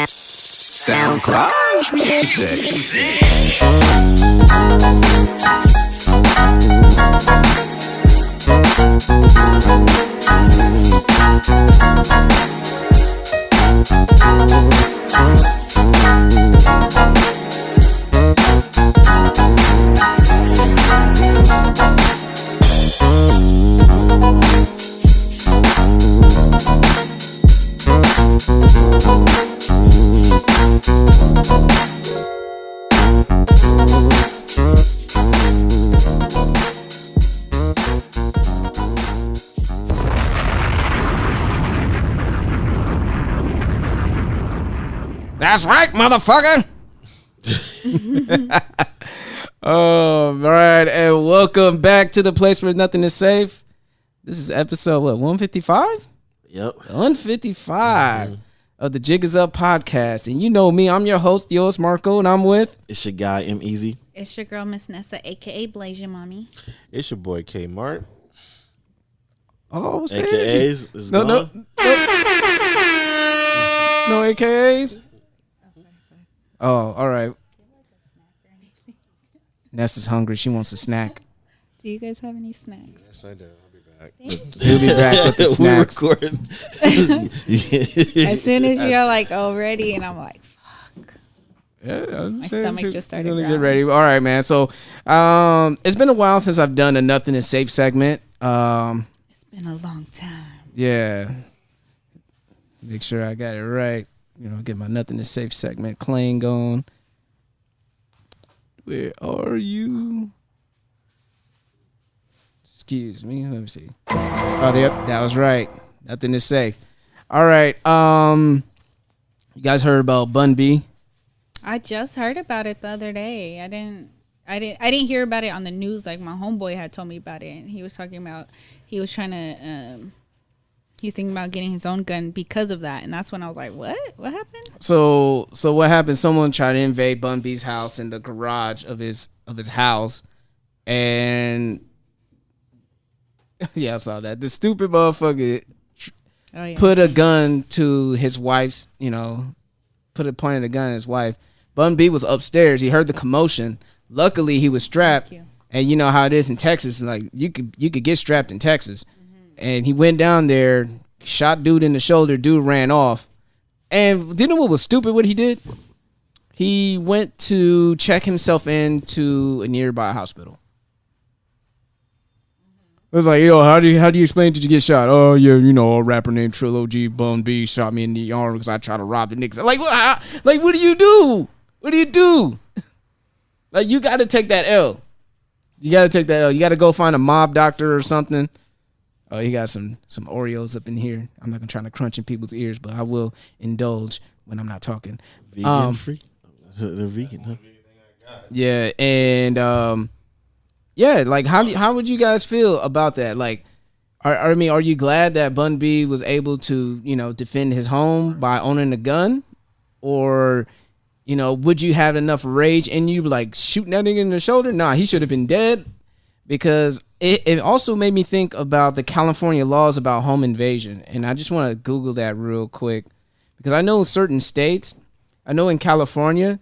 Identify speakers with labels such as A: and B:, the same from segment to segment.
A: SoundCloud music. That's right, motherfucker. All right, and welcome back to the place where nothing is safe. This is episode 155?
B: Yep.
A: 155 of the Jig Is Up podcast. And you know me, I'm your host, yours, Marco, and I'm with...
B: It's your guy, M Easy.
C: It's your girl, Miss Nessa, a.k.a. Blaze Your Mommy.
D: It's your boy, K Mart.
A: Oh, what's that?
B: AKAs is
A: No,
B: gone.
A: No AKAs? Oh, all right. Nessa's hungry. She wants a snack.
C: Do you guys have any snacks?
D: Yes, I do. I'll be back.
A: We'll be back with the snacks.
B: We're recording.
C: As soon as you're like, oh, ready, and I'm like, fuck.
A: Yeah,
C: My stomach just started
A: Really get
C: growling.
A: ready. All right, man. So, it's been a while since I've done a Nothing is Safe segment.
C: It's been a long time.
A: Yeah. Make sure I got it right. You know, get my Nothing is Safe segment clang going. Where are you? Excuse me. Let me see. Oh, yep, that was right. Nothing is safe. All right. You guys heard about Bun B?
C: I just heard about it the other day. I didn't hear about it on the news. Like, my homeboy had told me about it, and he was talking about he was trying to he's thinking about getting his own gun because of that. And that's when I was like, what happened?
A: So what happened? Someone tried to invade Bun B's house in the garage of his house, and yeah, I saw that. The stupid motherfucker put a gun to his wife's, pointed a gun at his wife. Bun B was upstairs. He heard the commotion. Luckily, he was strapped. And you know how it is in Texas. Like, you could get strapped in Texas. And he went down there, shot dude in the shoulder. Dude ran off. And do you know what was stupid what he did? He went to check himself into a nearby hospital. It was like, yo, how do you explain did you get shot? Oh, yeah, a rapper named Trillo G Bun B shot me in the arm because I tried to rob the niggas. Like, what do you do? What do you do? Like, you got to take that L. You got to go find a mob doctor or something. Oh, he got some Oreos up in here. I'm not gonna try to crunch in people's ears, but I will indulge when I'm not talking.
B: Vegan free? They're vegan, huh?
A: Yeah, and yeah, like how would you guys feel about that? Like, are you glad that Bun B was able to, defend his home by owning a gun? Or, would you have enough rage in you like shooting that nigga in the shoulder? Nah, he should have been dead. Because it also made me think about the California laws about home invasion. And I just want to Google that real quick. Because I know certain states, I know in California,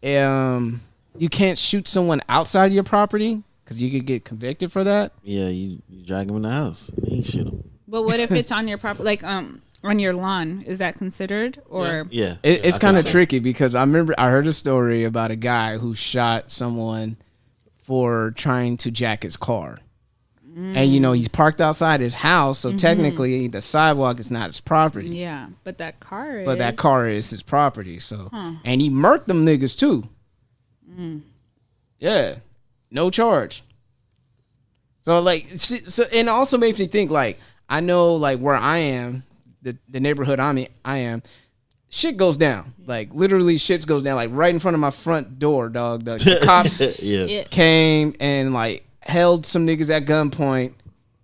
A: you can't shoot someone outside your property because you could get convicted for that.
B: Yeah, you drag them in the house. You ain't shoot them.
C: But what if it's on your property, like on your lawn? Is that considered? Or
B: Yeah.
A: It's kind of tricky because I heard a story about a guy who shot someone for trying to jack his car. And he's parked outside his house, so technically the sidewalk is not his property.
C: Yeah, but that car
A: is his property. So and he murked them niggas too. Yeah, no charge. So like, and it also makes me think like, I know like where I am, the neighborhood I am. Shit goes down. Like, literally, shit goes down. Like, right in front of my front door, dog. The cops
B: Yeah.
A: came and, like, held some niggas at gunpoint.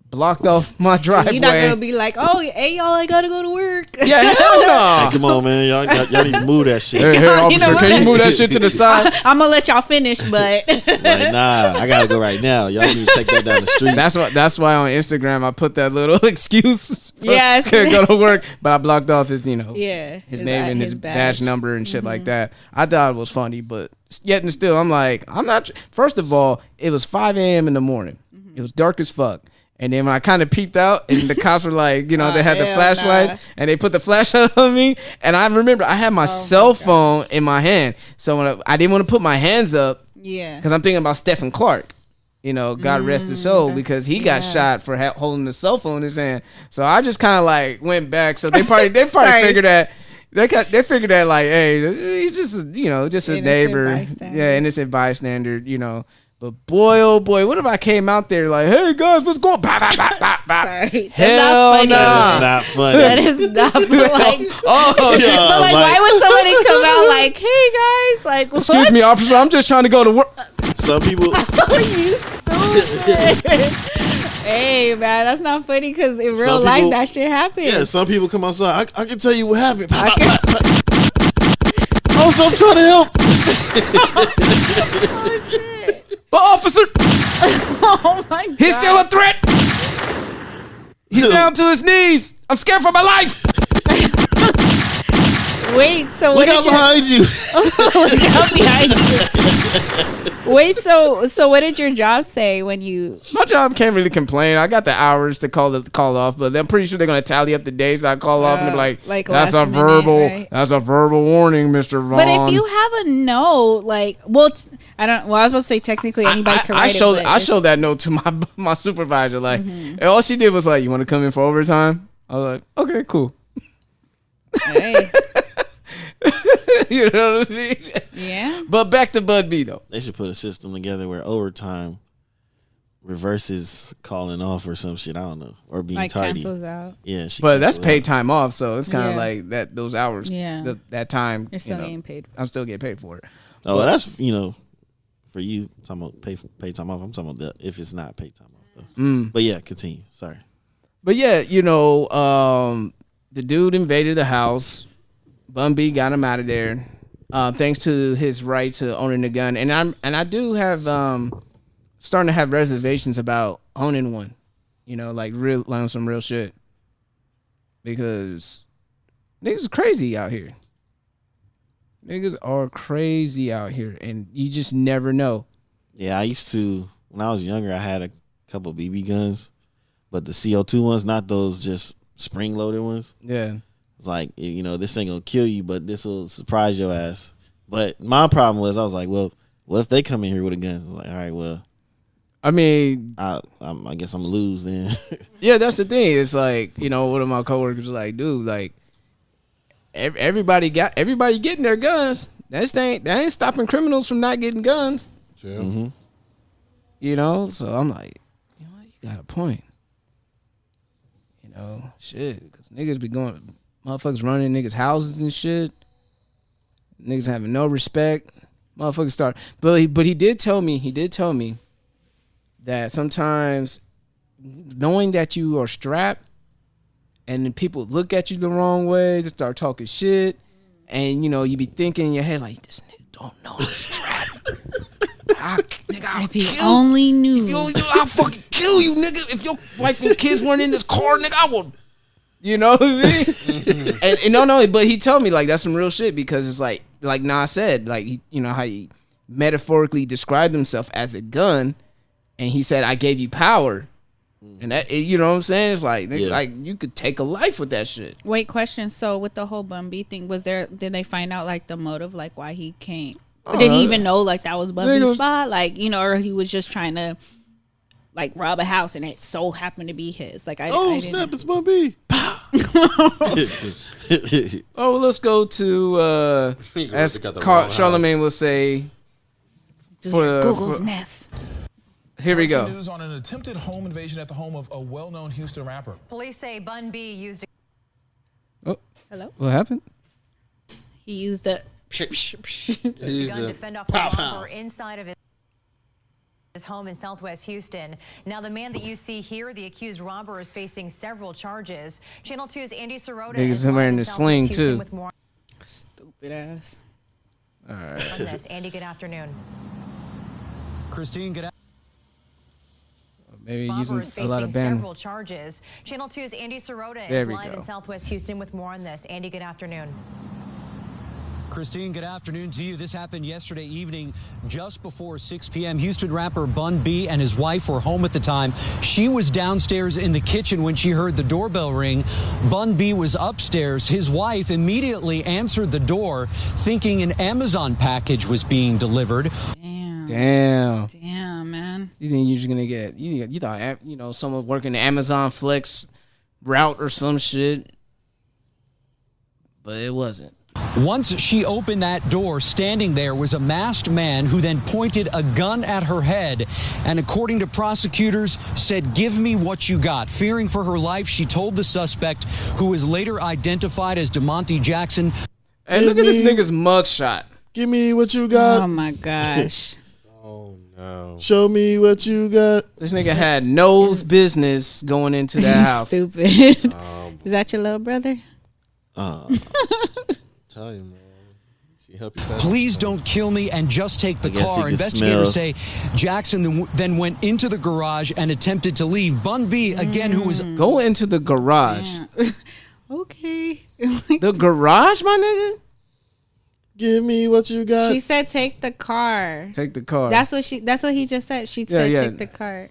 A: blocked off my driveway.
C: You're not gonna be like, oh, hey y'all, I gotta go to work.
A: Yeah, hell no.
B: Hey, come on, man. Y'all need to move that shit.
A: Hey, officer,
C: know
A: can
C: what?
A: you move that shit to the side?
C: I'm gonna let y'all finish, but
B: Like, nah, I gotta go right now. Y'all need to take that down the street.
A: That's why on Instagram I put that little excuse.
C: Yes.
A: Can't go to work, but I blocked off his,
C: yeah,
A: his name and his badge number and shit like that. I thought it was funny, but yet and still, I'm like, I'm not. First of all, it was 5 a.m. in the morning. It was dark as fuck. And then when I kind of peeped out, and the cops were like, they had the flashlight, and they put the flashlight on me. And I remember I had my cell phone in my hand, so when I didn't want to put my hands up, because I'm thinking about Stephen Clark. God rest his soul, because he got shot for holding the cell phone in his hand. So I just kind of like went back. So they probably figured that. They figured that like, hey, he's just just a neighbor, innocent bystander, But boy, oh boy, what if I came out there like, hey guys, what's going? Bah, bah, bah, bah, bah.
C: Sorry,
A: hell no,
B: That is not funny.
C: That is not like.
B: Yeah,
C: but like, why would somebody come out like, hey guys, like, what?
A: Excuse me, officer, I'm just trying to go to work.
B: Some people.
C: You stupid. Hey man, that's not funny because in real life that shit happens.
B: Yeah, some people come outside. I can tell you what happened. Also, I'm trying to help.
C: Oh shit.
A: But officer,
C: Oh my god.
A: he's still a threat. He's down to his knees. I'm scared for my life.
C: Wait, so
B: Look
C: what
B: out
C: did
B: behind you.
C: Look out behind you. Wait, so what did your job say when you?
A: My job can't really complain. I got the hours to call off, but I'm pretty sure they're gonna tally up the days I call off, and they're like that's a
C: last minute,
A: verbal,
C: right?
A: that's a verbal warning, Mr. Vaughn.
C: But if you have a note, like, well, I don't. Well, I was supposed to say technically anybody can write it.
A: I showed that note to my supervisor, like, and all she did was like, you want to come in for overtime? I was like, okay, cool.
C: Hey.
A: You know what I mean?
C: Yeah.
A: But back to Bud B though.
B: They should put a system together where overtime reverses calling off or some shit. I don't know, or being
C: Like
B: tardy.
C: cancels out.
B: Yeah,
A: But that's paid time off, so it's kind of
C: Yeah.
A: like that. Those hours, that time,
C: You're still getting paid.
A: I'm still getting paid for it.
B: Oh, well, that's for you. Talking about pay time off. I'm talking about if it's not paid time off though. But yeah, continue. Sorry.
A: But yeah, the dude invaded the house. Bun B got him out of there, thanks to his right to owning a gun. And I do have starting to have reservations about owning one, like on some real shit, because niggas are crazy out here. Niggas are crazy out here, and you just never know.
B: Yeah, I used to when I was younger. I had a couple BB guns, but the CO2 ones, not those just spring loaded ones.
A: Yeah.
B: It's like, this ain't gonna kill you, but this will surprise your ass. But my problem was, I was like, well, what if they come in here with a gun? I was like, all right, well,
A: I mean,
B: I guess I'm gonna lose then.
A: yeah, that's the thing. It's like, one of my coworkers was like, dude, like, everybody getting their guns. That ain't stopping criminals from not getting guns.
D: True.
B: Mm-hmm.
A: So I'm like, you got a point. Shit, because niggas be going, motherfuckers running niggas' houses and shit. Niggas having no respect. Motherfuckers start, but he did tell me that sometimes knowing that you are strapped and then people look at you the wrong way, they start talking shit, and you be thinking in your head like, this nigga don't know he's strapped.
C: If he only knew.
A: If you only knew, I'll fucking kill you, nigga. If your wife and kids weren't in this car, nigga, I would. You know what I mean? and no, but he told me like that's some real shit, because it's like Nas said, like how he metaphorically described himself as a gun, and he said, I gave you power. And that, you know what I'm saying? It's like, like you could take a life with that shit.
C: Wait, question. So with the whole Bun B thing, did they find out like the motive, like why he came? Or did he even know like that was Bun B's spot? Like, or he was just trying to like rob a house and it so happened to be his. Like, I
B: snap, it's Bun B.
A: Oh, well, let's go to as Charlemagne will say,
C: Google's nest.
A: Here we go.
E: News on an attempted home invasion at the home of a well-known Houston rapper.
F: Police say Bun B used a
A: Oh,
C: Hello?
A: what happened?
C: He used the
F: gun to fend off a robber inside of his. his home in Southwest Houston. Now, the man that you see here, the accused robber, is facing several charges. Channel 2's Andy Sirota
A: Niggas
F: is live
A: wearing
F: in
A: the
F: Southwest
A: sling,
F: Houston
A: too.
F: with more
C: Stupid ass.
A: All right.
F: on this. Andy, good afternoon.
G: Christine, good afternoon.
A: Maybe
F: Robber
A: using
F: is
A: a lot
F: facing
A: of banner.
F: several charges. Channel 2's Andy Sirota
A: There
F: is
A: we
F: live
A: go.
F: in Southwest Houston with more on this. Andy, good afternoon.
G: Christine, good afternoon to you. This happened yesterday evening just before 6 p.m. Houston rapper Bun B and his wife were home at the time. She was downstairs in the kitchen when she heard the doorbell ring. Bun B was upstairs. His wife immediately answered the door thinking an Amazon package was being delivered.
A: Damn.
C: Damn, man.
A: You think you're just gonna get? You thought someone working the Amazon Flex route or some shit, but it wasn't.
G: Once she opened that door, standing there was a masked man who then pointed a gun at her head and, according to prosecutors, said, "Give me what you got." Fearing for her life, she told the suspect, who was later identified as DeMonte Jackson.
A: Hey, look at this nigga's mugshot.
B: Give me what you got.
C: Oh my gosh.
D: Oh no.
B: Show me what you got.
A: This nigga had no business going into that house.
C: Stupid. Is that your little brother?
D: Tell you, man. She help you pass
G: Please
D: the
G: don't kill me and just take the
B: I guess he
G: car.
B: could
G: Investigators
B: smell.
G: say Jackson then went into the garage and attempted to leave. Bun B, again, who was
A: Go into the garage.
C: Yeah. Okay.
A: The garage, my nigga.
B: Give me what you got.
C: She said take the car.
A: Take the car.
C: That's what he just said. She said
A: yeah.
C: take the car.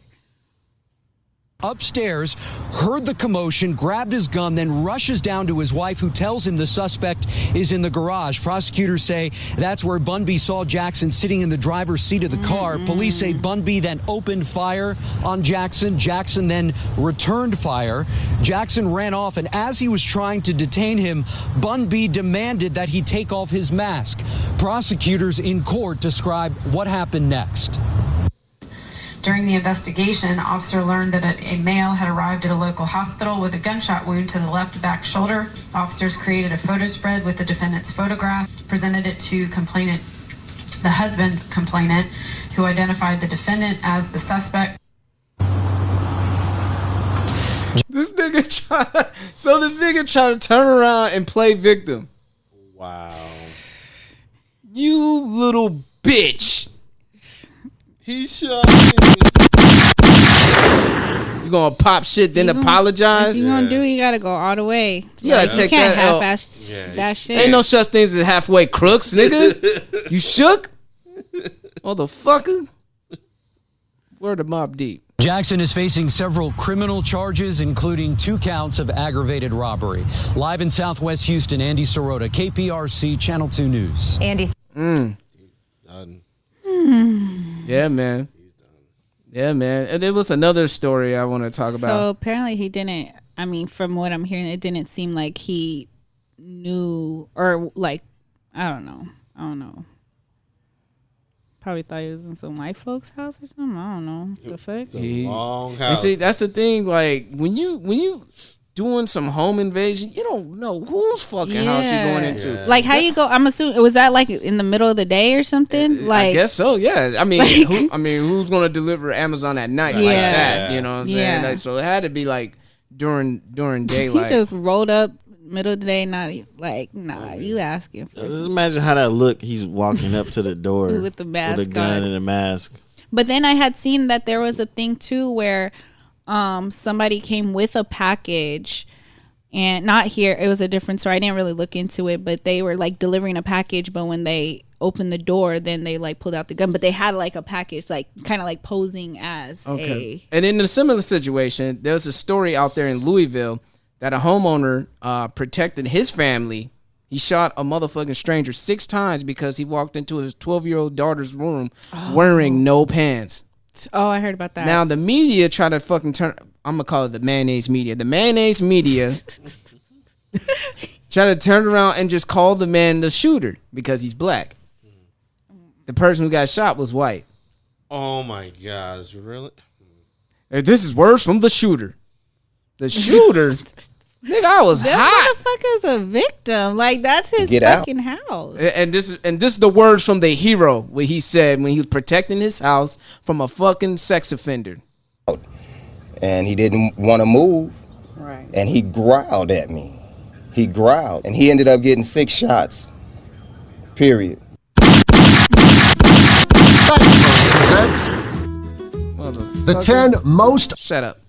G: upstairs, heard the commotion, grabbed his gun, then rushes down to his wife, who tells him the suspect is in the garage. Prosecutors say that's where Bun B saw Jackson sitting in the driver's seat of the car. Police say Bun B then opened fire on Jackson. Jackson then returned fire. Jackson ran off, and as he was trying to detain him, Bun B demanded that he take off his mask. Prosecutors in court describe what happened next.
H: During the investigation, officer learned that a male had arrived at a local hospital with a gunshot wound to the left back shoulder. Officers created a photo spread with the defendant's photograph, presented it to the husband complainant, who identified the defendant as the suspect.
A: This nigga try to turn around and play victim.
D: Wow.
A: You little bitch.
D: He shot me.
A: You gonna pop shit then apologize?
C: If you gonna do, you gotta go all the way.
A: You gotta
C: You
A: take
C: can't
A: that L.
C: half-ass that shit.
A: Ain't no such things as halfway crooks, nigga. You shook? Motherfucker. Word of Mob Deep.
G: Jackson is facing several criminal charges, including 2 counts of aggravated robbery. Live in Southwest Houston, Andy Sirota, KPRC, Channel 2 News.
F: Andy.
D: Done.
A: Yeah, man. Yeah, man. And there was another story I want to talk
C: So
A: about.
C: apparently he didn't. I mean, from what I'm hearing, it didn't seem like he knew, or like, I don't know. Probably thought he was in some white folks' house or something. I don't know. The fuck?
D: It's a long
A: And
D: house.
A: see, that's the thing. Like when you doing some home invasion, you don't know whose fucking house you're going into.
D: Yeah.
C: Like how you go? I'm assuming was that like in the middle of the day or something? Like
A: I guess so. Yeah. I mean,
C: like-
A: who's gonna deliver Amazon at night like
C: Yeah.
A: that? You know what I'm saying?
C: Yeah.
A: Like, so it had to be like during
C: he
A: daylight.
C: just rolled up middle of the day. Not like you asking for.
B: Just imagine how that look. He's walking up to the door
C: With the mask
B: with a gun
C: on.
B: and a mask.
C: But then I had seen that there was a thing too where somebody came with a package, and not here, it was a different store. I didn't really look into it, but they were like delivering a package, but when they opened the door, then they like pulled out the gun, but they had like a package, like kind of like posing as
A: And in a similar situation, there's a story out there in Louisville that a homeowner protected his family. He shot a motherfucking stranger 6 times because he walked into his 12-year-old daughter's room wearing no pants.
C: Oh, I heard about that.
A: Now the media try to fucking turn. I'm gonna call it the mayonnaise media. The mayonnaise media try to turn around and just call the man the shooter because he's black. The person who got shot was white.
D: Oh my gosh, really?
A: And this is words from the shooter. The shooter. Nigga, I was
C: That
A: hot.
C: motherfucker's a victim. Like, that's his
I: Get out.
C: fucking house.
A: And this is the words from the hero what he said when he was protecting his house from a fucking sex offender.
I: And he didn't want to move.
C: Right.
I: And he growled at me. He growled. And he ended up getting 6 shots. Period.
J: Presents the 10 most.
A: Shut up.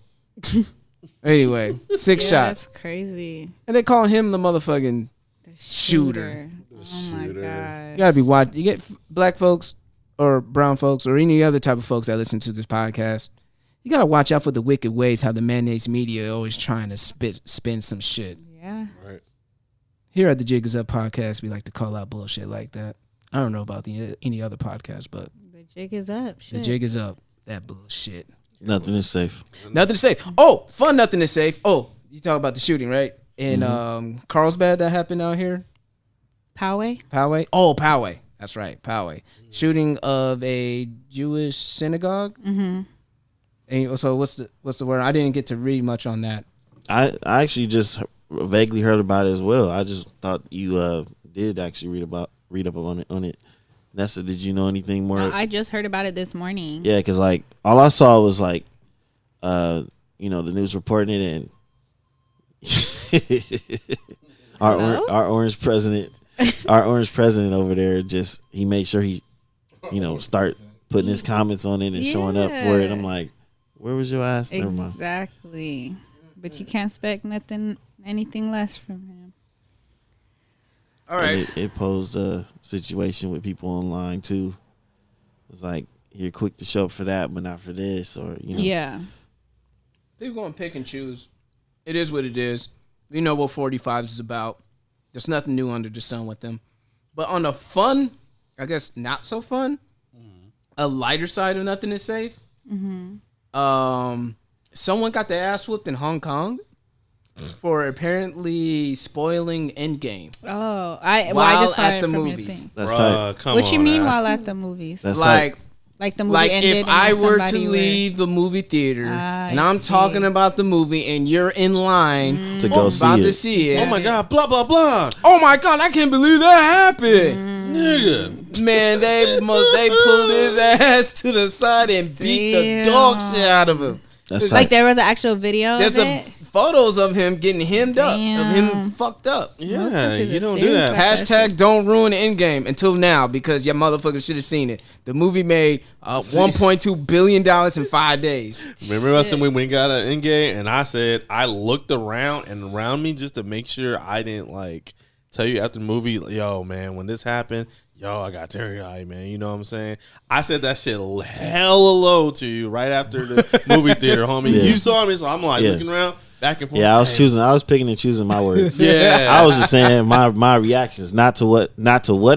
A: Anyway, 6 shots.
C: That's crazy.
A: And they call him the motherfucking shooter.
C: Oh my god.
A: You gotta be watching. You get black folks or brown folks or any other type of folks that listen to this podcast. You gotta watch out for the wicked ways how the mayonnaise media always trying to spin some shit.
C: Yeah.
D: Right.
A: Here at the Jig Is Up podcast, we like to call out bullshit like that. I don't know about any other podcast, but
C: The jig is up. Shit.
A: the Jig Is Up. That bullshit.
B: Nothing is safe.
A: Nothing is safe. Oh, fun. Nothing is safe. Oh, you talk about the shooting, right? In Carlsbad that happened out here.
C: Poway?
A: Poway. Oh, Poway. That's right. Poway. Shooting of a Jewish synagogue.
C: Mm-hmm.
A: And so what's the word? I didn't get to read much on that.
B: I actually just vaguely heard about it as well. I just thought you did actually read up on it. Nessa, did you know anything more?
C: No, I just heard about it this morning.
B: Yeah, because like all I saw was like, the news reporting it, and our orange president over there just he made sure he, start putting his comments on it and showing up for it. I'm like, where was your ass? Never mind.
C: Exactly. But you can't expect anything less from him.
A: All right.
B: And it posed a situation with people online too. It's like you're quick to show up for that, but not for this, or
C: Yeah.
A: People going to pick and choose. It is what it is. We know what 45 is about. There's nothing new under the sun with them. But on a fun, I guess not so fun, a lighter side of Nothing is Safe. Mm-hmm. Someone got their ass whooped in Hong Kong for apparently spoiling Endgame.
C: Oh, I
A: while
C: just saw
A: at
C: it
A: the
C: from your
A: movies.
C: thing.
B: That's
D: Bruh,
B: tight.
D: come
C: What you
D: on
C: mean
D: now.
C: while at the movies?
B: That's
A: Like,
B: tight.
C: Like the movie
A: like
C: ended
A: if
C: and
A: I were to
C: somebody
A: leave the movie theater
C: I
A: and I'm
C: see.
A: talking about the movie and you're in line
B: To go
A: about
B: see
A: to
B: it.
A: see it.
D: Oh my God, blah, blah, blah.
A: Oh my God, I can't believe that happened.
D: Nigga.
A: Man, they pulled his ass to the side and beat the dog shit out of him.
B: That's
A: It's
B: tight.
C: Like there was an actual video
A: There's
C: of
A: some
C: it.
A: photos of him getting hemmed up, of him
C: Damn.
A: fucked up.
D: Yeah,
C: Motherfuckers
D: you
C: are
D: don't do
C: serious
D: that.
C: about
A: Hashtag don't ruin the Endgame until now because your motherfuckers should have seen it. The movie made $1.2 billion in 5 days.
D: Remember us when we got an Endgame and I said I looked around and around me just to make sure I didn't like tell you after the movie, yo, man, when this happened, yo, I got teary-eyed, man. You know what I'm saying? I said that shit hella low to you right after the movie theater, homie.
B: Yeah.
D: You saw me, so I'm like
B: Yeah.
D: looking around, back and forth.
B: Yeah, I was
D: Man.
B: picking and choosing my words.
D: Yeah.
B: I was just saying my reactions, not to what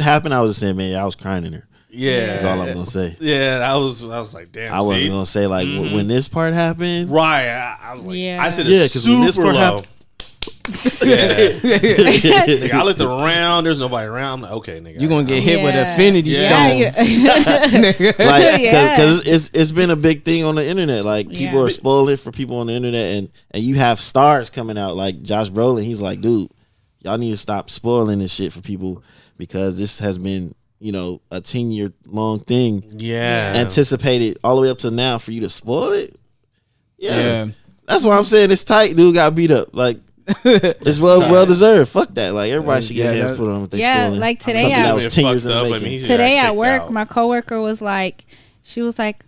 B: happened. I was just saying, man, I was crying in there.
D: Yeah.
B: That's all I'm gonna say.
D: Yeah, I was like, damn.
B: I wasn't
D: see?
B: gonna say like when this part happened.
D: Right. I was like,
C: Yeah.
D: I said
B: Yeah,
D: it's
B: 'cause when this
D: super
B: part
D: low.
B: happened-
D: Nigga, I looked around. There's nobody around. I'm like, okay, nigga.
A: You're going to get hit with
C: Yeah.
A: Infinity
D: Yeah.
A: Stones.
B: Like,
C: Yeah.
B: because it's been a big thing on the internet. Like people
C: Yeah.
B: are spoiling for people on the internet, and you have stars coming out like Josh Brolin. He's like, dude, y'all need to stop spoiling this shit for people because this has been a 10-year long thing.
D: Yeah.
B: Anticipated all the way up to now for you to spoil it.
A: Yeah.
B: That's why I'm saying it's tight. Dude got beat up. Like it's well deserved. Fuck that. Like everybody should get hands put on if they
C: Yeah,
B: spoiling.
C: like today
B: Something
C: I-
B: that was 10 years in the
D: Fucked up,
B: making.
D: I mean, he
C: Today
D: got
C: at
D: kicked
C: work,
D: out.
C: my coworker was like, she was like,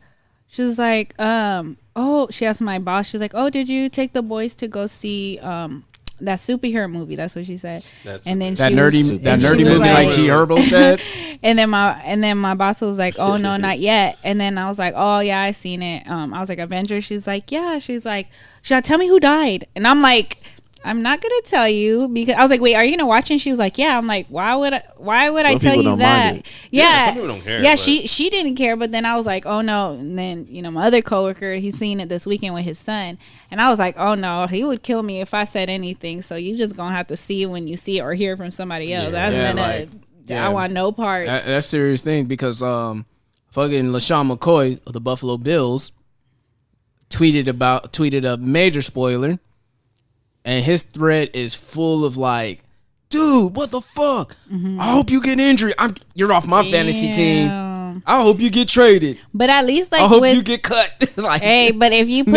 C: oh, she asked my boss, she's like, oh, did you take the boys to go see that superhero movie? That's what she said.
D: That's
C: and then
A: That
C: she was-
A: nerdy
C: and she was
A: movie like G Herbo said.
C: And then my boss was like, oh no, not yet. And then I was like, oh yeah, I seen it. I was like, Avengers. She's like, yeah. She's like, tell me who died. And I'm like, I'm not gonna tell you because I was like, wait, are you gonna watch it? And she was like, yeah. I'm like, why would I
B: Some
C: tell
B: people
C: you
B: don't mind
C: that?
B: it.
C: Yeah,
D: some people don't care,
C: Yeah,
D: but-
C: she didn't care, but then I was like, oh no. And then my other coworker, he's seen it this weekend with his son, and I was like, oh no, he would kill me if I said anything. So you just gonna have to see it when you see it or hear from somebody else. That's
A: Yeah,
C: gonna.
A: like, yeah.
C: I want no part.
A: That's serious thing because fucking LaShawn McCoy of the Buffalo Bills tweeted a major spoiler. and his thread is full of like, dude, what the fuck? I hope you get injured. You're off my fantasy team. I hope you get traded.
C: But at least like
A: I hope you get cut. Like,
C: hey, but if you put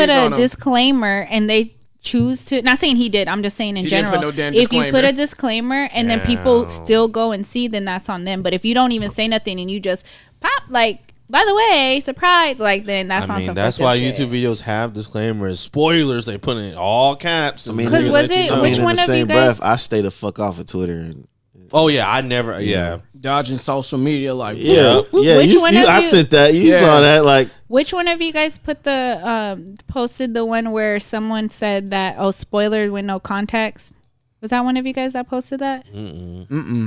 C: a disclaimer and they choose to, not saying he did, I'm just saying in general, if you put a disclaimer and then people still go and see, then that's on them. But if you don't even say nothing and you just pop like, by the way, surprise, like, then that's on some
D: that's why YouTube videos have disclaimers, spoilers. They put in all caps.
B: I mean,
C: because which one of you guys?
B: I stay the fuck off of Twitter. And
D: oh yeah, I never
A: dodging social media like
B: yeah. I sent that. You saw that like.
C: Which one of you guys put the posted the one where someone said that spoiler with no context? Was that one of you guys that posted that?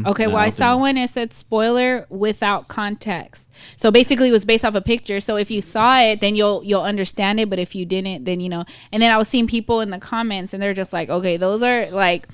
C: Okay, well I saw one. It said spoiler without context. So basically, it was based off a picture. So if you saw it, then you'll understand it. But if you didn't, then And then I was seeing people in the comments, and they're just like, okay, those are like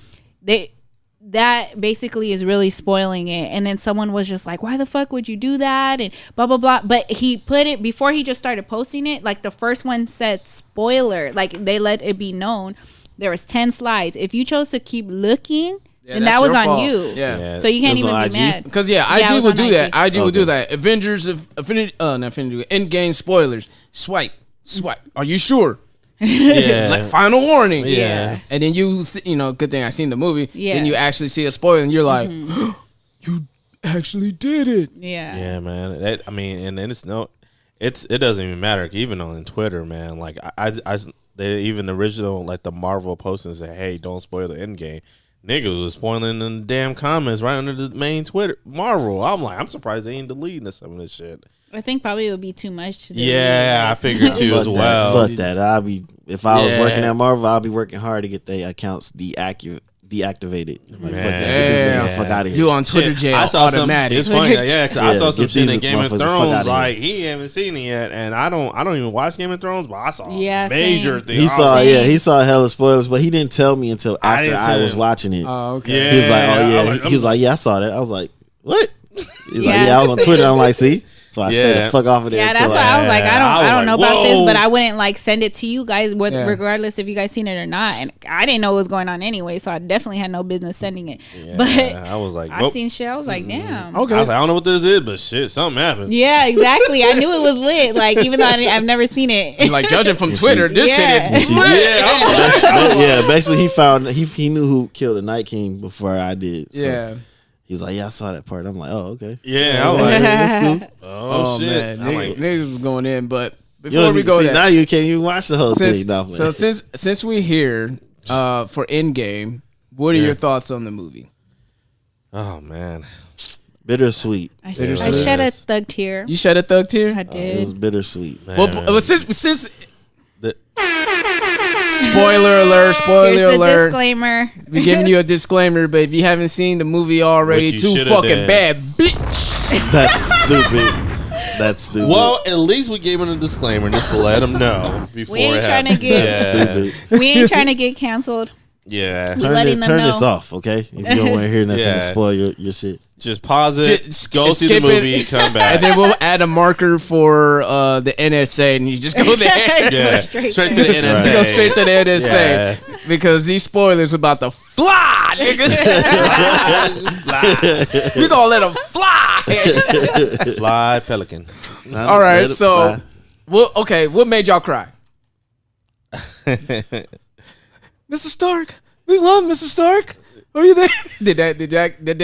C: that basically is really spoiling it. And then someone was just like, why the fuck would you do that? And blah, blah, blah. But he put it before he just started posting it. Like the first one said spoiler, like they let it be known. There was 10 slides. If you chose to keep looking, then that was on you.
A: Yeah.
C: So you can't even be mad.
A: Because IG will do that. IG will do that. Avengers Endgame spoilers. Swipe. Are you sure? Like final warning.
D: Yeah.
A: And then good thing I seen the movie.
C: Yeah.
A: Then you actually see a spoiler and you're like, you actually did it.
C: Yeah.
D: Yeah, man. And then it doesn't even matter. Even on Twitter, man. Like they even the original, like the Marvel posting said, hey, don't spoil the Endgame. Niggas was spoiling in the damn comments right under the main Twitter Marvel. I'm like, I'm surprised they ain't deleting some of this shit.
C: I think probably it would be too much to do.
D: Yeah, I figured too as well.
B: Fuck that. If I was working at Marvel, I'll be working hard to get their accounts deactivated. Like, fuck that. Get this nigga the fuck out of here.
A: You on Twitter jail?
D: I saw
A: automatic.
D: It's funny. Cause I saw some shit in Game of Thrones. Like he haven't seen it yet, and I don't even watch Game of Thrones, but I saw major things.
B: He saw hella spoilers, but he didn't tell me until after I was watching it.
A: Oh, okay.
B: Yeah. He was like, oh yeah. He was like, yeah, I saw that. I was like, what? He's like, yeah, I was on Twitter. I'm like, see. So I stayed the fuck off of there.
C: Yeah, that's why I was like, I don't know about this, but I wouldn't like send it to you guys, regardless if you guys seen it or not. And I didn't know what was going on anyway, so I definitely had no business sending it. Yeah, but
D: I was like,
C: I seen shit. I was like, damn.
A: Okay.
D: I was like, I don't know what this is, but shit, something happened.
C: Yeah, exactly. I knew it was lit. Like even though I've never seen it.
A: Like judging from Twitter, this shit is lit.
B: Yeah, basically he knew who killed the Night King before I did. So.
A: Yeah.
B: He's like, yeah, I saw that part. I'm like, oh, okay.
D: Yeah, I was like,
B: that's cool.
D: Oh shit,
A: man, niggas was going in, but before we go there,
B: now you can't even watch the whole thing.
A: So since we're here for Endgame, what are your thoughts on the movie?
D: Oh man,
B: bittersweet.
C: I shed a thug tear.
A: You shed a thug tear?
C: I did.
B: It was bittersweet.
A: Man, well, since Spoiler alert!
C: Here's the disclaimer.
A: We're giving you a disclaimer, but if you haven't seen the movie already, too fucking bad, bitch.
B: That's stupid.
D: Well, at least we gave him a disclaimer just to let him know before
C: we ain't trying to get
B: stupid.
C: We ain't trying to get canceled.
D: Yeah,
B: turn this off, okay? If you don't want to hear nothing to spoil your shit.
D: Just pause it, go see the movie, come back.
A: And then we'll add a marker for the NSA, and you just go there.
D: Yeah, straight to the NSA.
A: Right. Go straight to the NSA because these spoilers about to fly, nigga. We're going to let them fly.
D: Fly, pelican.
A: All right, so, what made y'all cry? Mr. Stark. We love Mr. Stark. Are you there? Did that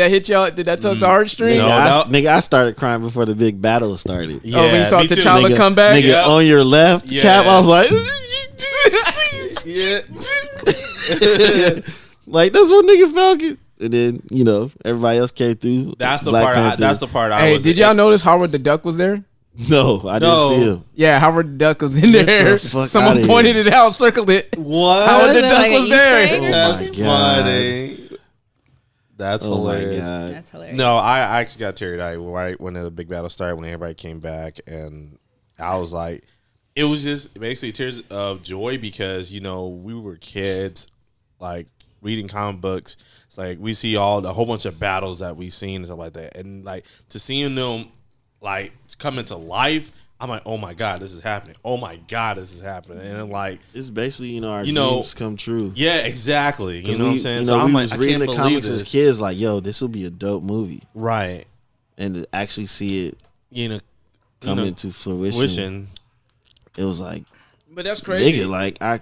A: hit y'all? Did that touch the heartstrings?
B: Nigga, I started crying before the big battle started.
A: Yeah, when you saw T'Challa come back?
B: Nigga, on your left, Cap, I was like, like, that's what nigga Falcon. And then, everybody else came through.
D: That's the part.
A: Hey, did y'all notice Howard the Duck was there?
B: No, I didn't see him.
A: Yeah, Howard the Duck was in there. Someone pointed it out, circled it.
D: What?
A: Howard the Duck was there.
B: Oh my God.
D: That's hilarious.
C: That's hilarious.
D: No, I actually got teary eyed right when the big battle started, when everybody came back, and I was like, it was just basically tears of joy because we were kids, like reading comic books. It's like we see a whole bunch of battles that we've seen and stuff like that, and like to seeing them like come into life I'm like, oh my god, this is happening. Oh my god, this is happening. And then, like,
B: it's basically our dreams come true.
D: Yeah, exactly. You know what I'm saying?
B: So I'm
D: we
B: like,
D: was
B: reading the comics
D: this.
B: as kids, like, yo, this will be a dope movie,
D: right?
B: And to actually see it, come into fruition, it was like,
A: but that's crazy.
B: Nigga,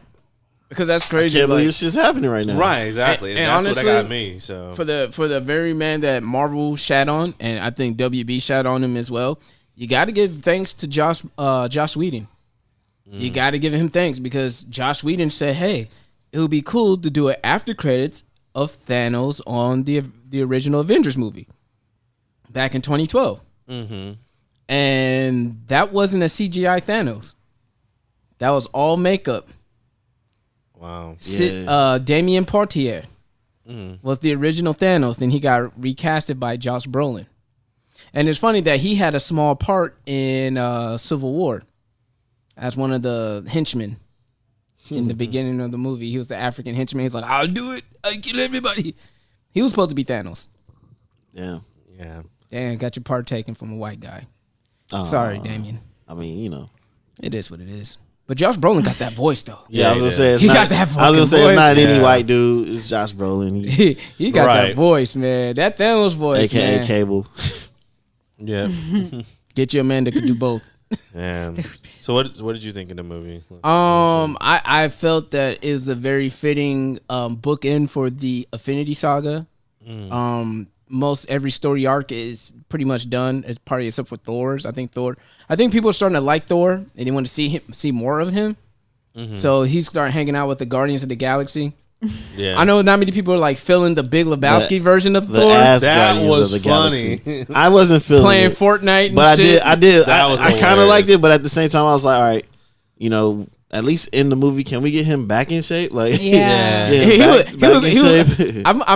A: because that's crazy.
B: I can't believe this shit's happening right now.
D: Right, exactly. And that's
A: honestly,
D: what got me. So
A: for the very man that Marvel shat on, and I think WB shat on him as well. You got to give thanks to Joss Whedon. You got to give him thanks because Joss Whedon said, "Hey, it would be cool to do it after credits of Thanos on the original Avengers movie back in 2012." And that wasn't a CGI Thanos. That was all makeup.
D: Wow.
A: Damien Portier was the original Thanos. Then he got recasted by Josh Brolin. And it's funny that he had a small part in Civil War as one of the henchmen in the beginning of the movie. He was the African henchman. He's like, I'll do it. I'll kill everybody. He was supposed to be Thanos.
B: Yeah.
A: Damn, got your part taken from a white guy. Sorry, Damien.
B: I mean,
A: it is what it is. But Josh Brolin got that voice though.
B: Yeah, I was gonna say
A: he got that.
B: I was gonna say
A: voice.
B: it's not any white dude. It's Josh Brolin.
A: He got that voice, man. That Thanos voice,
B: AKA
A: man.
B: Cable.
D: Yeah.
A: Get you a man that could do both.
D: So what did you think of the movie?
A: I felt that it was a very fitting bookend for the Infinity Saga. Most every story arc is pretty much done as part of, except for Thor's. I think people are starting to like Thor and they want to see more of him. So he's starting hanging out with the Guardians of the Galaxy.
B: Yeah,
A: I know not many people are like feeling the Big Lebowski version of
B: the
A: Thor.
B: That was funny. I wasn't feeling
A: playing
B: it,
A: Fortnite, and
B: but
A: shit.
B: I did.
D: That was
B: I kind of liked it, but at the same time, I was like, all right, at least in the movie, can we get him back in shape? Like,
A: I'm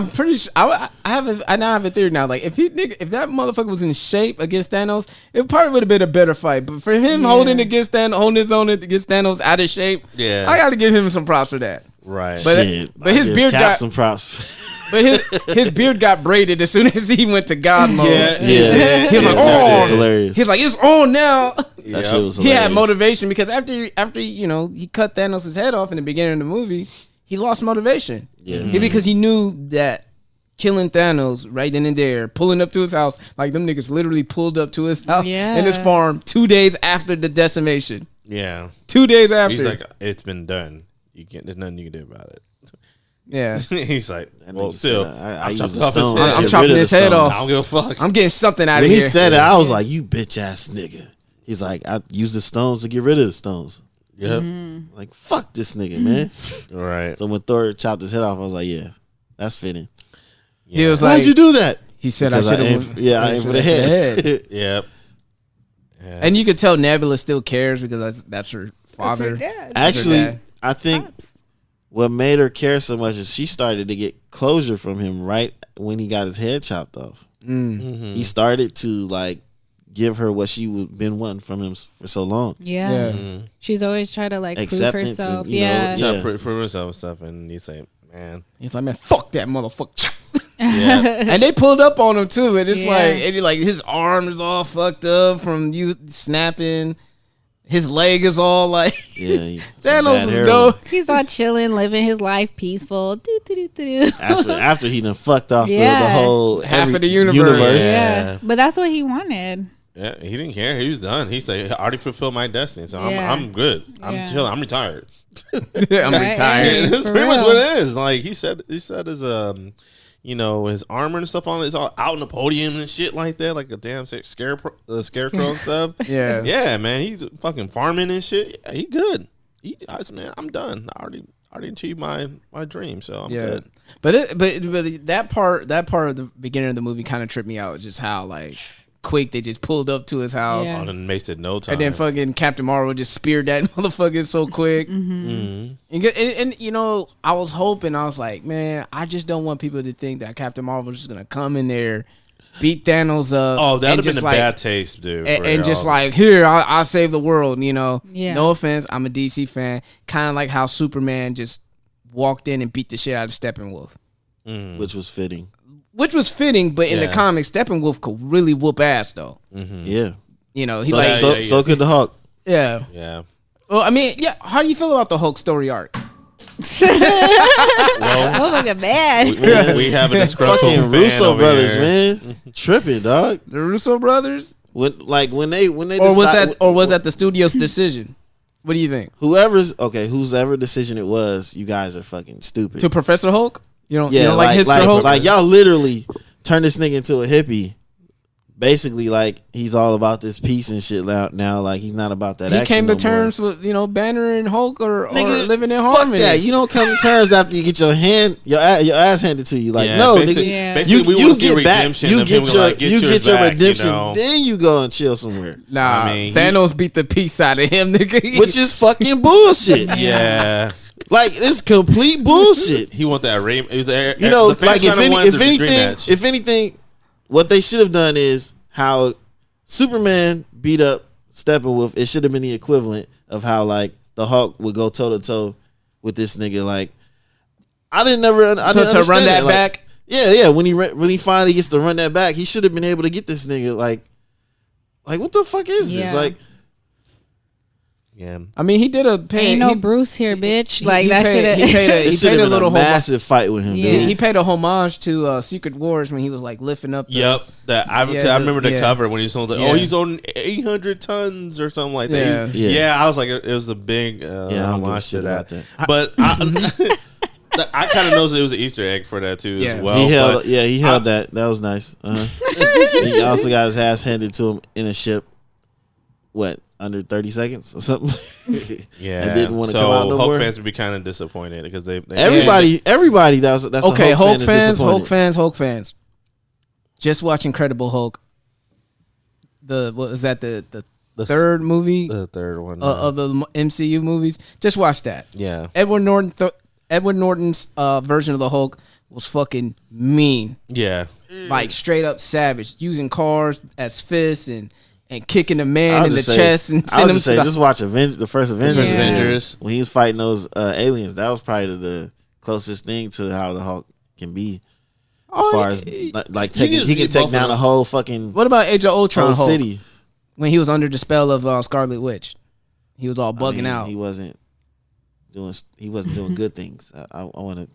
A: pretty sure. I now have a theory now. Like, if that motherfucker was in shape against Thanos, it probably would have been a better fight. But for him holding his own against Thanos out of shape, I got to give him some props for that.
D: Right,
A: but his beard got
B: some props.
A: But his beard got braided as soon as he went to God mode.
B: Yeah.
A: He was like,
B: "Oh, it's hilarious."
A: He's like, "It's on now."
B: That shit was hilarious.
A: He had motivation because after he cut Thanos' head off in the beginning of the movie, he lost motivation. Because he knew that killing Thanos right then and there, pulling up to his house, like them niggas literally pulled up to his house and his farm 2 days after the decimation.
D: Yeah,
A: 2 days after.
D: He's like, it's been done. There's nothing you can do about it.
A: Yeah,
D: he's like, well, still,
B: I'm
A: chopping his head off.
D: I don't give a fuck.
A: I'm getting something out of here.
B: When he said it, I was like, you bitch ass nigga. He's like, I use the stones to get rid of the stones.
D: Yep.
B: Like, fuck this nigga, man.
D: Right.
B: So when Thor chopped his head off, I was like, yeah, that's fitting.
A: He was
B: Why'd
A: like,
B: you do that?
A: He said,
B: because
A: I should have.
B: I aimed for the head.
D: Yep.
A: Yeah. And you could tell Nebula still cares because that's her father.
C: That's her dad.
B: Actually, I think what made her care so much is she started to get closure from him right when he got his head chopped off. He started to like give her what she been wanting from him for so long.
C: Yeah. She's always tried to like prove herself.
D: Prove herself and stuff, and he's like, man,
A: fuck that motherfucker. And they pulled up on him too, and it's like his arm is all fucked up from you snapping. His leg is all like Thanos is dope.
C: He's all chilling, living his life peaceful.
B: After he done fucked off the whole
A: half of the universe.
C: Yeah. But that's what he wanted.
D: Yeah, he didn't care. He was done. He said, I already fulfilled my destiny, so I'm good. I'm chilling. I'm retired.
A: I'm retired.
D: That's pretty much what it is. Like he said his his armor and stuff on it's all out on the podium and shit like that, like a damn scarecrow and stuff. Yeah, man, he's fucking farming and shit. Yeah, he good. Man, I'm done. I already achieved my dream, so I'm good.
A: But that part of the beginning of the movie kind of tripped me out. Just how like quick they just pulled up to his house.
D: And wasted no time.
A: And then fucking Captain Marvel just speared that motherfucker so quick. And I was hoping, I was like, man, I just don't want people to think that Captain Marvel is just gonna come in there, beat Thanos up.
D: Oh, that would have been a bad taste, dude.
A: And just like, here, I'll save the world.
C: Yeah.
A: No offense, I'm a DC fan. Kind of like how Superman just walked in and beat the shit out of Steppenwolf,
B: which was fitting.
A: But in the comics, Steppenwolf could really whoop ass though.
B: Yeah.
A: You know, he
B: so could the Hulk.
A: Yeah.
D: Yeah.
A: Well, I mean, yeah. How do you feel about the Hulk story arc?
C: Oh my god, bad.
D: We have a disgruntled
B: Fucking
D: fan
B: Russo
D: over
B: brothers,
D: here.
B: man, tripping, dog.
A: The Russo brothers,
B: When they
A: or was that the studio's decision? What do you think?
B: whoever's decision it was, you guys are fucking stupid.
A: To Professor Hulk? You don't
B: like
A: hipster Hulk?
B: like y'all literally turned this nigga into a hippie. Basically, like he's all about this peace and shit now. Like he's not about that.
A: He
B: action
A: came to
B: no
A: terms
B: more.
A: with Banner and Hulk or living in
B: Fuck
A: harmony.
B: that! You don't come to terms after you get your ass handed to you. Like no,
D: basically,
B: nigga,
D: basically we
B: you
D: want to see
B: get back,
D: redemption.
B: you
D: of him,
B: get your
D: like,
B: you get
D: yours
B: your
D: back,
B: redemption,
D: you know?
B: then you go and chill somewhere.
A: Nah,
D: I mean,
A: Thanos beat the peace out of him, nigga.
B: Which is fucking bullshit.
D: Yeah.
B: Like it's complete bullshit.
D: He want that rain. It was
B: You know, like if anything, what they should have done is how Superman beat up Steppenwolf. It should have been the equivalent of how like the Hulk would go toe to toe with this nigga. Like I didn't understand
A: run that
B: Like,
A: back.
B: Yeah. When he finally gets to run that back, he should have been able to get this nigga. Like what the fuck is this? Like.
D: Yeah,
A: I mean, he did
C: Ain't no Bruce here, bitch. Like
A: he
C: that
A: paid-
C: should
A: he paid a little
B: massive fight with him.
C: Yeah.
B: Dude.
A: He paid a homage to Secret Wars when he was like lifting up.
D: I remember the cover when he was like,
A: Yeah.
D: "Oh, he's on 800 tons or something like that."
A: Yeah.
D: I was like, it was a big homage to that.
B: That.
D: But I kind of knows it was an Easter egg for that too as well.
B: He held that. That was nice. He also got his ass handed to him in a ship. What, under 30 seconds or something?
D: Yeah,
B: and didn't want to come out no
D: Hulk
B: more.
D: fans would be kind of disappointed because they
B: everybody that's
A: okay.
B: a
A: Hulk fans. Just watch Incredible Hulk. What was that? The third movie,
D: the third one
A: of the MCU movies. Just watch that.
D: Yeah,
A: Edward Norton's version of the Hulk was fucking mean.
D: Yeah,
A: like straight up savage, using cars as fists and kicking the man in the chest and send him to
B: just watch the first Avengers.
D: Avengers.
B: When he was fighting those aliens, that was probably the closest thing to how the Hulk can be. As far as like taking, he can take down a whole fucking.
A: What about Age of Ultron Hulk?
B: City
A: when he was under the spell of Scarlet Witch, he was all bugging out.
B: He wasn't doing good things. I want to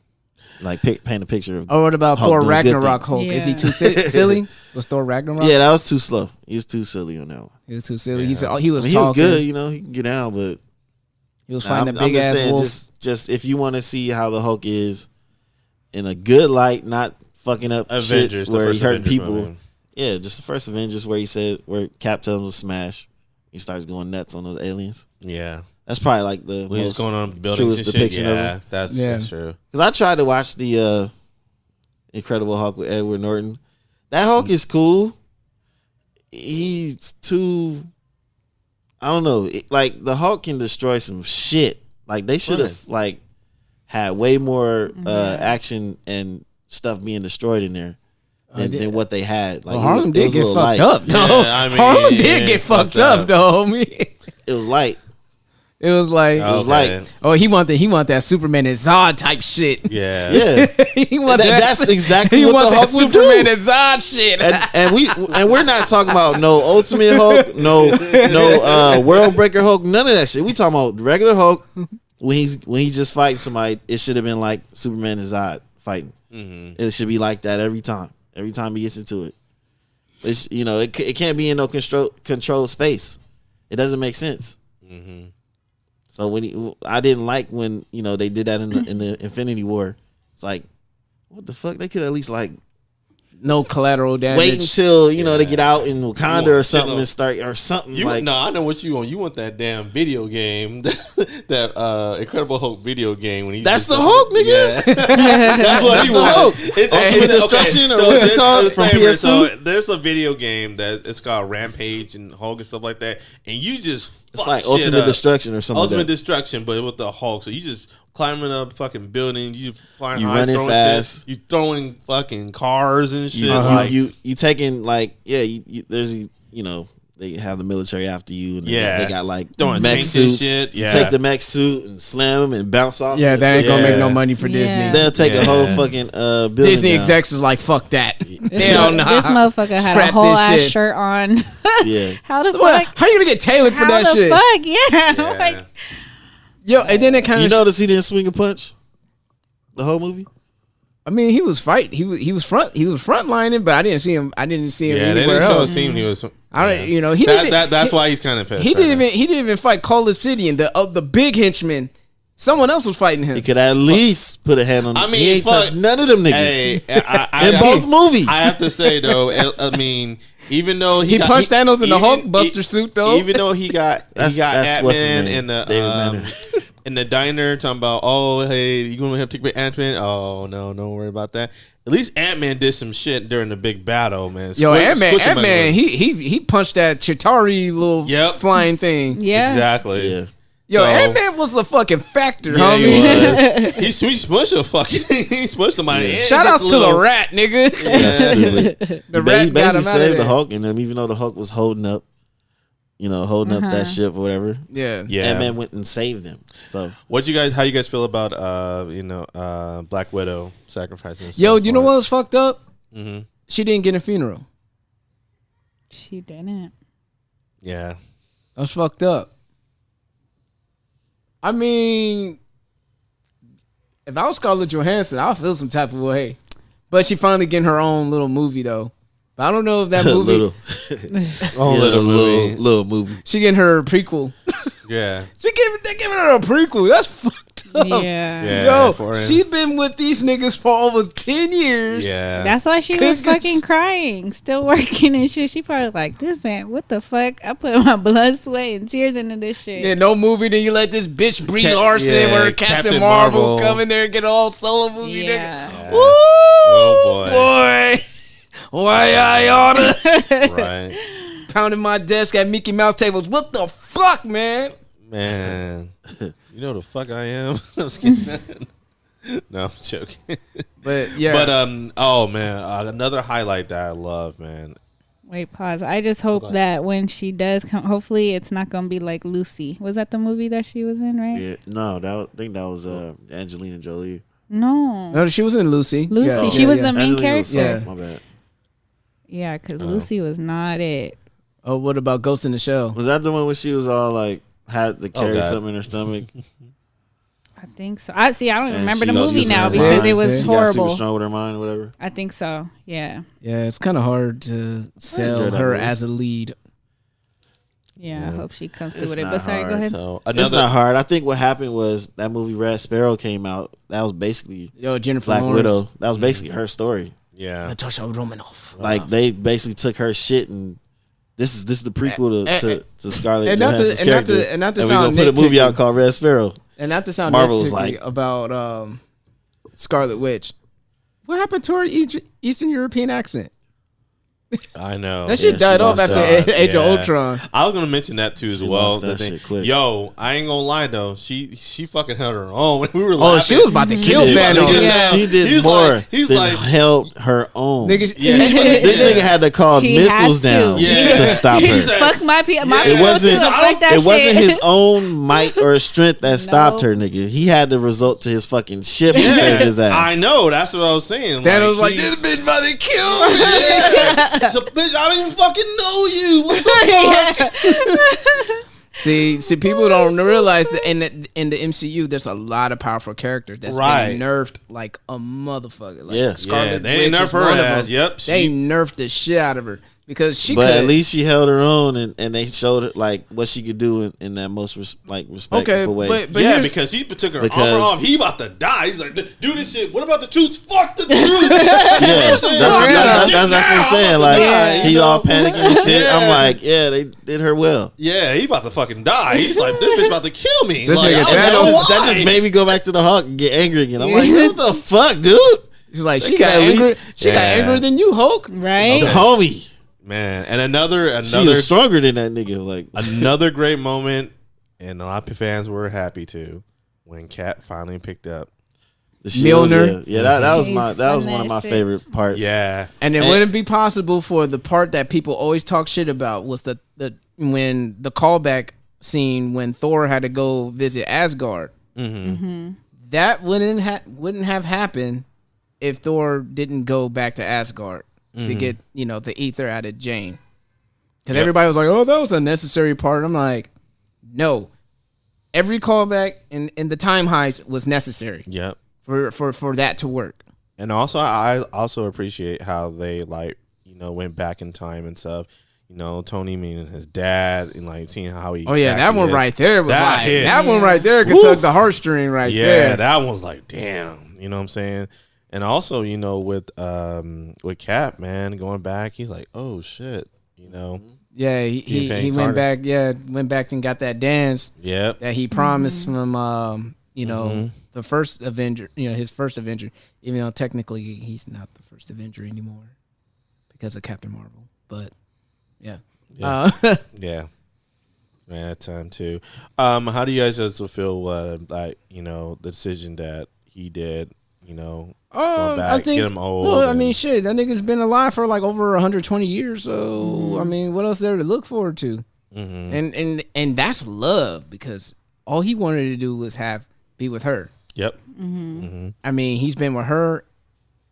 B: like paint a picture of.
A: Or what about
B: Hulk
A: Thor
B: doing
A: Ragnarok Hulk?
C: Yeah.
A: Is he too silly? Was Thor Ragnarok?
B: Yeah, that was too slow. He was too silly on that one.
A: He was too silly.
B: Yeah.
A: He was
B: he was
A: talking.
B: good, you know. He can get down, but
A: he was fighting a big ass wolf.
B: Just if you want to see how the Hulk is in a good light, not fucking up
D: Avengers,
B: shit where he hurting
D: Avengers
B: people.
D: movie.
B: Yeah, just the first Avengers where Cap tells him to smash. He starts going nuts on those aliens.
D: Yeah,
B: that's probably like the
D: when he's
B: most
D: going on buildings
B: truest
D: and shit.
B: depiction of
D: Yeah,
B: him.
D: that's true.
B: Because I tried to watch the Incredible Hulk with Edward Norton. That Hulk is cool. He's too. I don't know. Like the Hulk can destroy some shit. Like they should have like had way more action and stuff being destroyed in there than what they had. Like
A: Harlem did get fucked
B: light.
A: up though.
D: Yeah, I mean,
A: Harlem did get fucked up though.
B: It was light.
A: It was like he want that Superman and Zod type shit.
D: Yeah.
A: He want
B: that's exactly
A: he
B: what
A: want
B: the
A: that
B: Hulk would
A: Superman
B: do.
A: and Zod shit.
B: And we're not talking about no Ultimate Hulk, no World Breaker Hulk, none of that shit. We talking about regular Hulk when he's just fighting somebody. It should have been like Superman and Zod fighting. Mm-hmm. It should be like that every time. Every time he gets into it, it's it can't be in no controlled space. It doesn't make sense. Mm-hmm. So I didn't like when they did that in the Infinity War. It's like, what the fuck? They could at least like
A: no collateral damage.
B: Wait until they get out in Wakanda or something and start or something.
D: No, I know what you want. You want that damn video game, that Incredible Hulk video game. When
B: that's the Hulk, nigga.
D: Yeah. That's
B: the Hulk. Ultimate Destruction or what's it called from PS2?
D: So there's a video game that it's called Rampage and Hulk and stuff like that, and you just
B: it's like Ultimate Destruction or something.
D: Ultimate Destruction, but with the Hulk. So you just climbing up fucking buildings, you flying
B: you
D: high,
B: running
D: throwing
B: fast,
D: shit, you throwing fucking cars and shit.
B: You taking like there's they have the military after you and they got like mech suits.
D: Shit. Yeah.
B: You take the mech suit and slam them and bounce off.
A: Yeah, that ain't gonna make no money for Disney.
B: They'll take a whole fucking building
A: Disney
B: down.
A: execs is like fuck that. Hell nah.
C: This motherfucker had
A: Scrap
C: a whole
A: this
C: ass
A: shit.
C: shirt on.
B: Yeah.
C: How the
A: What?
C: fuck?
A: How you gonna get tailored for
C: How
A: that
C: the
A: shit?
C: fuck? Yeah. Like,
A: Yo, and then it kind
B: You
A: of.
B: notice he didn't swing a punch the whole movie?
A: I mean, he was front lining, but I didn't see him.
D: Yeah, they
A: anywhere
D: didn't show a
A: else.
D: scene. He was.
A: I don't,
D: yeah.
A: he didn't.
D: That's why he's kind of pissed.
A: He didn't even fight Cole Obsidian, the big henchman. Someone else was fighting him.
B: He could at least put a hand on.
D: I mean,
B: he ain't
D: fuck.
B: touched none of them niggas
D: Hey,
B: in both movies.
D: I have to say though, I mean, even though
A: he punched Thanos in the Hulk Buster suit though.
D: Even though he got
B: That's what's his
D: Ant-Man
B: name,
D: in the
B: David Banner.
D: in the diner talking about, oh hey, you gonna have to take Ant-Man? Oh no, don't worry about that. At least Ant-Man did some shit during the big battle, man.
A: Yo, Ant-Man, he punched that Chitauri little flying thing.
C: yeah.
D: Exactly.
B: Yeah.
A: Yo,
D: So-
A: Ant-Man was a fucking factor,
D: Yeah,
A: homie.
D: he was. He smushed a fucking. He smushed somebody.
B: Yeah.
D: And
A: Shout
D: he
A: out
D: gets
A: to
D: a little-
A: the rat, nigga.
B: That's stupid.
A: The
B: He
A: rat got
B: basically
A: him out of
B: saved the
A: there.
B: Hulk and them, even though the Hulk was holding up that ship or whatever.
A: Yeah.
D: Yeah.
B: Ant-Man went and saved them. So
D: What you guys? How you guys feel about Black Widow sacrificing?
A: Yo, you know what was fucked up?
D: Mm-hmm.
A: She didn't get a funeral.
C: She didn't.
D: Yeah.
A: That was fucked up. I mean, if I was Scarlett Johansson, I'll feel some type of way. But she finally getting her own little movie though. But I don't know if that movie.
B: little movie.
A: She getting her prequel.
D: Yeah.
A: They giving her a prequel. That's fucked up.
C: Yeah.
A: Yo, she been with these niggas for over 10 years.
D: Yeah.
C: That's why she was fucking crying, still working and shit. She probably like, this ain't, what the fuck? I put my blood, sweat, and tears into this shit.
A: Yeah, no movie. Then you let this bitch Brie Larson
D: yeah,
A: or Captain
D: Captain
A: Marvel
D: Marvel.
A: come in there and get a whole solo movie.
C: Yeah.
A: Nigga.
D: Yeah.
A: Woo,
D: Oh,
A: boy. Why I oughta
D: Right.
A: pounding my desk at Mickey Mouse tables. What the fuck, man?
D: Man. You know the fuck I am. I'm just kidding. No, I'm joking.
A: But yeah.
D: But oh man, another highlight that I love, man.
C: Wait, pause. I just hope that when she does come, hopefully it's not gonna be like Lucy. Was that the movie that she was in, right?
B: Yeah, no, I think that was Angelina Jolie.
C: No,
A: she was in Lucy.
C: Lucy.
A: Yeah.
C: She
A: Yeah,
C: was
A: yeah.
C: the main
B: Angelina was-
C: character.
B: My bad.
C: Yeah, because Lucy was not it.
A: Oh, what about Ghost in the Shell?
B: Was that the one where she was all like had to carry
D: God.
B: something in her stomach?
C: I think so. I don't even
B: And
C: remember
B: she
C: the
B: was
C: movie
B: using
C: now
B: her
C: because
B: mind.
C: it was
B: She got super
C: horrible.
B: strong with her mind, or whatever.
C: I think so. Yeah.
A: Yeah, it's kind of hard to sell
B: enjoyed that
A: her
B: movie.
A: as a lead.
C: Yeah, I hope she comes through
B: It's
C: with it.
B: not
C: But sorry, go
B: hard.
C: ahead.
D: So
B: It's
D: another
B: not hard. I think what happened was that movie Red Sparrow came out. That was basically
A: Yo, Jennifer
B: Black
A: Lawrence.
B: Widow. That was basically her story.
D: yeah.
A: Natasha Romanoff.
B: Like they basically took her shit and this is the prequel to Scarlett
A: and not to-
B: Johansson's
A: and not to-
B: character.
A: and not to
B: we
A: sound
B: gonna put a movie
A: nitpicky.
B: out called Red Sparrow.
A: And not to sound
B: Marvel was
A: nitpicky
B: like-
A: about Scarlet Witch. What happened to her Eastern European accent?
D: I know.
A: That shit
B: she
A: died off
B: lost
A: after
B: that.
A: Age of
D: Yeah.
A: Ultron.
D: I was gonna mention that too as
B: She
D: well.
B: lost
D: The
B: that
D: thing.
B: shit quick.
D: Yo, I ain't gonna lie though. She fucking held her own. We were
A: Oh,
D: laughing.
A: she was about to kill
B: She did-
A: Thanos.
C: Yeah.
B: She did
D: He's
B: more
D: like- he's
B: than
D: like-
B: held her own.
A: Niggas,
D: Yeah.
B: This nigga had to call
C: He
B: missiles
C: had to.
B: down
D: Yeah.
B: to stop
D: He
B: her.
D: said-
C: Fuck my people. My
D: Yeah.
C: people
B: It wasn't.
C: too. Fuck that
B: It wasn't
C: shit.
B: his own might or strength that stopped
C: No.
B: her, nigga. He had to resort to his fucking ship to save his ass.
D: I know. That's what I was saying.
A: Thanos was like,
D: he-
A: this bitch about to kill me.
D: Yeah. So, bitch, I don't even fucking know you. What the fuck?
A: See, people don't realize that in the MCU, there's a lot of powerful characters that's
D: Right.
A: been nerfed like a motherfucker. Like
B: Yeah.
A: Scarlet
D: Yeah, they didn't
A: Witch
D: nerf
A: is
D: her
A: one of
D: ass.
A: them.
D: Yep,
A: They
D: she-
A: nerfed the shit out of her because she
B: But
A: could.
B: at least she held her own, and they showed her like what she could do in that most respectful
A: Okay,
B: way.
A: but
D: yeah,
A: here's-
D: because he took her
B: Because-
D: armor off. He about to die. He's like, do this shit. What about the truth? Fuck the truth.
B: yeah, that's what I'm saying. Like
C: Yeah.
B: he's all panicking and shit. I'm like, yeah, they did her well.
D: Yeah, he about to fucking die. He's like, this bitch about to kill me.
A: This
D: Like,
A: nigga
D: I don't know
A: Thanos-
D: why.
B: That just made me go back to the Hulk and get angry again. I'm like, what the fuck, dude?
A: She's like, she
B: They
A: got
B: could at
A: angry.
B: least-
A: She got
D: Yeah.
A: angrier than you, Hulk.
C: Right?
B: The homie.
D: Man, and another
B: She was stronger than that nigga. Like
D: another great moment, and a lot of fans were happy too when Cat finally picked up.
B: the shield,
A: Mjolnir.
B: Yeah, that was
C: He's
B: one of
C: spun
B: my
C: that shit.
B: favorite parts.
D: Yeah,
A: And it
B: And-
A: wouldn't be possible for the part that people always talk shit about was the when the callback scene when Thor had to go visit Asgard. That wouldn't have happened if Thor didn't go back to Asgard. to get the ether out of Jane. Because everybody was like, "Oh, that was a necessary part." I'm like, no. Every callback in the time heist was necessary.
D: Yep.
A: For that to work.
D: And also, I also appreciate how they went back in time and stuff. Tony meeting his dad and seeing how he.
A: Oh yeah, that one right there was that one
D: Woo.
A: right there could tug the heartstring right there.
D: Yeah, that one's like, damn. You know what I'm saying? And also, with Cap, man, going back, he's like, oh shit,
A: Yeah, he went back. Yeah, went back and got that dance.
D: Yep.
A: That he promised from the first Avenger. His first Avenger. Even though technically he's not the first Avenger anymore because of Captain Marvel. But yeah.
D: Yeah. Man, that time too. How do you guys also feel the decision that he did? Going back,
A: I think.
D: Get him old.
A: Well, I mean, shit, that nigga's been alive for like over 120 years. So I mean, what else there to look forward to? And that's love because all he wanted to do was be with her.
D: Yep.
A: I mean, he's been with her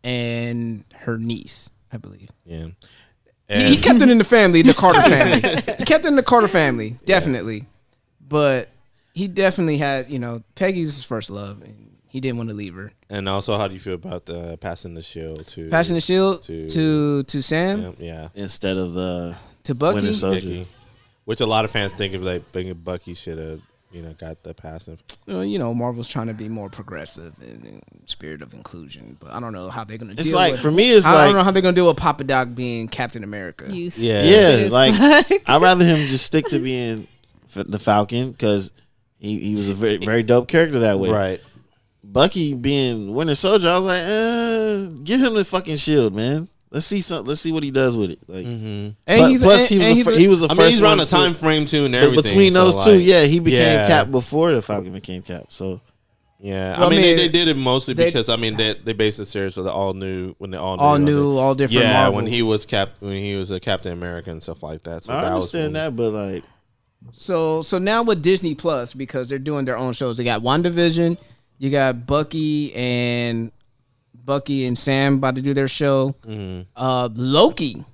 A: and her niece, I believe.
D: Yeah.
A: He kept it in the family, the Carter family. He kept it in the Carter family, definitely. Yeah. But he definitely had, Peggy's his first love, and he didn't want to leave her.
D: And also, how do you feel about the passing the shield to
A: to Sam?
D: Yeah.
B: Instead of
A: to Bucky.
B: Winter Soldier.
D: Which a lot of fans think of Bucky should have, got the passing.
A: Marvel's trying to be more progressive in spirit of inclusion, but I don't know how they're gonna.
B: It's like for me, I
A: don't know how they're gonna deal with Papa Doc being Captain America.
B: I'd rather him just stick to being the Falcon because he was a very very dope character that way.
D: Right.
B: Bucky being Winter Soldier, I was like, give him the fucking shield, man. Let's see what he does with it. Like,
A: and
B: he was the first.
D: He's around the time frame too, and everything.
B: Between those two, he became Cap before the Falcon became Cap. So,
D: yeah, well, they did it mostly because they based the series with all different. Yeah,
A: Marvel.
D: when he was a Captain America and stuff like that. So
B: I understand that, but like,
A: so now with Disney Plus, because they're doing their own shows, they got WandaVision. You got Bucky and Sam about to do their show. Loki.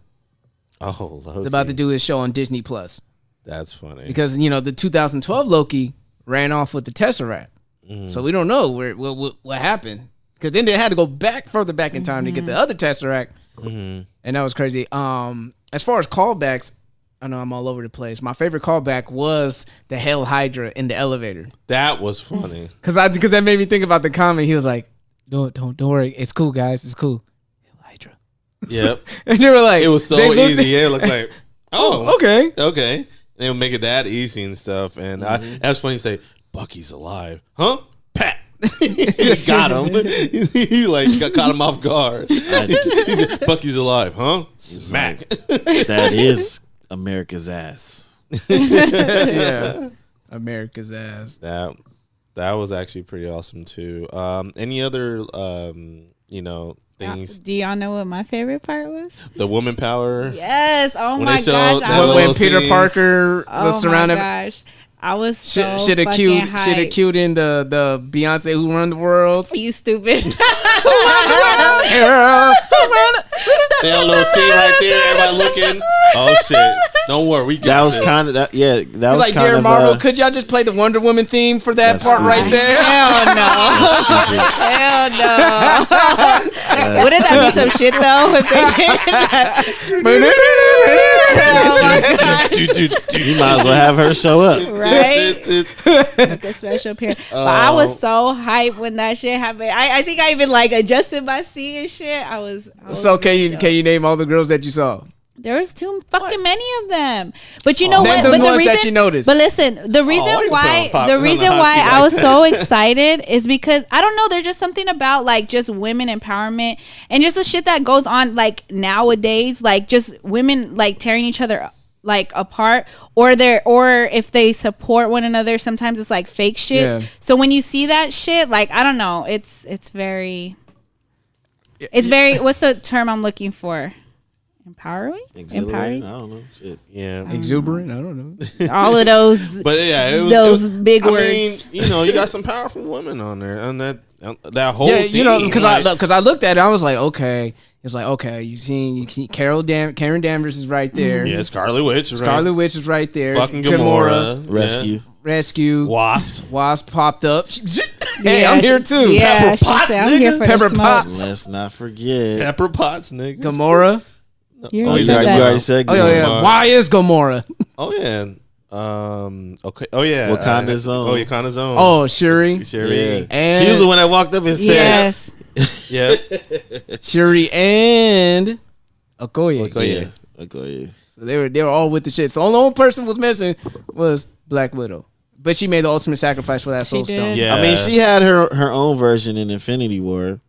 D: Oh, Loki.
A: Is about to do his show on Disney Plus.
D: That's funny.
A: Because, the 2012 Loki ran off with the Tesseract. So we don't know what happened. Because then they had to go further back in time to get the other Tesseract. And that was crazy. As far as callbacks, I know I'm all over the place. My favorite callback was the Hail Hydra in the elevator.
D: That was funny.
A: Because that made me think about the comment. He was like, don't worry. It's cool, guys. It's cool. Hail Hydra.
D: Yep.
A: And they were like,
D: it was so easy. It looked like,
A: okay.
D: And they would make it that easy and stuff. And that was funny to say, Bucky's alive. Huh? Pat. He got him. He caught him off guard. He said, Bucky's alive. Huh? Smack.
B: That is America's ass.
A: Yeah. America's ass.
D: That was actually pretty awesome too. Any other things?
C: Do y'all know what my favorite part was?
D: The woman power.
C: Yes. Oh my gosh.
A: When Peter Parker was surrounded.
C: Oh my goch. I was so
A: should have
C: hyped.
A: cued in the Beyonce Who Run the World.
C: You stupid.
D: They had a little scene right there. Everybody looking. Oh shit! Don't worry, we got
B: that was
D: this.
B: kind of that. Yeah, that was
A: like
B: kind
A: Dear
B: of
A: Marvel. Could y'all just play the Wonder Woman theme for that part
B: stupid.
A: right there?
C: Hell no. Hell no. Wouldn't that be some shit though? If they did that?
B: You might as well have her show up,
C: right? Like a special appearance. But I was so hyped when that shit happened. I think I even adjusted my seat and shit. I was
A: so can you name all the girls that you saw?
C: There was too fucking many of them. But you know what?
A: But
C: the reason
A: that you noticed.
C: But listen, the reason why I was so excited is because I don't know, there's just something about just women empowerment and just the shit that goes on nowadays, just women tearing each other apart, or if they support one another, sometimes it's fake shit. Yeah. So when you see that shit, I don't know, it's very what's the term I'm looking for? Empowering?
B: Empowering? I don't know. Shit.
D: Yeah.
A: Exuberant? I don't know.
C: All of those.
D: But yeah,
C: those big words.
D: I mean, you got some powerful women on there, and that whole scene.
A: because I looked at it, I was like, okay, It's like, okay, you see Karen Danvers is right there.
D: Yeah, Scarlet Witch.
A: Scarlet Witch is right there.
D: Fucking Gamora.
B: Rescue.
D: Wasp
A: popped up. Hey, I'm here too.
C: Yeah,
A: Pepper Potts,
C: I'm
A: nigga.
C: here for
A: Pepper
C: the smoke.
A: Potts.
B: Let's not forget.
D: Pepper Potts, nigga.
A: Gamora.
C: You
B: Oh,
C: already
B: you
C: said that.
B: already said
A: Oh yeah.
B: Gamora.
A: Why is Gamora?
D: Oh yeah. Okay. Oh yeah.
B: Wakanda's own.
D: Wakanda's own.
A: Oh, Shuri.
B: Yeah.
A: And
B: She was the one that walked up and said,
C: Yes.
D: Yeah.
A: Shuri and Okoye.
B: Yeah. Okay.
A: So they were all with the shit. So the only person was missing was Black Widow. But she made the ultimate sacrifice for that
C: She
A: soul
C: did.
A: stone.
D: Yeah.
B: I mean, she had her own version in Infinity War,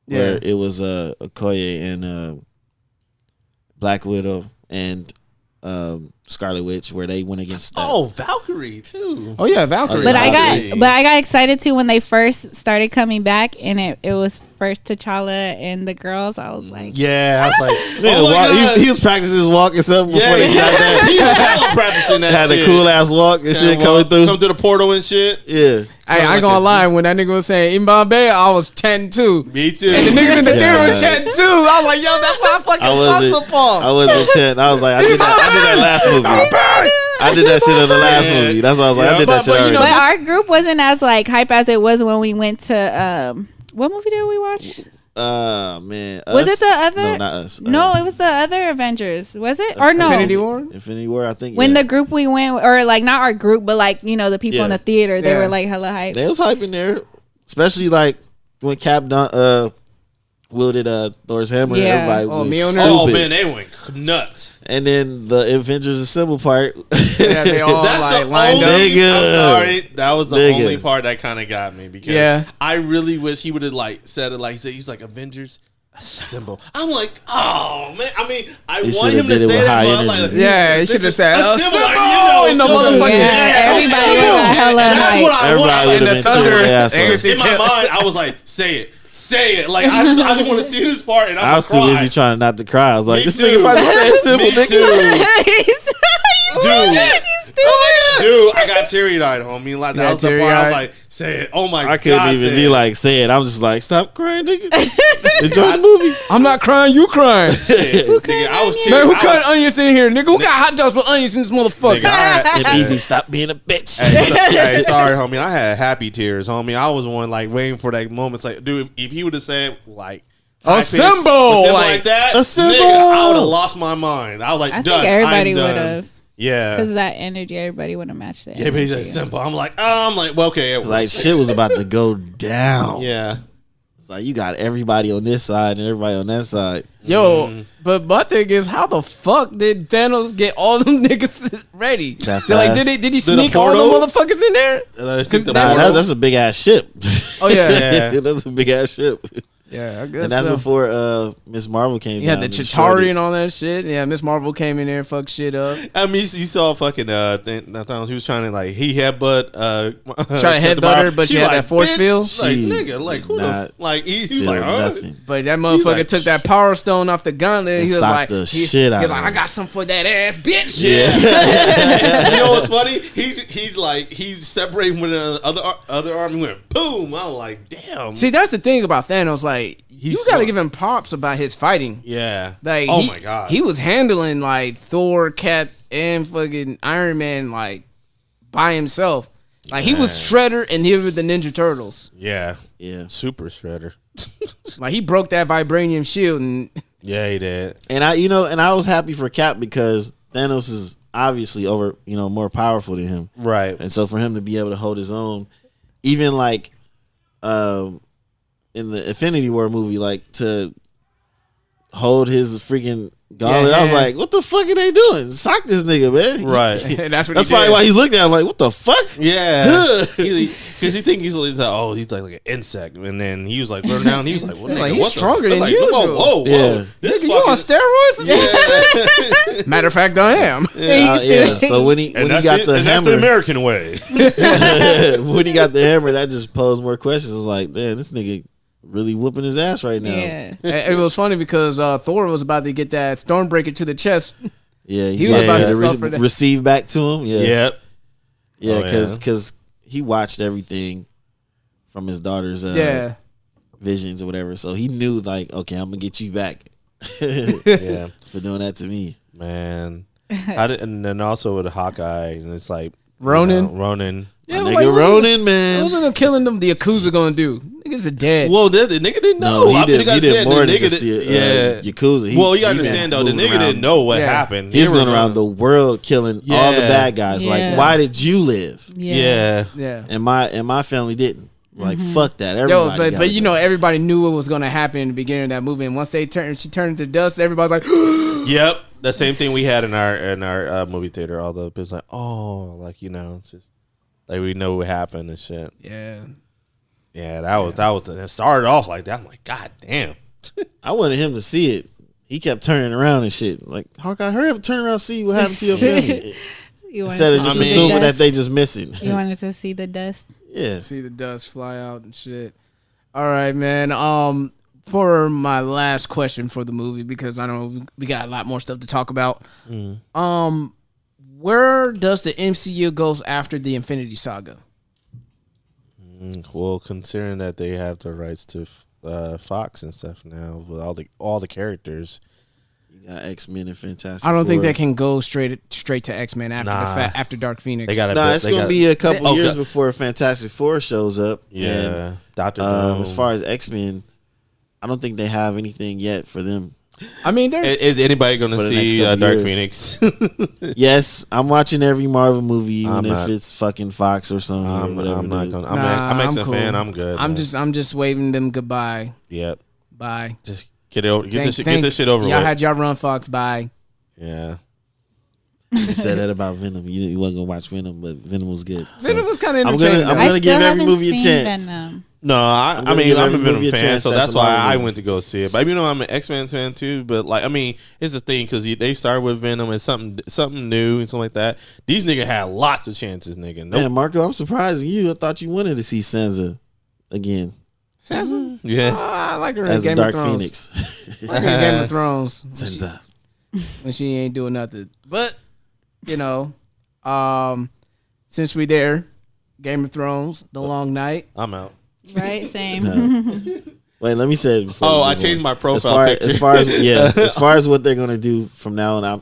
B: where
A: Yeah.
B: it was Okoye and Black Widow and Scarlet Witch, where they went against.
D: Valkyrie too.
A: Oh yeah, Valkyrie.
C: But
D: Valkyrie.
C: I got excited too when they first started coming back, and it was first T'Challa and the girls. I was like,
D: Yeah, I was like,
B: Nigga,
D: oh my God.
B: he was practicing his walk or something before
D: Yeah,
B: they shot that.
D: he was hella practicing that
B: Had
D: shit.
B: a cool ass walk and shit coming through.
D: Come through the portal and shit.
B: Yeah.
A: Hey, I ain't gonna lie. When that nigga was saying Mbappe, I was chanting too.
D: Me too.
A: And the niggas in the theater
B: Yeah.
A: were chanting too. I was like, yo, that's my fucking
B: I
A: muscle
B: wasn't chanting. I was like, I did that last movie. I did that shit in the last
D: Yeah.
B: movie. That's why I was like, I did that shit
A: but you
B: already.
A: know,
C: but our group wasn't as like hype as it was when we went to what movie did we watch?
B: Man.
C: Was
B: Us?
C: it the other?
B: No, not us.
C: No, it was the other Avengers. Was it or no?
A: Infinity War.
B: Infinity War, I think.
C: When
B: yeah.
C: the group we went, or like not our group, but like the people in
B: Yeah.
C: the theater, they
A: Yeah.
C: were like hella hype.
B: They was hyping there, especially like when Cap done wielded Thor's hammer.
C: Yeah.
B: Everybody
A: Oh,
B: went
A: Mjolnir.
B: stupid.
D: Oh man, they went nuts.
B: And then the Avengers Assemble part.
A: Yeah, they all
D: That's
A: like
D: the
A: lined up.
D: only,
B: Nigga.
D: I'm sorry, that was the
B: Nigga.
D: only part that kind of got me because
A: Yeah.
D: I really wish he would have like said it like he's like Avengers Assemble. I'm like, oh man. I mean, I
B: He
D: want
B: shoulda
D: him to
B: did it
D: say
B: with
D: that,
B: high
D: but I'm like,
B: energy.
A: Yeah, he should have said
D: Assemble, like,
A: Assemble in the
D: so
A: motherfucking.
C: Yeah, everybody
D: Assemble.
C: was hella
D: That's
C: hype.
D: what I
B: Everybody
D: want.
B: would
A: the
B: have been
A: thunder.
B: chilling their ass
A: Niggas
B: off.
A: see
D: In my mind, I was like, say it. Like I just want to see this part, and
B: I was too busy trying not to cry. I was like,
D: Me
B: this
D: too.
B: nigga about to say Assemble,
D: Me
B: nigga.
D: too. Dude.
C: He's stupid.
D: Dude, I got teary-eyed, homie. Like, that
A: got
D: was the part I was
A: teary-eyed?
D: like, say it. Oh my God.
B: I couldn't even
D: say
B: be
D: it.
B: like, say it. I'm just like, stop crying, nigga. Enjoy the movie.
A: I'm not crying, you crying.
D: Nigga, I was
A: Man, who
D: I
A: cut
D: was-
A: onions in here, nigga? Who got hot dogs with onions in this motherfucker?
D: Nigga, I had-
B: Easy, stop being a bitch.
D: Hey, sorry, homie. I had happy tears, homie. I was one like waiting for that moment. It's like, dude, if he would have said like
A: Assemble!
D: like that,
B: Assemble!
D: nigga, I would have lost my mind. I was like,
C: I
D: done.
C: think everybody
D: I'm
C: would
D: done.
C: have,
D: Yeah.
C: because of that energy, everybody would have matched that.
D: Yeah, but he's like, simple. I'm like, well, okay.
B: Like, shit was about to go down.
D: Yeah.
B: It's like, you got everybody on this side and everybody on that side.
A: Yo, but my thing is, how the fuck did Thanos get all them niggas ready?
B: That
A: They're like,
B: fast?
A: did he
D: the
A: sneak all
D: portal?
A: them motherfuckers in there?
B: Nah, that's a big ass ship.
A: Oh yeah,
D: Yeah.
B: That's a big ass ship.
A: yeah. I guess
B: And that's
A: so.
B: before Miss Marvel came
A: You had
B: down
A: the
B: and destroyed
A: Chitauri
B: it.
A: and all that shit. Yeah, Miss Marvel came in there and fucked shit up.
D: I mean, you saw fucking Thanos. He was trying to like he headbutt.
A: Try to headbutt her, but she had that force field.
D: Like
B: She
D: nigga, like who the
B: not
D: like he was
B: Feel
D: like huh?
B: nothing.
A: But that motherfucker
D: like,
A: took that power stone off the gauntlet.
B: And
A: He was
B: socked
A: like,
B: the
A: he
B: shit out
A: was
B: of
A: like,
B: her.
A: I got some for that ass, bitch.
D: Yeah. You know what's funny? He separated with the other arm. He went boom. I was like, damn.
A: See, that's the thing about Thanos. Like, you
D: He's
A: got to
D: smart.
A: give him props about his fighting.
D: Yeah.
A: Like,
D: oh
A: he,
D: my god.
A: he was handling like Thor, Cap, and fucking Iron Man like by himself. Like he was Shredder and he was the Ninja Turtles.
D: Yeah.
B: Yeah.
D: Super shredder.
A: Like he broke that vibranium shield and
D: Yeah, he did.
B: And I was happy for Cap because Thanos is obviously more powerful than him.
D: Right.
B: And so for him to be able to hold his own, even like in the Infinity War movie, like to hold his freaking gauntlet, I was like, what the fuck are they doing? Sock this nigga, man.
D: Right.
A: and that's what
B: That's
A: he
B: probably
A: did.
B: why he's looking at him like, what the fuck?
D: Yeah. Because you think he's like, oh, he's like an insect. And then he was like, running down. He was like, what,
A: Like,
D: nigga,
A: he's
D: what the
A: stronger
D: fuck?
A: than
D: Like,
A: usual.
D: Whoa.
B: Yeah.
D: This
A: Nigga, you on
D: fucking-
A: steroids? Or something?
D: Yeah.
A: Matter of fact, I am.
B: Yeah. So when he
D: And
B: got
D: that's
B: the
D: that's the
B: hammer,
D: American way.
B: when he got the hammer, that just posed more questions. I was like, damn, this nigga really whooping his ass right now.
C: Yeah.
A: And it was funny because Thor was about to get that Stormbreaker to the chest.
B: Yeah,
A: He was about to
B: to
A: suffer that.
B: receive back to him. Yeah,
D: Yep.
B: yeah,
D: Oh,
B: because he watched everything from his daughter's
A: Yeah.
B: visions or whatever, so he knew like, okay, I'm gonna get you back.
D: Yeah,
B: for doing that to me,
D: man. And then also with Hawkeye, and it's like
A: Ronin.
D: Ronin.
A: Yeah,
B: my
A: like,
B: nigga Ronin, man.
A: What was them killing them? The Yakuza gonna do? Niggas are dead.
D: Well, the nigga didn't know.
B: No, he did more than just the Yakuza.
D: Well, you gotta understand though, the nigga didn't know what happened.
B: He's going around the world killing all the bad guys.
C: Yeah.
B: Like, why did you live?
D: Yeah.
B: And my family didn't. Like, fuck that. Everybody
A: but you know, everybody knew what was gonna happen in the beginning of that movie, and once she turned into dust, everybody's like,
D: yep. The same thing we had in our movie theater. All the people like, oh, like, you know, it's just like we know what happened and shit.
A: Yeah.
D: Yeah, that was it started off like that. I'm like, God damn.
B: I wanted him to see it. He kept turning around and shit. Like, Hawkeye, hurry up, turn around, see what happened to your family. Instead of just assuming that they just missing.
C: You wanted to see the dust?
B: Yeah.
A: See the dust fly out and shit. All right, man. For my last question for the movie, because I know we got a lot more stuff to talk about. Where does the MCU goes after the Infinity Saga?
D: Well, considering that they have the rights to Fox and stuff now with all the characters,
B: you got X-Men and Fantastic
A: I don't think
B: Four.
A: they can go straight to X-Men after after Dark Phoenix.
B: It's gonna be a couple years before Fantastic Four shows up.
D: Yeah,
B: and,
D: Dr.
B: as far as X-Men, I don't think they have anything yet for them.
A: I mean,
D: is anybody going to see Dark Phoenix?
B: Yes, I'm watching every Marvel movie, even if it's fucking Fox or something.
D: I'm not going. I'm an X-Men fan. I'm good.
A: I'm just waving them goodbye.
D: Yep.
A: Bye.
D: Just get this shit over with.
A: Y'all had y'all run, Fox. Bye.
D: Yeah.
B: You said that about Venom. You wasn't gonna watch Venom, but Venom was good.
A: Venom was kind of entertaining.
B: I'm gonna give every movie a chance.
D: No, I'm a Venom fan, so that's why I went to go see it. But I'm an X-Men fan too. But like, I mean, it's a thing because they started with Venom and something new and something like that. These niggas had lots of chances, nigga. Nope.
B: Man, Marco, I'm surprised you. I thought you wanted to see Sansa again.
A: Sansa?
D: Yeah,
A: I like her
B: as
A: in Game
B: Dark
A: of Thrones.
B: Phoenix.
A: I like her in Game of Thrones.
B: Sansa.
A: When she ain't doing nothing, but you know, since we there, Game of Thrones, The Long Night.
D: I'm out.
C: Right, same.
B: Wait, let me say it before.
D: I changed my profile picture.
B: As far as what they're gonna do from now on,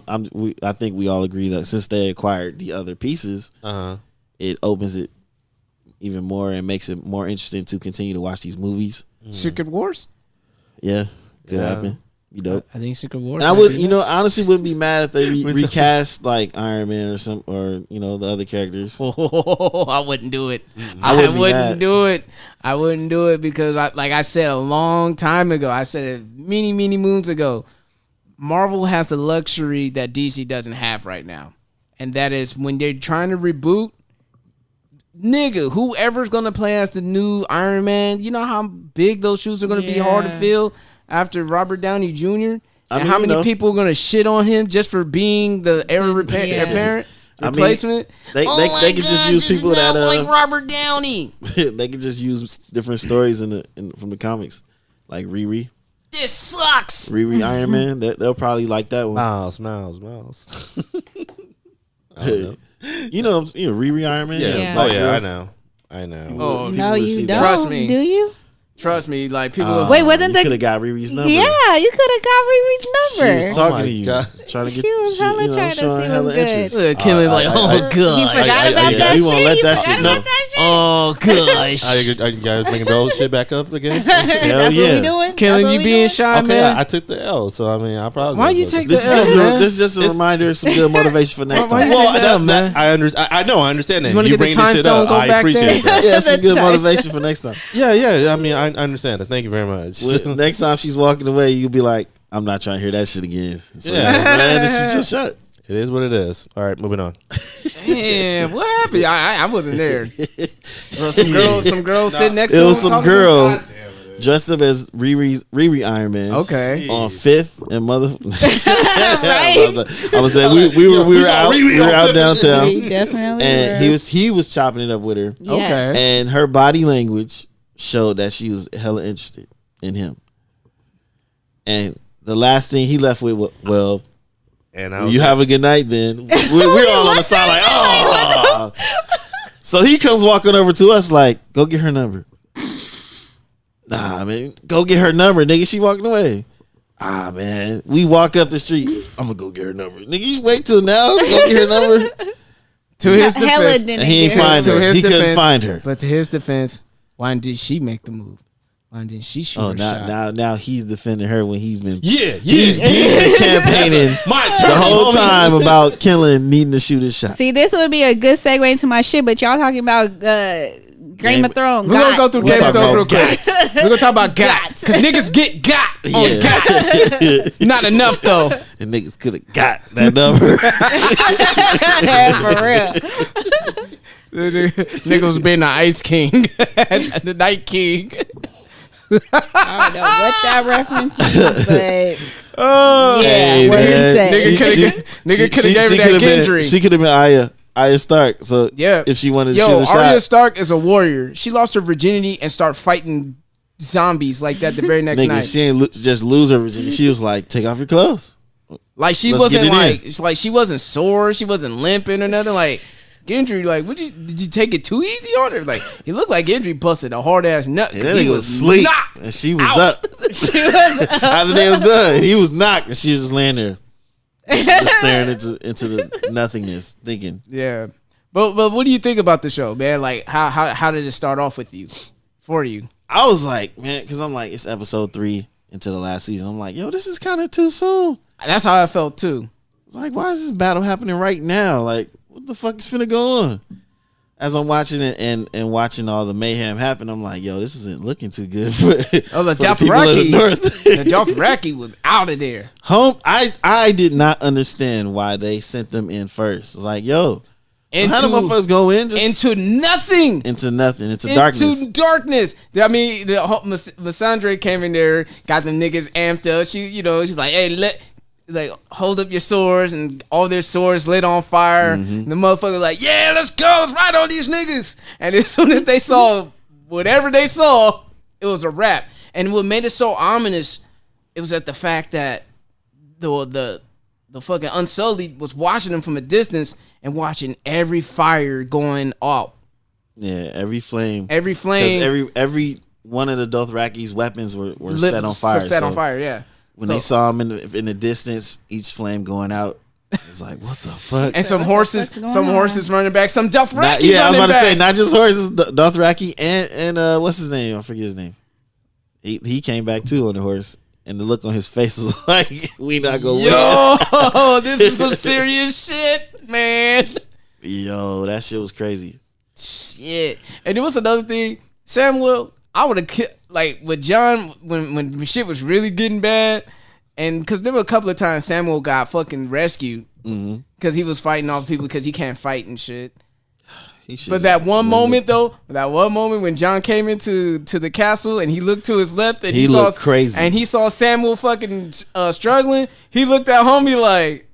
B: I think we all agree that since they acquired the other pieces, it opens it even more and makes it more interesting to continue to watch these movies.
A: Secret Wars.
B: Yeah, could happen. You dope.
A: I think Secret Wars.
B: And I would, honestly, wouldn't be mad if they recast like Iron Man or the other characters.
A: I wouldn't do it.
B: I wouldn't
A: do it. I wouldn't do it because, like I said a long time ago, I said it many moons ago. Marvel has the luxury that DC doesn't have right now, and that is when they're trying to reboot. Nigga, whoever's gonna play as the new Iron Man, you know how big those shoes are gonna be hard to fill after Robert Downey Jr. And how many people are gonna shit on him just for being the heir apparent replacement?
B: They can just use people that
A: like Robert Downey.
B: They can just use different stories from the comics, like Riri.
A: This sucks.
B: Riri Iron Man. They'll probably like that one.
D: Miles.
B: You know Riri Iron Man.
D: Yeah. Oh yeah, I know.
A: Oh
C: no, you don't.
A: Trust me.
C: Do you?
A: Trust me, like people.
C: Wait, wasn't
B: you could have got Riri's number?
C: Yeah, you could have got Riri's number.
B: She was talking to you, trying to get.
C: She was hella trying to see what's good.
A: Killing like, oh god,
C: he forgot about that
B: we
C: shit.
B: won't let that shit go.
A: Oh gosh.
D: Are you guys bringing the old shit back up again?
B: Hell
C: That's
B: yeah.
C: what we doing.
A: Killing you being shy,
D: Okay,
A: man.
D: I took the L, so I mean, I probably.
A: Why you take
B: This
A: the L, man?
B: is just a reminder, some good motivation for next time.
A: Why you take the L, man?
D: I understand that.
A: You wanna get the
D: bring this
A: time
D: shit
A: stone,
D: up.
A: go
D: I
A: back
D: appreciate
A: there?
D: that.
B: Yeah, some good motivation for next time.
D: Yeah. I mean, I understand that. Thank you very much.
B: Next time she's walking away, you'll be like, "I'm not trying to hear that shit again." So,
D: Yeah.
B: man, this is your shot.
D: It is what it is. All right, moving on.
A: Damn, what happened? I wasn't there. Bro, some girls sitting next to
B: It
A: him
B: was some
A: talking
B: girl dressed up as Riri Iron Man.
A: Okay.
B: On 5th and mother.
C: Right?
B: I was saying we were out downtown.
C: We definitely
B: And
C: were.
B: he was chopping it up with her.
C: Yes.
A: Okay.
B: And her body language showed that she was hella interested in him. And the last thing he left with was, well,
D: And
B: you have a good night then. We're all on the side like, oh. So he comes walking over to us like, go get her number. Nah, man, go get her number, nigga. She walking away. Ah, man. We walk up the street. I'm going to go get her number. Nigga, you wait till now to go get her number?
A: To his defense,
B: he ain't find her. He couldn't find her.
A: But to his defense, why did she make the move? Why didn't she shoot her shot?
B: Now he's defending her when he's been
D: he's
B: been campaigning the whole time about killing, needing to shoot his shot.
C: See, this would be a good segue into my shit, but y'all talking about Game of Thrones.
A: We're gonna go through Game of Thrones real quick. We're gonna talk about got. Because niggas get got on got. Not enough though.
B: And niggas could have got that number.
C: For real.
A: Niggas was being the Ice King. The Night King.
C: I don't know what that reference is, but
A: oh
C: yeah,
B: hey,
C: what
B: man.
C: he said.
A: Nigga could have gave her that Gendry.
B: She could have been Arya Stark. So
A: yeah,
B: if she wanted to shoot a
A: Arya
B: shot.
A: Stark is a warrior. She lost her virginity and started fighting zombies like that the very next
B: Nigga,
A: night.
B: she ain't just lose her virginity. She was like, take off your clothes.
A: Like she wasn't like it's like she wasn't sore. She wasn't limping or nothing. Like Gendry, like, did you take it too easy on her? Like, he looked like Gendry busted a hard ass nut.
B: Yeah, that nigga was asleep and she was up.
C: She was
B: After they was done, he was knocked and she was just laying there, just staring into the nothingness, thinking.
A: Yeah, but what do you think about the show, man? Like, how did it start off with you, for you?
B: I was like, man, because I'm like, it's episode 3 into the last season. I'm like, yo, this is kind of too soon.
A: That's how I felt too.
B: It's like, why is this battle happening right now? Like, what the fuck is finna go on? As I'm watching it and watching all the mayhem happen, I'm like, yo, this isn't looking too good for,
A: the
B: people of the North.
A: The Dothraki was out of there.
B: I did not understand why they sent them in first. It's like, yo, how the motherfuckers go in?
A: Into nothing.
B: Into darkness.
A: Into darkness. I mean, Lysandre came in there, got the niggas amped up. She's like, hey, hold up your swords, and all their swords lit on fire. Mm-hmm. The motherfucker like, yeah, let's go, let's ride on these niggas. And as soon as they saw whatever they saw, it was a wrap. And what made it so ominous, it was at the fact that the fucking Unsullied was watching them from a distance and watching every fire going off.
B: Yeah, every flame.
A: Because
B: every one of the Dothraki's weapons were set on fire.
A: Set on fire, yeah.
B: When they saw him in the distance, each flame going out, it's like, what the fuck?
A: And some horses running back, some Dothraki running back.
B: Yeah, I was about to say, not just horses, Dothraki and what's his name? I forget his name. He came back too on the horse, and the look on his face was like, we not gonna win.
A: Yo, this is some serious shit, man.
B: Yo, that shit was crazy.
A: Shit. And there was another thing, Samuel, I would have like with John when shit was really getting bad, and because there were a couple of times Samuel got fucking rescued because he was fighting off people because he can't fight and shit. But that one moment when John came into the castle and he looked to his left and he saw
B: crazy
A: and he saw Samuel fucking struggling, he looked at homie like,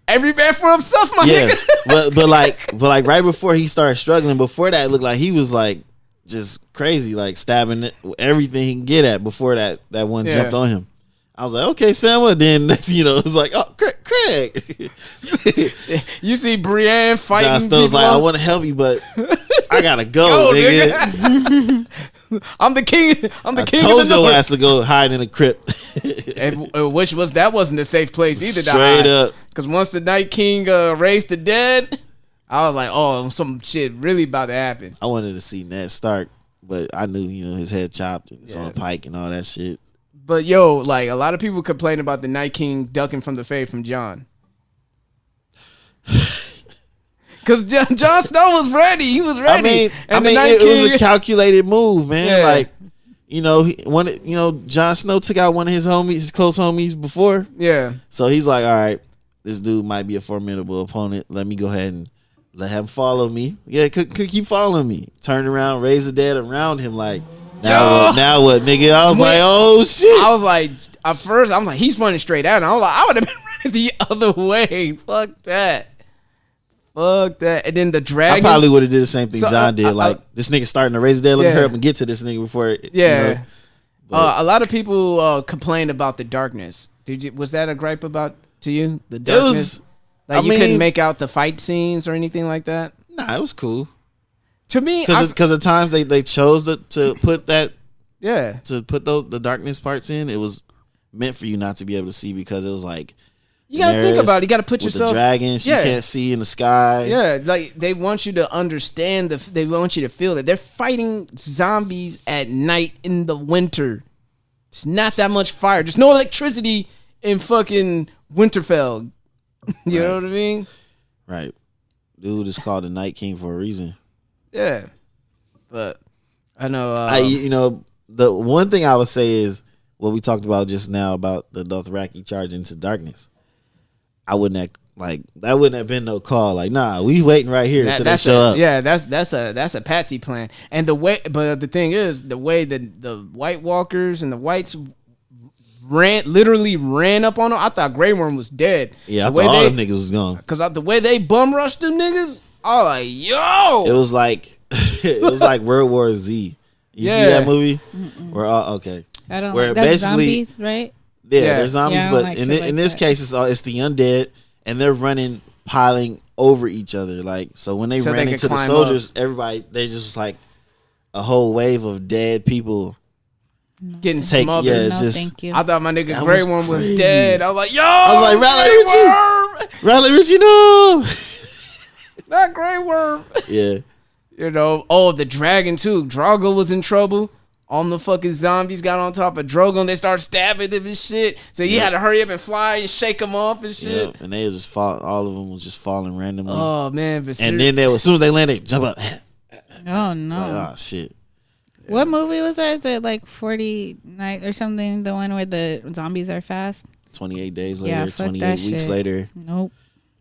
A: every man for himself, my nigga.
B: but like right before he started struggling, before that, it looked like he was like just crazy, like stabbing everything he can get at before that one jumped on him. I was like, okay, Samuel. Then it was like, oh, Craig.
A: You see Brienne fighting.
B: Jon Snow's like, I want to help you, but I gotta go, nigga.
A: I'm the king.
B: I told your ass to go hide in a crypt.
A: And that wasn't a safe place either.
B: Straight up.
A: Because once the Night King raised the dead, I was like, oh, some shit really about to happen.
B: I wanted to see Ned Stark, but I knew, his head chopped and it's on a pike and all that shit.
A: But yo, like a lot of people complain about the Night King ducking from the fade from Jon. Because Jon Snow was ready. He was ready.
B: It was a calculated move, man. Yeah. Like, Jon Snow took out one of his homies, his close homies before.
A: Yeah.
B: So he's like, all right, this dude might be a formidable opponent. Let me go ahead and let him follow me. Yeah, could keep following me. Turn around, raise the dead around him. Like, now what, nigga? I was like, oh shit.
A: I was like, at first, I'm like, he's running straight at him. I was like, I would have been running the other way. Fuck that. And then the dragon.
B: I probably would have did the same thing John did. This nigga starting to raise the dead. Let me hurry up and get to this nigga before.
A: Yeah. A lot of people complained about the darkness. Was that a gripe to you? The darkness. You couldn't make out the fight scenes or anything like that.
B: Nah, it was cool.
A: To me,
B: because at times they chose to put that.
A: Yeah.
B: To put the darkness parts in, it was meant for you not to be able to see because it was like
A: you gotta think about it. You gotta put
B: with
A: yourself.
B: The dragon, she can't see in the sky.
A: Yeah, like they want you to understand they want you to feel that they're fighting zombies at night in the winter. It's not that much fire. There's no electricity in fucking Winterfell. You know what I mean?
B: Right. Dude is called the Night King for a reason.
A: Yeah, but I know.
B: You know, the one thing I would say is what we talked about just now about the Dothraki charge into darkness. I wouldn't have that wouldn't have been no call. Like, nah, we waiting right here until they show up.
A: Yeah, that's a patsy plan. And but the thing is, the way that the White Walkers and the Whites literally ran up on them. I thought Grey Worm was dead.
B: Yeah, I thought all them niggas was gone.
A: Cause the way they bum rushed them niggas, I was like, yo.
B: It was like World War Z. You see that movie? We're all okay.
C: I don't.
B: Where
C: That's
B: basically
C: zombies, right?
B: Yeah, they're zombies,
C: I don't
B: but
C: like
B: in
C: shit like
B: this
C: that.
B: case, it's the undead, and they're running, piling over each other. Like, so when they ran into the soldiers, everybody, they just like a whole wave of dead people
A: getting smothered.
B: Yeah,
C: no, thank you.
A: I thought my nigga Grey Worm was dead. I was like, yo,
B: I was like, Rally Richie, no,
A: not Grey Worm.
B: Yeah,
A: you know, the dragon too. Drogo was in trouble. All the fucking zombies got on top of Drogo and they started stabbing him and shit. So he had to hurry up and fly and shake them off and shit.
B: Yeah, and they just fall. All of them was just falling randomly.
A: Oh man!
B: And then as soon as they land, they jump up.
C: Oh no!
B: Like, oh shit!
C: What movie was that? Is it like 40 Night or something? The one where the zombies are fast?
B: 28 days later,
C: Yeah, fuck
B: 28
C: that
B: weeks
C: shit.
B: later.
C: Nope.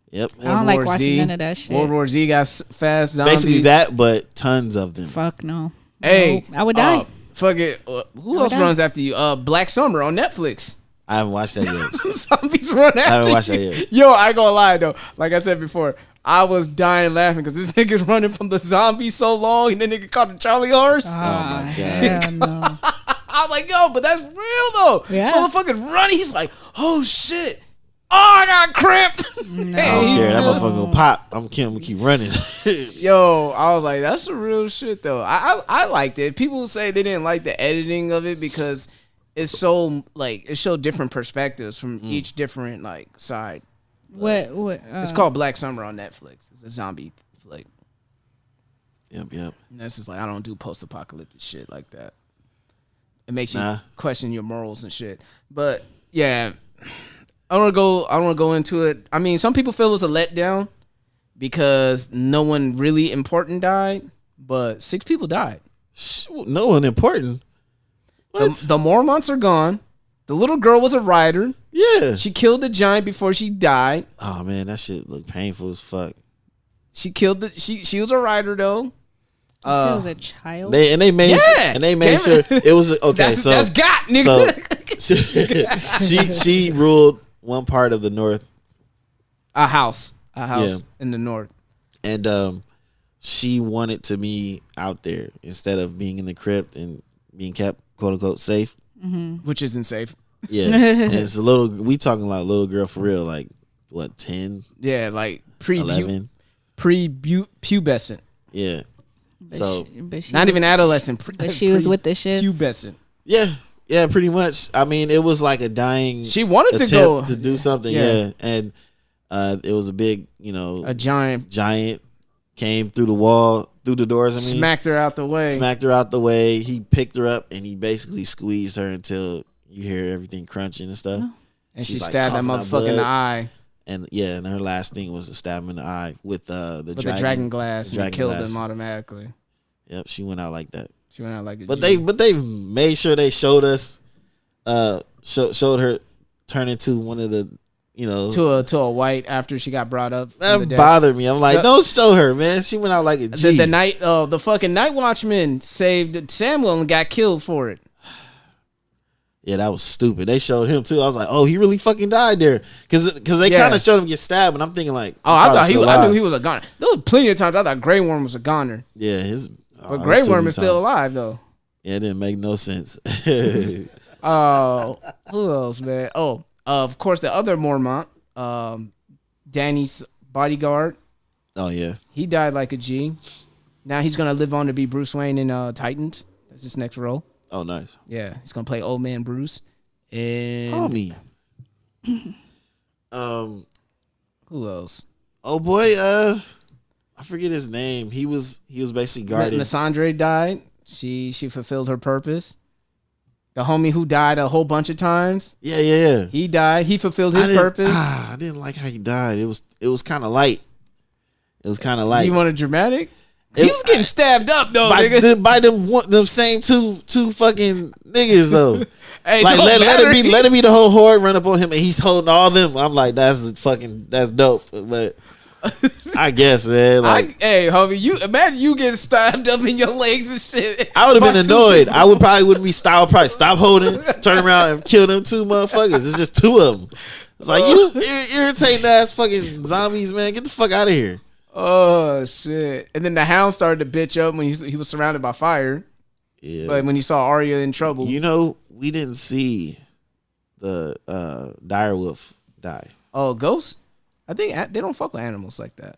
B: Yep.
C: I don't like watching none of that shit.
A: World War Z got fast zombies.
B: Basically that, but tons of them.
C: Fuck no.
A: Hey,
C: no, I would die.
A: Fuck it. Who else runs after you? Black Summer on Netflix.
B: I haven't watched that yet.
A: Zombies run after you.
B: I haven't watched that yet.
A: Yo, I ain't gonna lie though. Like I said before, I was dying laughing because this nigga's running from the zombies so long, and then nigga caught the Charlie horse.
B: Oh my god.
C: Hell no.
A: I was like, yo, but that's real though.
C: Yeah.
A: Motherfucking running. He's like, oh shit. Oh, I got cramp.
C: No.
B: I don't care. That motherfucker gonna pop. I'm gonna keep running.
A: Yo, I was like, that's the real shit though. I liked it. People say they didn't like the editing of it because it's so like it showed different perspectives from each different like side.
C: What?
A: It's called Black Summer on Netflix. It's a zombie flick.
B: Yep.
A: And that's just like I don't do post-apocalyptic shit like that. It makes you question your morals and shit. But yeah, I don't want to go into it. I mean, some people feel it was a letdown because no one really important died, but 6 people died.
B: No one important. What?
A: The Mormonts are gone. The little girl was a rider.
B: Yeah.
A: She killed the giant before she died.
B: Oh man, that shit looked painful as fuck.
A: She killed she was a rider though.
C: She was a child.
B: They made sure it was okay.
A: That's got nigga.
B: So she ruled one part of the north.
A: A house in the north.
B: And she wanted to be out there instead of being in the crypt and being kept quote unquote safe.
A: Which isn't safe.
B: Yeah. And it's we talking like little girl for real, like what, 10?
A: Yeah, like
B: 11?
A: Pre-pubescent.
B: Yeah.
C: But
A: not even adolescent.
C: But she was with the shits.
A: Pubescent.
B: Yeah, pretty much. I mean, it was like a dying.
A: She wanted to go
B: to do something. Yeah, and it was a big, a
A: giant
B: came through the wall, through the doors.
A: Smacked her out the way.
B: He picked her up and he basically squeezed her until you hear everything crunching and stuff.
A: And she stabbed that motherfucker in the eye.
B: And and her last thing was to stab him in the eye with the
A: dragon glass, and it killed
B: glass.
A: him automatically.
B: Yep, she went out like that.
A: She went out like a
B: But
A: G.
B: they made sure they showed us, showed her turn into one of the,
A: to a white after she got brought up.
B: That bothered me. I'm like, don't show her, man. She went out like a G.
A: The fucking night watchman saved Samuel and got killed for it.
B: Yeah, that was stupid. They showed him too. I was like, oh, he really fucking died there, because they kind of showed him get stabbed, and I'm thinking like,
A: I knew he was a goner. There was plenty of times I thought Grey Worm was a goner.
B: Yeah,
A: but Grey Worm is still alive though.
B: Yeah, it didn't make no sense.
A: Oh, who else, man? Oh, of course, the other Mormont, Danny's bodyguard.
B: Oh yeah,
A: he died like a G. Now he's gonna live on to be Bruce Wayne in Titans. That's his next role.
B: Oh, nice.
A: Yeah, he's gonna play Old Man Bruce. And
B: Homie.
A: Who else?
B: Oh boy, I forget his name. He was basically guarding.
A: Lysandre died. She fulfilled her purpose. The homie who died a whole bunch of times.
B: Yeah.
A: He died. He fulfilled his purpose.
B: I didn't like how he died. It was kind of light. It was kind of light.
A: You want a dramatic? He was getting stabbed up though, nigga.
B: by them same two fucking niggas though.
A: Hey,
B: like let it be the whole horde run up on him and he's holding all them. I'm like, that's dope. But I guess, man. Like,
A: hey, homie, you imagine you getting stabbed up in your legs and shit.
B: I would have been annoyed. I would probably be probably stop holding, turn around and kill them two motherfuckers. It's just two of them. It's like you irritating ass fucking zombies, man. Get the fuck out of here.
A: Oh shit! And then the Hound started to bitch up when he was surrounded by fire.
B: Yeah,
A: but when he saw Arya in trouble,
B: we didn't see the direwolf die.
A: Oh, Ghost? I think they don't fuck with animals like that.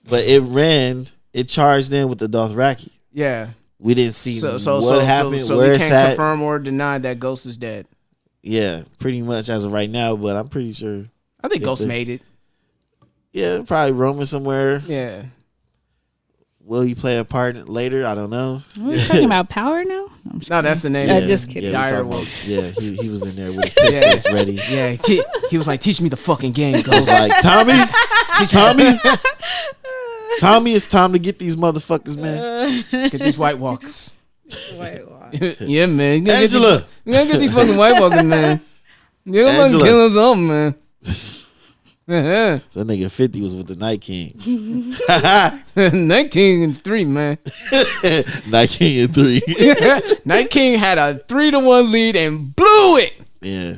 B: But it charged in with the Dothraki.
A: Yeah,
B: we didn't see what happened.
A: So
B: where
A: we
B: it's
A: can't
B: at.
A: confirm or deny that Ghost is dead.
B: Yeah, pretty much as of right now. But I'm pretty sure.
A: I think Ghost made it.
B: Yeah, probably roaming somewhere.
A: Yeah.
B: Will he play a part later? I don't know.
C: Are we talking about Power now?
A: No, that's the name.
C: I'm just kidding.
B: He was in there with his pistols ready.
A: Yeah, he was like, "Teach me the fucking game."
B: I was like, Tommy, it's time to get these motherfuckers, man.
A: Get these White Walkers. Yeah, man.
B: Angela,
A: you gotta get these fucking White Walkers, man. You gotta fucking kill them something, man.
B: That nigga 50 was with the Night King.
A: 19-3, man.
B: Night King and 3.
A: Night King had a 3-1 lead and blew it.
B: Yeah.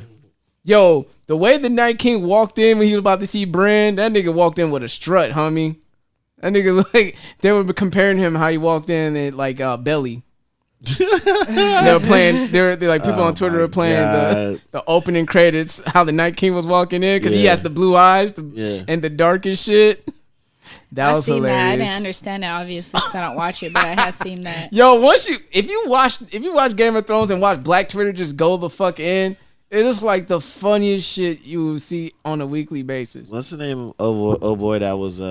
A: Yo, the way the Night King walked in when he was about to see Bran, that nigga walked in with a strut, homie. That nigga, like, they were comparing him how he walked in at, like, Belly. They were playing. They're like people on Twitter were playing the opening credits. How the Night King was walking in because he has the blue eyes and the darkest shit. That was hilarious.
C: That. I didn't understand it obviously because I don't watch it, but I have seen that.
A: Yo, if you watch Game of Thrones and watch Black Twitter just go the fuck in, it is like the funniest shit you will see on a weekly basis.
B: What's the name of boy that was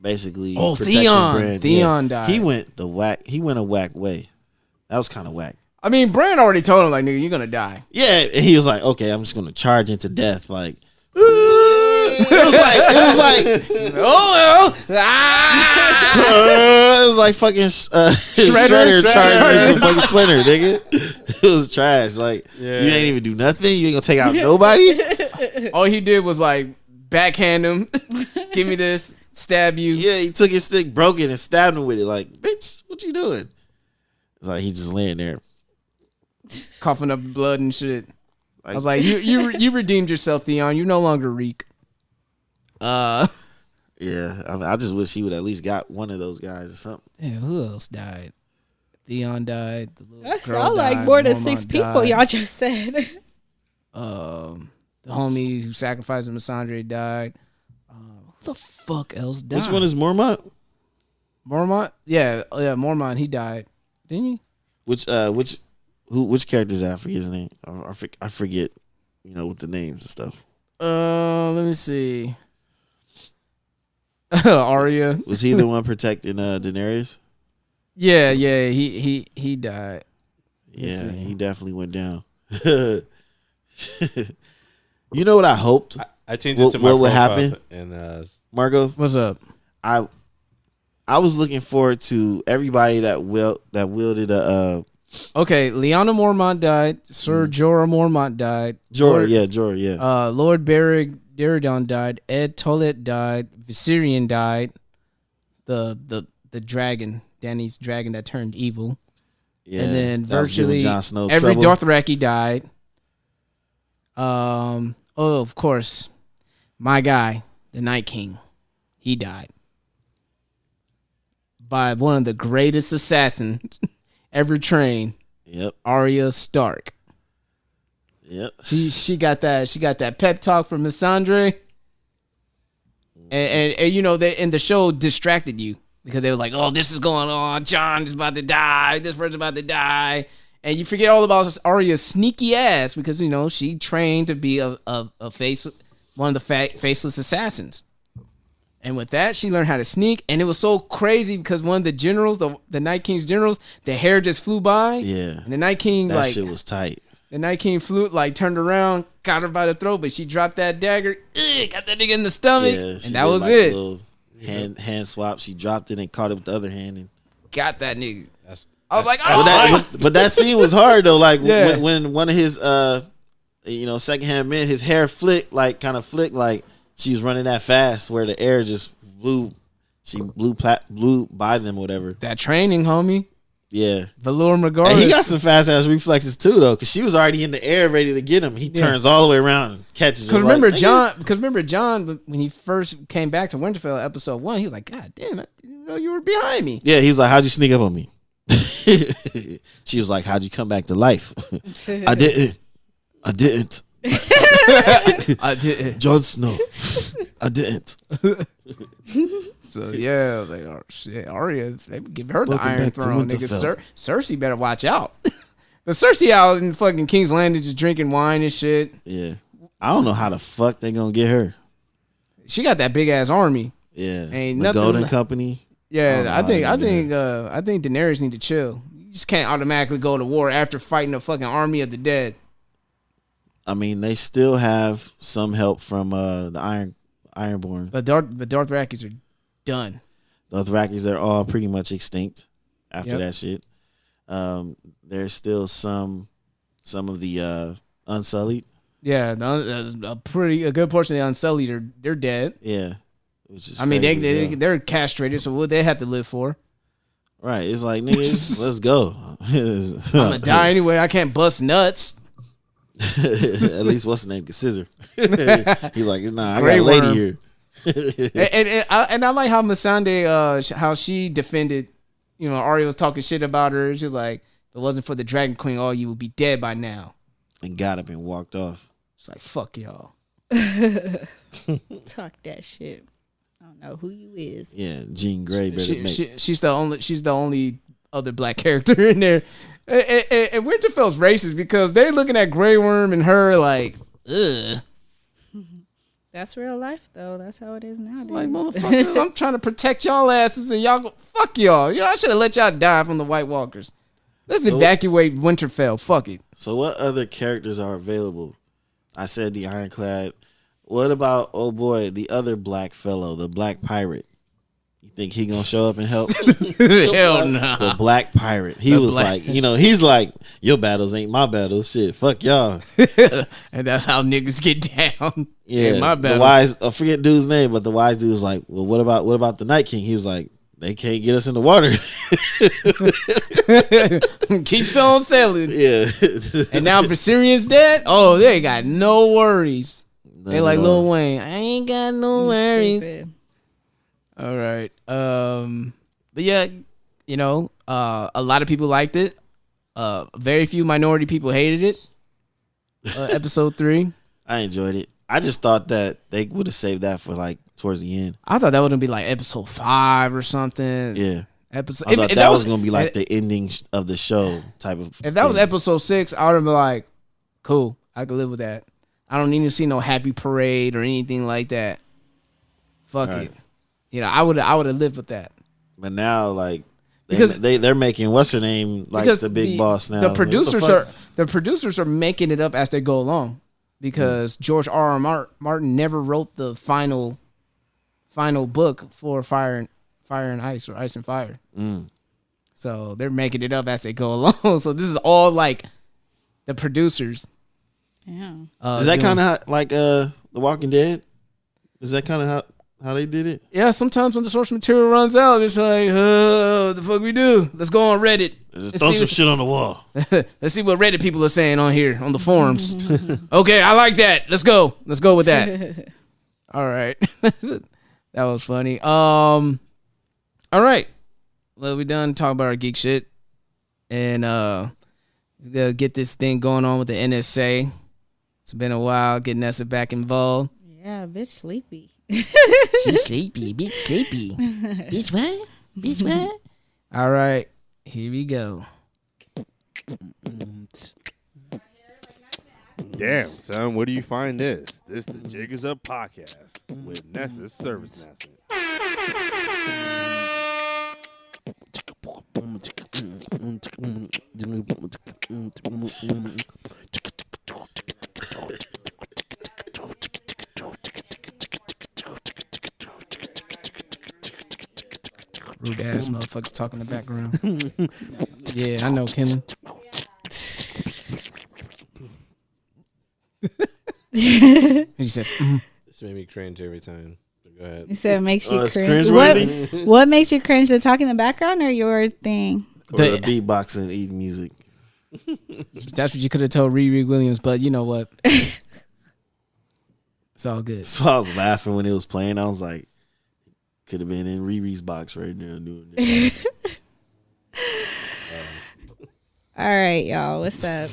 B: basically
A: Theon. Theon died.
B: He went a whack way. That was kind of whack.
A: I mean, Bran already told him like, nigga, you're gonna die.
B: Yeah, and he was like, okay, I'm just gonna charge into death. Like, it was like,
A: oh well,
B: it was like fucking Shredder charging into fucking Splinter, nigga. It was trash. Like, you ain't even do nothing. You ain't gonna take out nobody.
A: All he did was like backhand him, give me this. Stab you.
B: Yeah, he took his stick, broke it, and stabbed him with it. Like, bitch, what you doing? It's like he just laying there,
A: coughing up blood and shit. I was like, you redeemed yourself, Theon. You no longer reek.
B: Yeah, I mean, I just wish he would at least got one of those guys or something.
A: Yeah, who else died? Theon died. The little
C: That's
A: girl
C: all like
A: died,
C: more than
A: Mormont
C: 6 people.
A: died.
C: Y'all just said.
A: The homie who sacrificed him, Lysandre, died. Who the fuck else died?
B: Which one is Mormont?
A: Mormont? Yeah, Mormont. He died, didn't he?
B: Which character is that? I forget his name. I forget. With the names and stuff.
A: Let me see. Arya.
B: Was he the one protecting Daenerys?
A: Yeah. He died.
B: Yeah, he definitely went down. You know what I hoped?
D: I changed it to my
B: what would happen?
D: And
B: Margo,
A: what's up?
B: I was looking forward to everybody that wielded a.
A: Okay, Lyanna Mormont died. Sir Jorah Mormont died.
B: Jorah.
A: Lord Beric Dondarrion died. Ed Tollett died. Viserion died. The dragon, Dany's dragon that turned evil.
B: Yeah,
A: and then virtually
B: Jon Snow
A: every
B: trouble.
A: Dothraki died. Of course, my guy, the Night King, he died by one of the greatest assassins ever trained.
B: Yep,
A: Arya Stark.
B: Yep,
A: she got that pep talk from Lysandre, and they in the show distracted you because they were like, oh, this is going on, Jon is about to die, this person's about to die. And you forget all about Arya's sneaky ass because, she trained to be one of the faceless assassins. And with that, she learned how to sneak. And it was so crazy because one of the generals, the Night King's generals, the hair just flew by.
B: Yeah.
A: And the Night King,
B: that shit was tight.
A: The Night King turned around, got her by the throat, but she dropped that dagger, got that nigga in the stomach, and that was it.
B: Hand swap. She dropped it and caught it with the other hand and
A: got that nigga.
B: I was like, oh. But that scene was hard though. Like when one of his secondhand men, his hair flicked like she was running that fast where the air just blew. She blew by them, whatever.
A: That training, homie.
B: Yeah,
A: Velour regardless.
B: And he got some fast ass reflexes too, though, because she was already in the air ready to get him. He turns all the way around and catches her.
A: Because remember John, when he first came back to Winterfell, episode 1, he was like, "God damn it, you were behind me."
B: Yeah, he was like, "How'd you sneak up on me?" She was like, "How'd you come back to life?" I didn't. I didn't. Jon Snow. I didn't.
A: So yeah, Arya, they give her the Iron Throne. Nigga, Cersei better watch out. But Cersei out in fucking King's Landing just drinking wine and shit.
B: Yeah, I don't know how the fuck they gonna get her.
A: She got that big ass army.
B: Yeah,
A: ain't
B: the
A: nothing.
B: Golden Company.
A: Yeah, I think Daenerys need to chill. You just can't automatically go to war after fighting a fucking army of the dead.
B: I mean, they still have some help from the Ironborn.
A: But Dothrakis are done.
B: The Dothrakis are all pretty much extinct after that shit. There's still some of the Unsullied.
A: Yeah, a good portion of the Unsullied they're dead.
B: Yeah, which is
A: they're castrated, so what they have to live for?
B: Right, it's like niggas, let's go.
A: I'm gonna die anyway. I can't bust nuts.
B: At least what's the name? Scissor. He's like, nah, I got a lady here.
A: and I like how Missandei, how she defended. Arya was talking shit about her. She was like, if it wasn't for the Dragon Queen, all you would be dead by now.
B: And got up and walked off.
A: It's like, fuck y'all.
C: Talk that shit. I don't know who you is.
B: Yeah, Jean Grey better
A: she's the only other black character in there. And Winterfell's racist because they're looking at Grey Worm and her like, ugh.
C: That's real life, though. That's how it is nowadays.
A: Like, motherfuckers, I'm trying to protect y'all asses and y'all go, fuck y'all. I should have let y'all die from the White Walkers. Let's evacuate Winterfell. Fuck it.
B: So what other characters are available? I said the Ironclad. What about, oh boy, the other black fellow, the Black Pirate? You think he gonna show up and help?
A: Hell no.
B: The Black Pirate. He's like, your battles ain't my battles. Shit, fuck y'all.
A: And that's how niggas get down.
B: Yeah,
A: my battle.
B: The wise, I forget dude's name, but the wise dude was like, well, what about the Night King? He was like, they can't get us in the water.
A: Keeps on selling.
B: Yeah.
A: And now Viserion's dead. Oh, they got no worries. They like Lil Wayne. I ain't got no worries. Stupid. All right. But yeah, a lot of people liked it. Very few minority people hated it. Episode 3.
B: I enjoyed it. I just thought that they would have saved that for like towards the end.
A: I thought that would be like episode 5 or something.
B: Yeah.
A: I
B: thought that was gonna be like the ending of the show type of.
A: If that was episode 6, I would have been like, cool, I could live with that. I don't need to see no happy parade or anything like that. Fuck it. I would have lived with that.
B: But now, like, they're making what's her name like the big boss now.
A: The producers are making it up as they go along because George R.R. Martin never wrote the final book for Fire and Ice or Ice and Fire. So they're making it up as they go along. So this is all like the producers.
C: Yeah.
B: Is that kind of like The Walking Dead? Is that kind of how they did it?
A: Yeah, sometimes when the source material runs out, it's like, what the fuck we do? Let's go on Reddit.
B: Just throw some shit on the wall.
A: Let's see what Reddit people are saying on here, on the forums. Okay, I like that. Let's go with that. All right. That was funny. All right. Well, we done talking about our geek shit. And get this thing going on with the NSA. It's been a while getting Nessa back involved.
C: Yeah, bitch sleepy.
A: She's sleepy. Bitch sleepy. Bitch what? Bitch what? All right. Here we go.
D: Damn, son, where do you find this? This the Jig is Up podcast with Nessa's Service Master.
A: Rude ass motherfuckers talking in the background. Yeah, I know, Kenan. He says,
D: This made me cringe every time. Go ahead.
C: You said it makes you
B: it's
C: cringe.
B: cringeworthy?
C: What makes you cringe? The talking in the background or your thing?
B: Or the beatboxing, eating music.
A: That's what you could have told Riri Williams, but you know what? It's all good.
B: So I was laughing when it was playing. I was like, could have been in Riri's box right now doing that.
C: All right, y'all. What's up?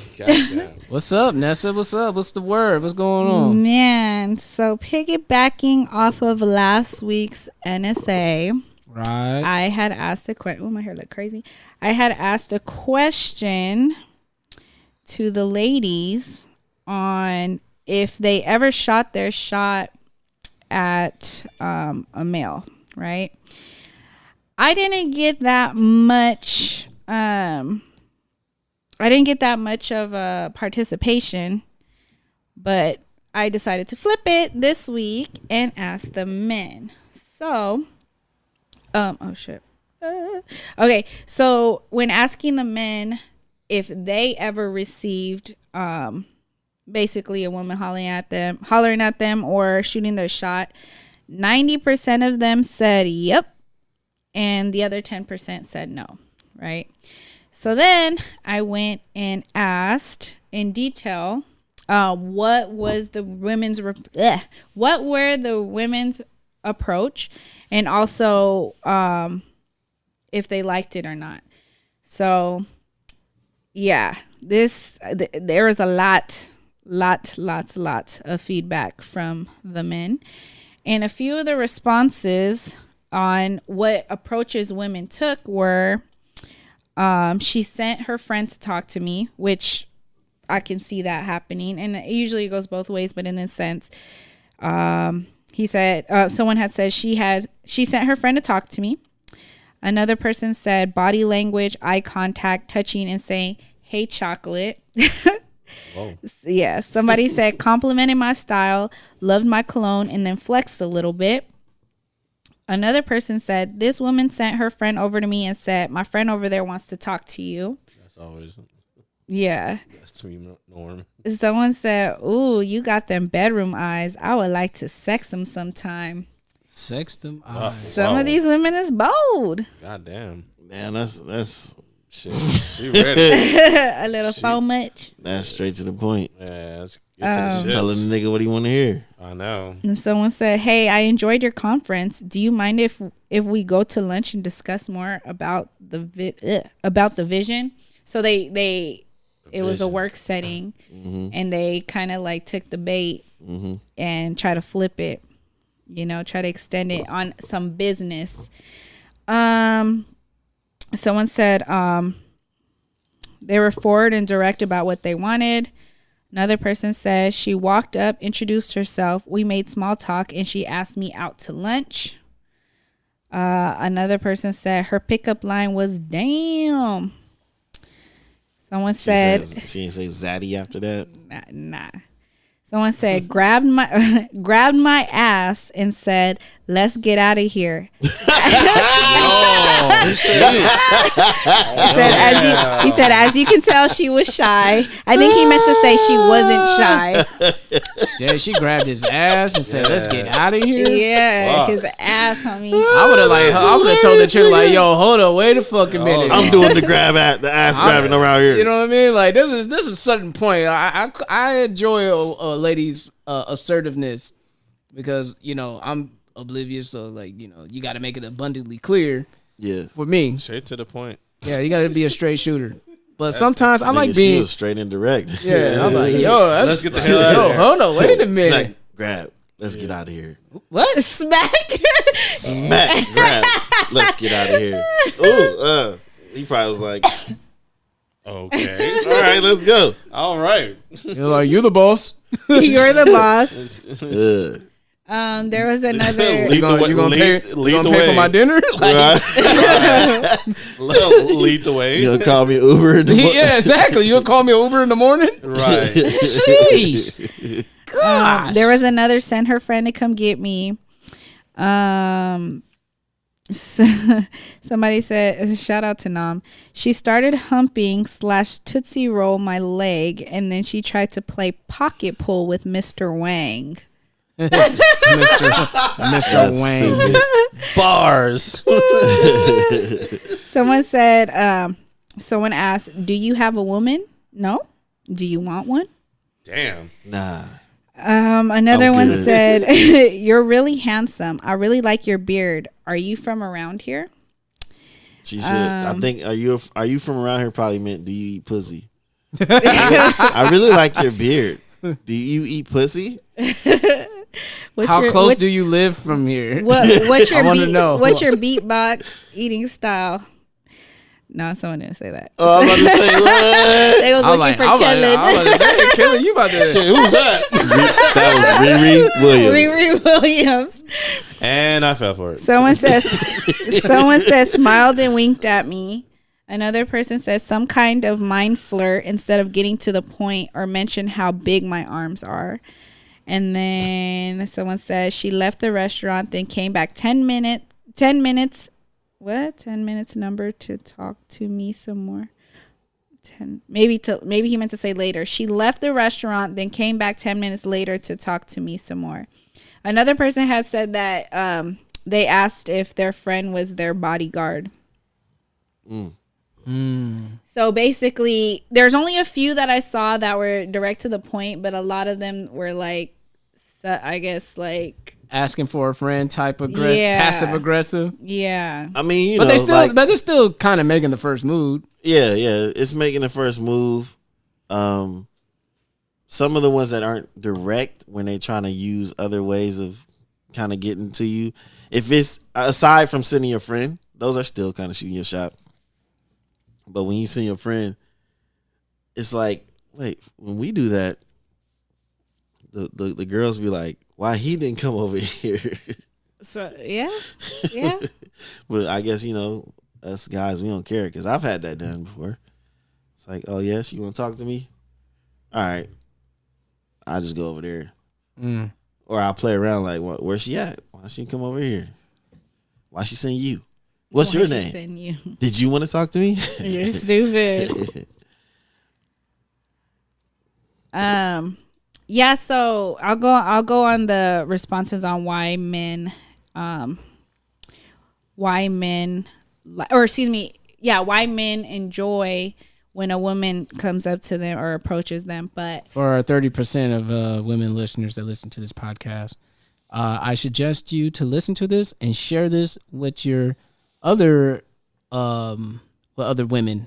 A: What's up, Nessa? What's up? What's the word? What's going on?
C: Man, so piggybacking off of last week's NSA,
A: right?
C: I had asked a question. Oh, my hair look crazy. I had asked a question to the ladies on if they ever shot their shot at a male, right? I didn't get that much. I didn't get that much of a participation, but I decided to flip it this week and ask the men. So, oh shit. Okay, so when asking the men if they ever received basically a woman hollering at them or shooting their shot, 90% of them said yep, and the other 10% said no, right? So then I went and asked in detail what were the women's approach, and also if they liked it or not. So yeah, there was a lot of feedback from the men, and a few of the responses on what approaches women took were, she sent her friend to talk to me, which I can see that happening. And it usually goes both ways, but in this sense, he said, someone had said she sent her friend to talk to me. Another person said body language, eye contact, touching and saying, "Hey, chocolate." Whoa. Yeah. Somebody said complimented my style, loved my cologne, and then flexed a little bit. Another person said, this woman sent her friend over to me and said, my friend over there wants to talk to you.
D: That's always.
C: Yeah.
D: That's to me, norm.
C: Someone said, ooh, you got them bedroom eyes. I would like to sex them sometime.
A: Sex them eyes.
C: Some of these women is bold.
D: God damn.
B: Man, that's
D: shit. She ready.
C: A little so much.
B: That's straight to the point.
D: Yeah, that's
B: telling the nigga what he want to hear.
D: I know.
C: And someone said, hey, I enjoyed your conference. Do you mind if we go to lunch and discuss more about the vision? So it was a work setting, mm-hmm. and they kind of like took the bait, mm-hmm. and try to flip it, try to extend it on some business. Someone said they were forward and direct about what they wanted. Another person says she walked up, introduced herself. We made small talk, and she asked me out to lunch. Another person said her pickup line was "damn." Someone said
B: she didn't say "zaddy" after that.
C: Nah. Someone said grabbed my ass and said, "Let's get out of here." He said, as you can tell, she was shy. I think he meant to say she wasn't shy.
A: Yeah, she grabbed his ass and said, "Let's get out of here."
C: Yeah, his ass, homie.
A: I would have told the chick like, "Yo, hold up, wait a fucking minute."
B: I'm doing the ass grabbing around here.
A: You know what I mean? Like this is a certain point. I enjoy a lady's assertiveness because I'm oblivious, so you got to make it abundantly clear.
B: Yeah,
A: for me,
D: straight to the point.
A: Yeah, you got to be a straight shooter. But sometimes I like being
B: straight and direct.
A: Yeah, I'm like, yo,
D: let's get the hell out of here.
A: Hold on, wait a minute.
B: Smack, grab. Let's get out of here.
C: What? Smack.
B: Grab. Let's get out of here. Ooh, he probably was like,
D: Okay.
B: All right, let's go.
D: All right.
A: You're like, you're the boss.
C: You're the boss.
B: Ugh.
C: There was another.
A: You gonna pay for my dinner? Like,
D: Lead the way.
B: You gonna call me Uber in the morning?
A: yeah, exactly. You'll call me Uber in the morning?
D: Right.
A: Jeez.
C: There was another send her friend to come get me. Somebody said, shout out to Nam. She started humping / Tootsie Roll my leg, and then she tried to play pocket pull with Mr. Wang.
A: Mr. Wang.
D: Bars.
C: Someone asked, do you have a woman? No. Do you want one?
D: Damn.
B: Nah.
C: Another one said, you're really handsome. I really like your beard. Are you from around here?
B: She said, I think, are you from around here? Probably meant, do you eat pussy? I really like your beard. Do you eat pussy?
A: How close do you live from here?
C: What's your
A: I want to know.
C: What's your beatbox eating style? No, someone didn't say that.
B: Oh, I'm about to say what?
C: They was looking for Kellen.
A: I was about to say, Kellen, you about to
D: Shit, who's that?
B: That was Riri Williams.
C: Riri Williams.
D: And I fell for it.
C: Someone says smiled and winked at me. Another person says some kind of mind flirt instead of getting to the point or mention how big my arms are. And then someone says she left the restaurant, then came back 10 minutes. What? 10 minutes number to talk to me some more. Maybe he meant to say later. She left the restaurant, then came back 10 minutes later to talk to me some more. Another person had said that they asked if their friend was their bodyguard. So basically, there's only a few that I saw that were direct to the point, but a lot of them were like, I guess like
A: asking for a friend type passive aggressive.
C: Yeah.
B: I mean,
A: but they're still kind of making the first move.
B: Yeah, it's making the first move. Some of the ones that aren't direct, when they're trying to use other ways of kind of getting to you, if it's aside from sending your friend, those are still kind of shooting your shot. But when you send your friend, it's like, wait, when we do that, the girls be like, why he didn't come over here?
C: So yeah.
B: But I guess, us guys, we don't care, because I've had that done before. It's like, oh yes, you want to talk to me? All right, I'll just go over there. Or I'll play around like, where's she at? Why don't she come over here? Why she send you? What's your name?
C: Send you?
B: Did you want to talk to me?
C: You're stupid. Yeah, so I'll go on the responses on why men enjoy when a woman comes up to them or approaches them. But
A: for our 30% of women listeners that listen to this podcast, I suggest you to listen to this and share this with your other women.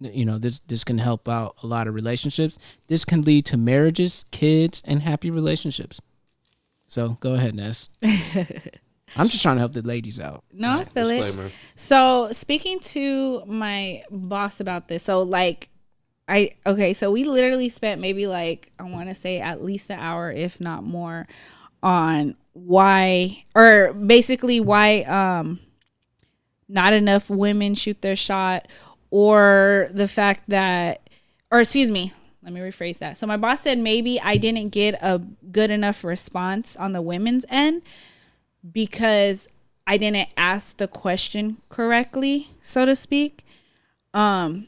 A: This can help out a lot of relationships. This can lead to marriages, kids, and happy relationships. So go ahead, Ness. I'm just trying to help the ladies out.
C: No, I feel it. So speaking to my boss about this, so we literally spent maybe I want to say at least an hour, if not more, on why not enough women shoot their shot. Or the fact that, let me rephrase that. So my boss said maybe I didn't get a good enough response on the women's end because I didn't ask the question correctly, so to speak. Her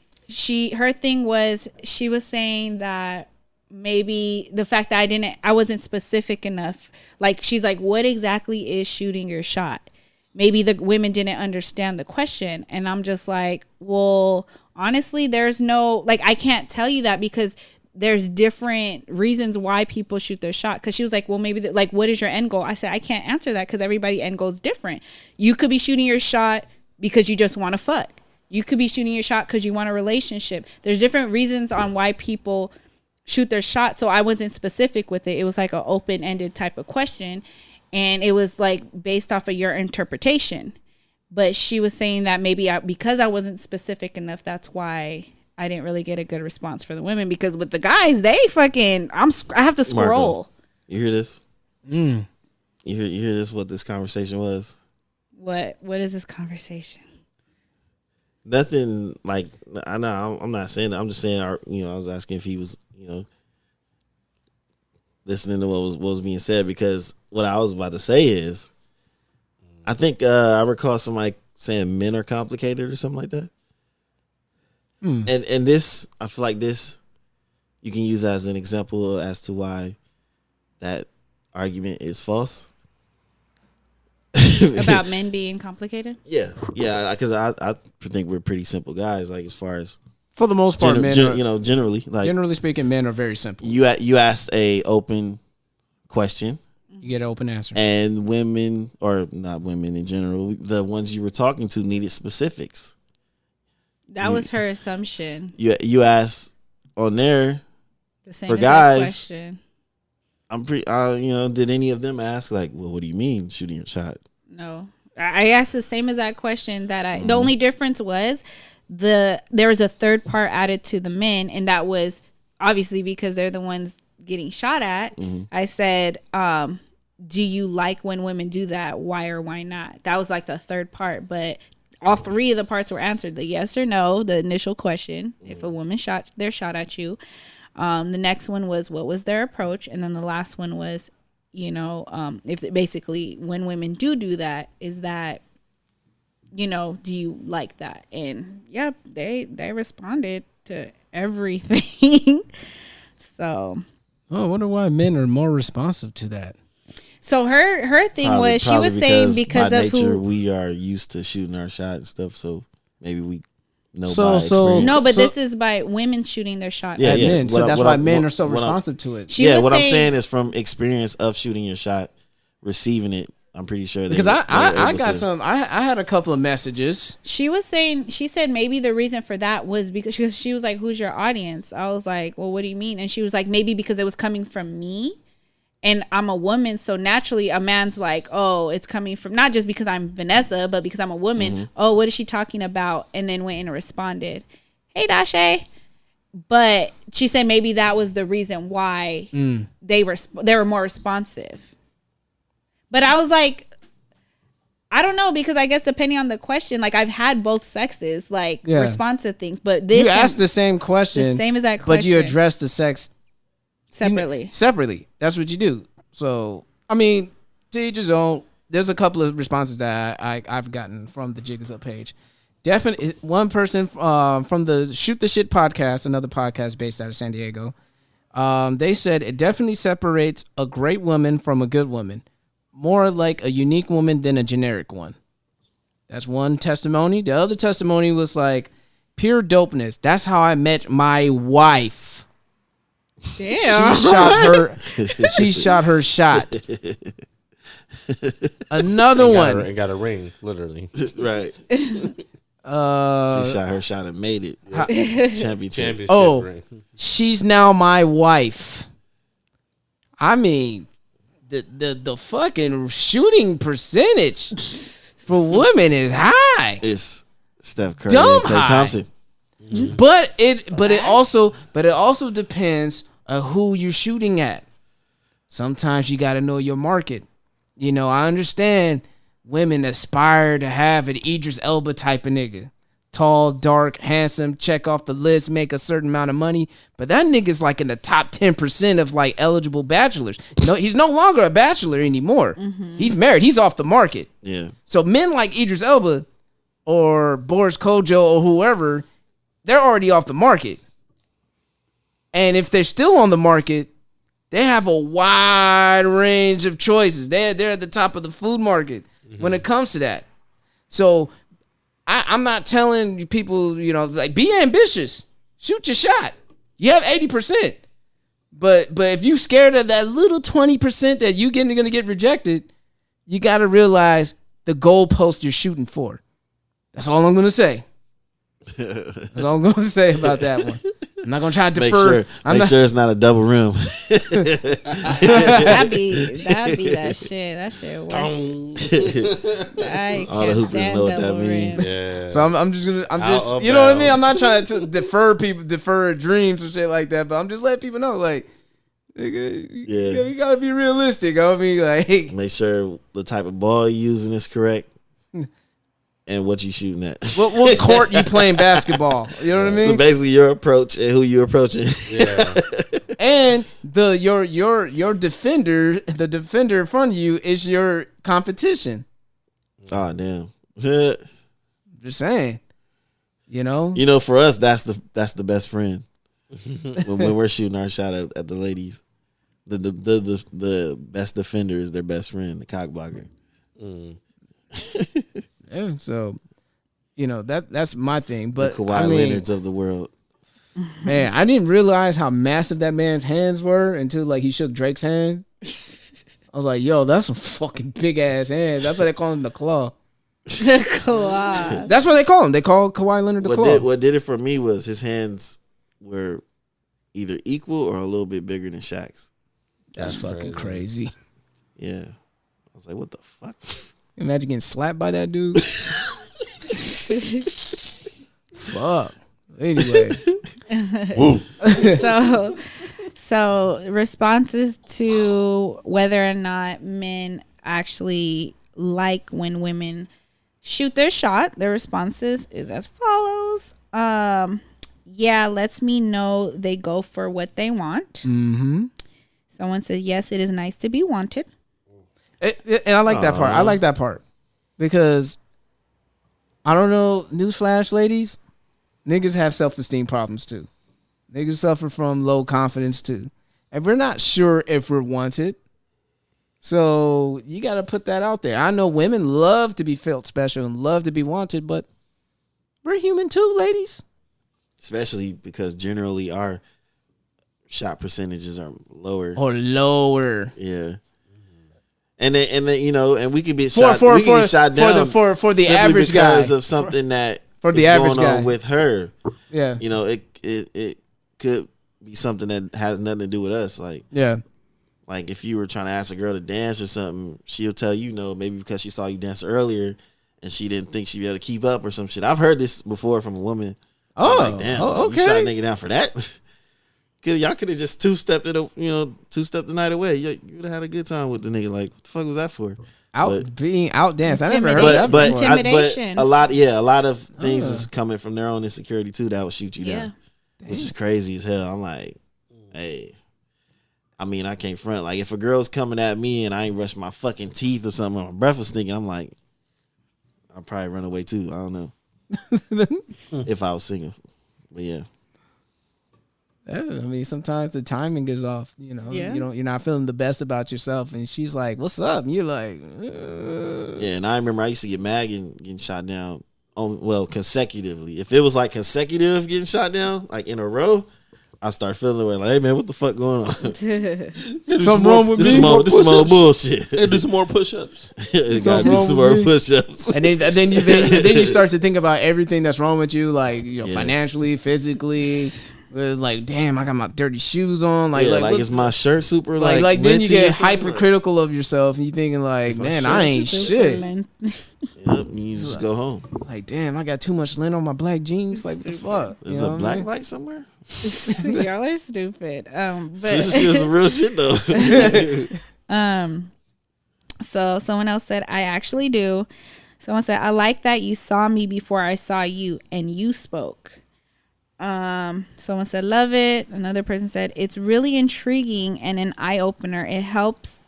C: thing was, she was saying that maybe the fact that I wasn't specific enough. Like, she's like, what exactly is shooting your shot? Maybe the women didn't understand the question. And I'm just like, well, honestly, there's no, I can't tell you that because there's different reasons why people shoot their shot. Because she was like, well, maybe, what is your end goal? I said, I can't answer that because everybody's end goal is different. You could be shooting your shot because you just want to fuck. You could be shooting your shot because you want a relationship. There's different reasons on why people shoot their shot. So I wasn't specific with it. It was like an open-ended type of question. And it was based off of your interpretation. But she was saying that maybe because I wasn't specific enough, that's why I didn't really get a good response for the women, because with the guys, they fucking I have to scroll.
B: Marco, you hear this? You hear this? What this conversation was?
C: What is this conversation?
B: Nothing like, I know I'm not saying that. I'm just saying, I was asking if he was, listening to what was being said, because what I was about to say is, I think I recall somebody saying men are complicated or something like that. And this, I feel like this, you can use as an example as to why that argument is false.
C: About men being complicated?
B: Yeah, because I think we're pretty simple guys. Like, as far as,
A: for the most part, men,
B: generally, like,
A: generally speaking, men are very simple.
B: You asked a open question,
A: you get an open answer,
B: and women, or not women in general, the ones you were talking to needed specifics.
C: That was her assumption.
B: You asked on there
C: the same
B: for guys.
C: Question.
B: I'm pretty. Did any of them ask, like, well, what do you mean shooting your shot?
C: No, I asked the same exact question that the only difference was there was a third part added to the men, and that was obviously because they're the ones getting shot at. I said, do you like when women do that? Why or why not? That was like the third part, but all three of the parts were answered: the yes or no, the initial question, if a woman shot at you. The next one was, what was their approach? And then the last one was, if basically when women do that, is that, do you like that? And yeah, they responded to everything. So,
A: I wonder why men are more responsive to that.
C: So her thing was, she was saying because
B: by
C: of
B: nature,
C: who
B: we are used to shooting our shot and stuff. So maybe we know
A: So-
B: by
A: so-
B: experience.
C: no, but this is by women shooting their shot at
A: men. So
B: What I-
A: that's
B: what
A: why
B: I-
A: men
B: what-
A: are so
B: what I-
A: responsive to it.
C: She was
B: what I'm
C: saying-
B: saying is from experience of shooting your shot, receiving it. I'm pretty sure
A: Because
B: they're
A: I
B: able
A: got
B: to-
A: some. I had a couple of messages.
C: She said maybe the reason for that was because she was like, who's your audience? I was like, well, what do you mean? And she was like, maybe because it was coming from me and I'm a woman. So naturally a man's like, oh, it's coming from, not just because I'm Vanessa, but because I'm a woman. Oh, what is she talking about? And then went and responded, hey, Dashe. But she said maybe that was the reason why they were more responsive. But I was like, I don't know, because I guess depending on the question, like I've had both sexes respond to things, but this
A: You asked the same question,
C: the same exact
A: but you
C: question.
A: addressed the sex
C: separately.
A: Separately. That's what you do. So I mean, to each his own. There's a couple of responses that I've gotten from the Jig Is Up page. Definitely, one person from the Shoot the Shit podcast, another podcast based out of San Diego. They said it definitely separates a great woman from a good woman. More like a unique woman than a generic one. That's one testimony. The other testimony was like, pure dopeness. That's how I met my wife.
C: Damn.
A: She shot her shot. Another one.
D: It got a ring, literally.
B: Right. She shot her shot and made it. Championship
D: ring.
A: She's now my wife. I mean, the fucking shooting percentage for women is high.
B: It's Steph Curry
A: Dumb
B: and Klay
A: high.
B: Thompson.
A: But it also depends on who you're shooting at. Sometimes you got to know your market. I understand women aspire to have an Idris Elba type of nigga. Tall, dark, handsome, check off the list, make a certain amount of money. But that nigga's like in the top 10% of like eligible bachelors. No, he's no longer a bachelor anymore. He's married. He's off the market.
B: Yeah.
A: So men like Idris Elba or Boris Kojo or whoever, they're already off the market. And if they're still on the market, they have a wide range of choices. They're at the top of the food market when it comes to that. So I'm not telling people, like, be ambitious. Shoot your shot. You have 80%. But if you're scared of that little 20% that you're going to get rejected, you got to realize the goalpost you're shooting for. That's all I'm going to say. That's all I'm going to say about that one. I'm not gonna try to
B: Make
A: defer.
B: sure it's not a double rim.
C: that'd be that shit. That shit works. I
B: All the
C: can't
B: hoopers
C: stand
B: know what that
C: double
B: means.
C: rims.
D: Yeah.
A: So I'm just you know what I mean. I'm not trying to defer dreams and shit like that, but I'm just letting people know, like, you gotta be realistic. I mean, like,
B: Make sure the type of ball you're using is correct. And what you shooting at?
A: what court you playing basketball? You know what I mean.
B: So basically, your approach and who you're approaching.
D: Yeah.
A: And your defender, the defender in front of you is your competition.
B: Oh damn!
A: Just saying. You know.
B: For us, that's the best friend. when we're shooting our shot at the ladies, the best defender is their best friend, the cock blocker.
A: Yeah, so that's my thing. But
B: the Kawhi Leonards of the world.
A: Man, I didn't realize how massive that man's hands were until like he shook Drake's hand. I was like, yo, that's some fucking big ass hands. That's why they call him the Claw.
C: Claw.
A: That's what they call him. They call Kawhi Leonard the Claw.
B: What did it for me was his hands were either equal or a little bit bigger than Shaq's.
A: That's fucking crazy.
B: Yeah. I was like, what the fuck?
A: Imagine getting slapped by that dude. Fuck. Anyway.
C: So responses to whether or not men actually like when women shoot their shot, their responses is as follows. Yeah, lets me know they go for what they want.
A: Mm-hmm.
C: Someone says, yes, it is nice to be wanted.
A: And I like that part. I like that part. Because, I don't know, newsflash, ladies, niggas have self-esteem problems too. Niggas suffer from low confidence too. And we're not sure if we're wanted. So, you got to put that out there. I know women love to be felt special and love to be wanted, but we're human too, ladies.
B: Especially because generally our shot percentages are lower.
A: Or lower.
B: Yeah. And then and we could be shot. We can get shot down
A: for the average guy
B: because of something that
A: for the
B: is
A: average
B: going
A: guy
B: on with her.
A: Yeah,
B: it could be something that has nothing to do with us. Like if you were trying to ask a girl to dance or something, she'll tell you no, maybe because she saw you dance earlier and she didn't think she'd be able to keep up or some shit. I've heard this before from a woman.
A: Oh,
B: like, damn,
A: okay.
B: You shot a nigga down for that. Y'all could have just two-stepped the night away. You would have had a good time with the nigga. Like, what the fuck was that for?
A: Being outdanced. I never heard that before.
C: Intimidation.
B: But a lot of things is coming from their own insecurity too that will shoot you down, which is crazy as hell. I'm like, hey, I mean, I can't front. Like, if a girl's coming at me and I ain't brushed my fucking teeth or something, or my breath was stinking, I'm like, I'll probably run away too. I don't know if I was single, but yeah.
A: I mean, sometimes the timing is off. You're not feeling the best about yourself, and she's like, "What's up?" And you're like,
B: Yeah. And I remember I used to get mad getting shot down. Consecutively. If it was like consecutive getting shot down, like in a row, I start feeling the way like, "Hey man, what the fuck going on?
A: Something wrong with me?
B: This is more bullshit.
D: And do some more push-ups.
B: Gotta do some more push-ups."
A: And then you start to think about everything that's wrong with you, like financially, physically. Like, damn, I got my dirty shoes on. Like
B: is my shirt super like
A: then you get
B: hypercritical
A: hypercritical of yourself, and you thinking like, man, I ain't shit.
B: Yep, you just go home.
A: Like, damn, I got too much lint on my black jeans. Like, what the fuck?
B: There's a black light somewhere.
C: Y'all are stupid. But
B: this is some real shit though.
C: So someone else said, I actually do. Someone said, I like that you saw me before I saw you and you spoke. Someone said, love it. Another person said, it's really intriguing and an eye-opener. It helps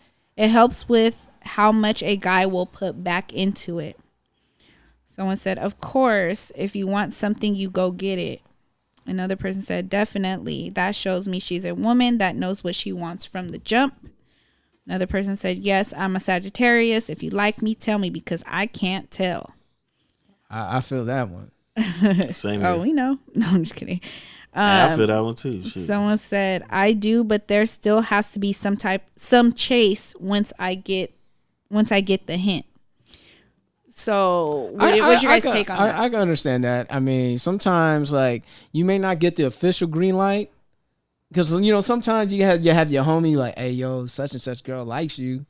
C: with how much a guy will put back into it. Someone said, of course, if you want something, you go get it. Another person said, definitely. That shows me she's a woman that knows what she wants from the jump. Another person said, yes, I'm a Sagittarius. If you like me, tell me because I can't tell.
A: I feel that one.
B: Same here.
C: Oh, we know. No, I'm just kidding.
B: I feel that one too. Shit.
C: Someone said, I do, but there still has to be some chase once I get the hint. So what's your guys' take on that?
A: I can understand that. I mean, sometimes like you may not get the official green light because sometimes you have your homie like, hey yo, such and such girl likes you,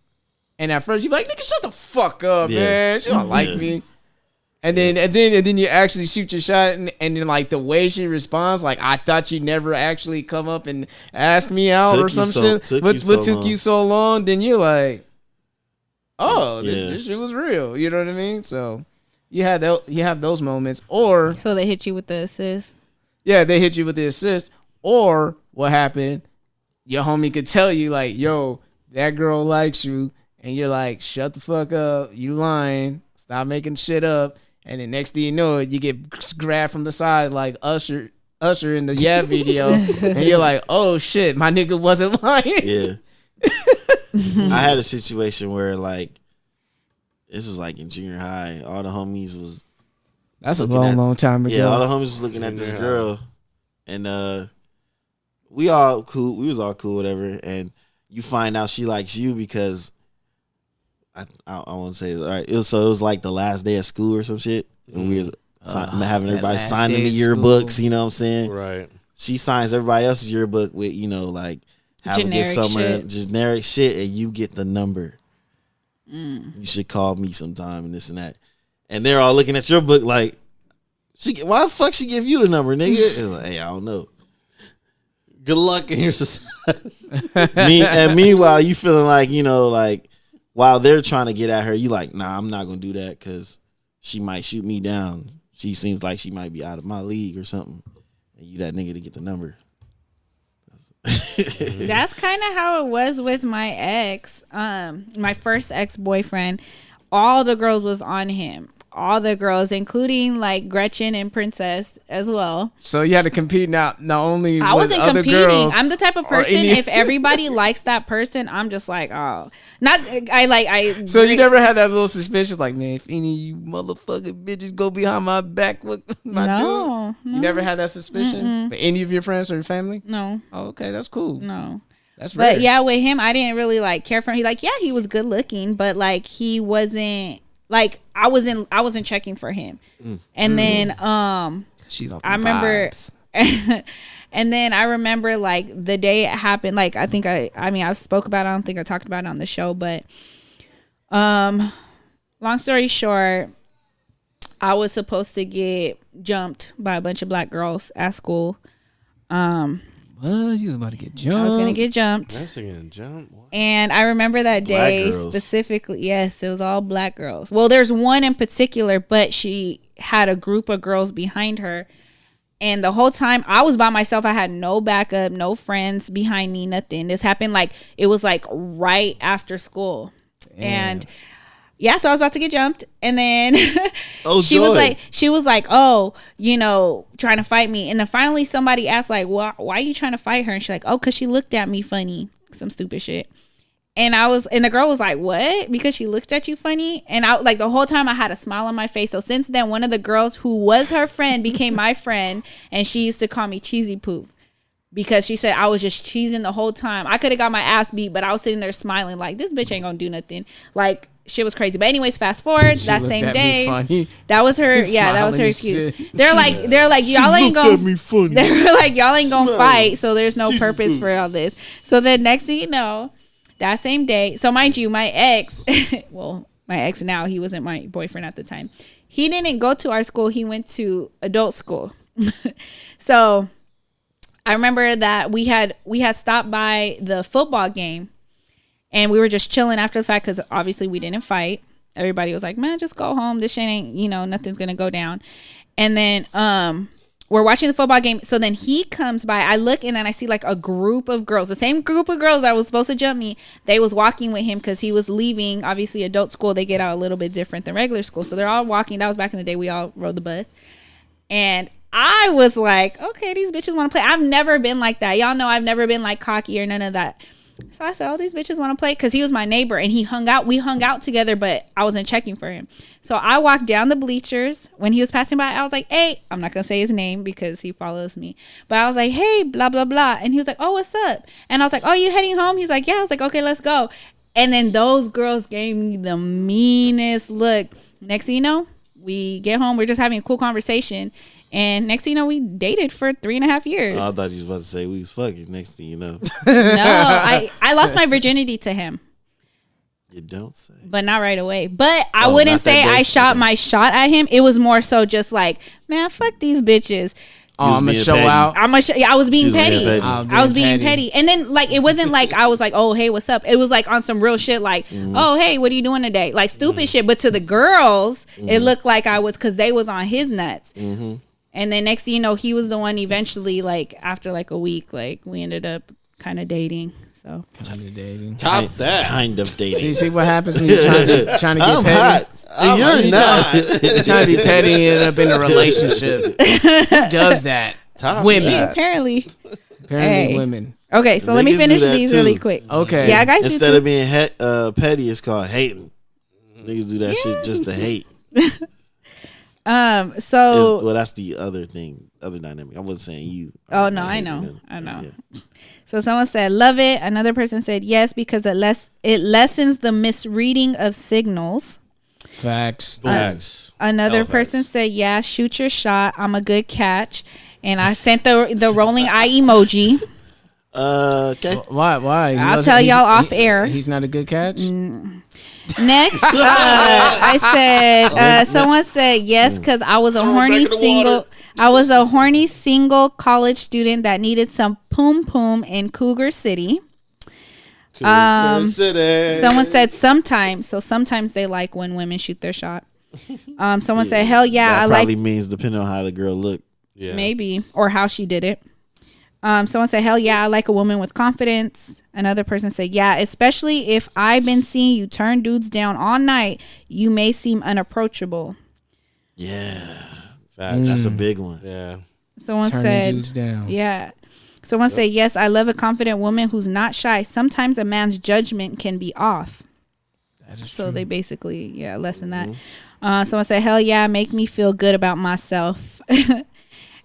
A: and at first you be like, nigga, shut the fuck up, man. She don't like me. And then you actually shoot your shot, and then like the way she responds, like I thought you never actually come up and ask me out or some shit. What took you so long? Then you're like, oh, this shit was real. You know what I mean? So you have those moments, or
C: so they hit you with the assist.
A: Yeah, they hit you with the assist, or what happened? Your homie could tell you like, yo, that girl likes you, and you're like, shut the fuck up, you lying, stop making shit up. And then next thing you know, you get grabbed from the side like Usher in the Yeah video, and you're like, "Oh shit, my nigga wasn't lying."
B: Yeah, I had a situation where like this was like in junior high. All the homies was
A: that's a long time ago.
B: Yeah, all the homies was looking at this girl, and we all cool. We was all cool, whatever. And you find out she likes you because. I won't say it. All right. It was like the last day of school or some shit. And we was having everybody signing the yearbooks, you know what I'm saying?
D: Right.
B: She signs everybody else's yearbook with, like have a good summer, generic shit, and you get the number. You should call me sometime and this and that. And they're all looking at your book like, why the fuck she give you the number, nigga? It's like, hey, I don't know.
D: Good luck in your success.
B: And meanwhile, you feeling like, like, while they're trying to get at her, you like, nah, I'm not going to do that because she might shoot me down. She seems like she might be out of my league or something. And you that nigga to get the number.
C: That's kind of how it was with my ex. My first ex-boyfriend. All the girls was on him. All the girls, including like Gretchen and Princess as well.
A: So you had to compete not only.
C: I wasn't
A: other
C: competing.
A: Girls
C: I'm the type of person. If everybody likes that person, I'm just like, oh, not. I.
A: So you never had that little suspicion, like, man, if any of you motherfucking bitches go behind my back with my dude, you never had that suspicion with any of your friends or your family.
C: No.
A: Oh, okay, that's cool.
C: No.
A: That's rare.
C: But yeah, with him, I didn't really like care for him. He was good looking, but like he wasn't. Like I wasn't checking for him, and then
A: she's off the
C: I remember,
A: vibes.
C: and then I remember like the day it happened. Like I think I spoke about it. I don't think I talked about it on the show, but long story short, I was supposed to get jumped by a bunch of black girls at school.
A: What? You was about to get jumped?
C: I was gonna get jumped.
D: That's getting jumped.
C: And I remember that day specifically. Yes, it was all black girls. Well, there's one in particular, but she had a group of girls behind her. And the whole time I was by myself. I had no backup, no friends behind me, nothing. This happened it was right after school. Damn. And yeah, so I was about to get jumped, and then she was like, oh, trying to fight me. And then finally somebody asked like, why are you trying to fight her? And she's like, oh, because she looked at me funny, some stupid shit. And the girl was like, what? Because she looked at you funny? And I like the whole time I had a smile on my face. So since then, one of the girls who was her friend became my friend, and she used to call me Cheesy Poop. Because she said I was just cheesing the whole time. I could have got my ass beat, but I was sitting there smiling like, this bitch ain't gonna do nothing. Like, shit was crazy. But anyways, fast forward, that same day, that was her. Yeah, that was her excuse. They're like, y'all ain't gonna. They were like, y'all ain't gonna fight, so there's no purpose for all this. So the next thing you know, that same day. So mind you, my ex, well, my ex now, he wasn't my boyfriend at the time. He didn't go to our school. He went to adult school. So I remember that we had stopped by the football game, and we were just chilling after the fact because obviously we didn't fight. Everybody was like, man, just go home. This shit ain't, nothing's going to go down. And then we're watching the football game. So then he comes by. I look, and then I see like a group of girls, the same group of girls that was supposed to jump me. They was walking with him because he was leaving. Obviously, adult school, they get out a little bit different than regular school. So they're all walking. That was back in the day. We all rode the bus. And I was like, okay, these bitches want to play. I've never been like that. Y'all know I've never been like cocky or none of that. So I said, oh, these bitches want to play, because he was my neighbor and we hung out together, but I wasn't checking for him. So I walked down the bleachers when he was passing by. I was like, hey, I'm not going to say his name because he follows me, but I was like, hey, blah, blah, blah. And he was like, oh, what's up? And I was like, oh, you heading home? He's like, yeah. I was like, okay, let's go. And then those girls gave me the meanest look. Next thing you know, we get home. We're just having a cool conversation. And next thing you know, we dated for 3.5 years.
B: I thought you was about to say we was fucking. Next thing you know.
C: No, I lost my virginity to him.
B: You don't say.
C: But not right away. But I wouldn't say I shot my shot at him. It was more so just like, man, fuck these bitches.
A: I'm gonna show out.
C: I was being petty.
B: I
C: was being petty. And then like it wasn't like I was like, oh hey, what's up? It was like on some real shit like, oh hey, what are you doing today? Like stupid shit. But to the girls, it looked like I was, because they was on his nuts. And then next thing you know, he was the one eventually, like after like a week, like we ended up kind of dating. So
A: kind of dating.
D: Top that.
B: Kind of dating.
A: See what happens when you're trying to get
B: I'm
A: petty.
B: hot. You're not.
A: You're trying to be petty and end up in a relationship. Who does that? Women.
C: Apparently
A: Apparently women.
C: Okay, so let me finish these really quick.
A: Okay.
C: Yeah, guys.
B: Instead of being petty, it's called hating. Niggas do that shit just to hate.
C: So
B: well, that's the other thing, other dynamic. I wasn't saying you.
C: Oh no, I know. Yeah. So someone said love it. Another person said yes because it lessens the misreading of signals.
A: Facts.
C: Another person said yeah, shoot your shot. I'm a good catch, and I sent the rolling eye emoji.
B: Okay.
A: Why?
C: I'll tell y'all off air.
A: He's not a good catch.
C: Next, I said someone said yes because I was a horny single. I was a horny single college student that needed some poom poom in Cougar City.
D: Cougar City.
C: Someone said sometimes. So sometimes they like when women shoot their shot. Someone said hell yeah.
B: That
C: I
B: probably
C: like.
B: means depending on how the girl looked.
D: Yeah.
C: Maybe, or how she did it. Someone said, hell yeah, I like a woman with confidence. Another person said, yeah, especially if I've been seeing you turn dudes down all night, you may seem unapproachable.
B: Yeah. That's a big one.
D: Yeah.
C: Someone
A: Turning
C: said,
A: dudes down.
C: yeah. Someone said, yes, I love a confident woman who's not shy. Sometimes a man's judgment can be off.
A: That is
C: so
A: true.
C: they basically, lessen that. Someone said, hell yeah, make me feel good about myself.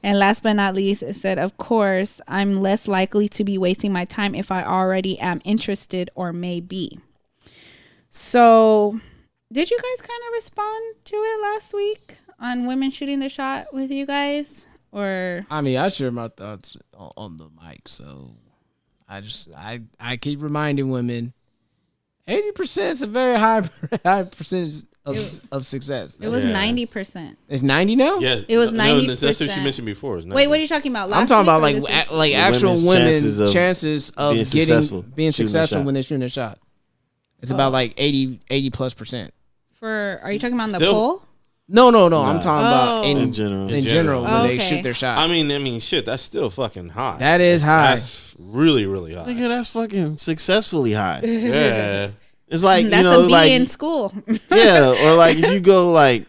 C: And last but not least, it said, of course, I'm less likely to be wasting my time if I already am interested or may be. So did you guys kind of respond to it last week on women shooting the shot with you guys? Or
A: I mean, I share my thoughts on the mic, so I keep reminding women 80% is a very high percentage of success.
C: It was 90%.
A: It's 90 now?
D: Yes.
C: It was 90%.
D: That's what she mentioned before.
C: Wait, what are you talking about?
A: I'm talking about like actual women's
B: chances of
A: being successful when they're shooting a shot. It's about like 80 plus percent.
C: Are you talking about the poll?
A: No. I'm talking about in general when they
C: okay.
A: shoot their shot.
D: I mean, shit, that's still fucking high.
A: That is high.
D: That's really, really high.
B: Nigga, that's fucking successfully high.
D: Yeah.
B: It's like,
C: that's
B: you know,
C: a B
B: like
C: in school.
B: Yeah, or like if you go like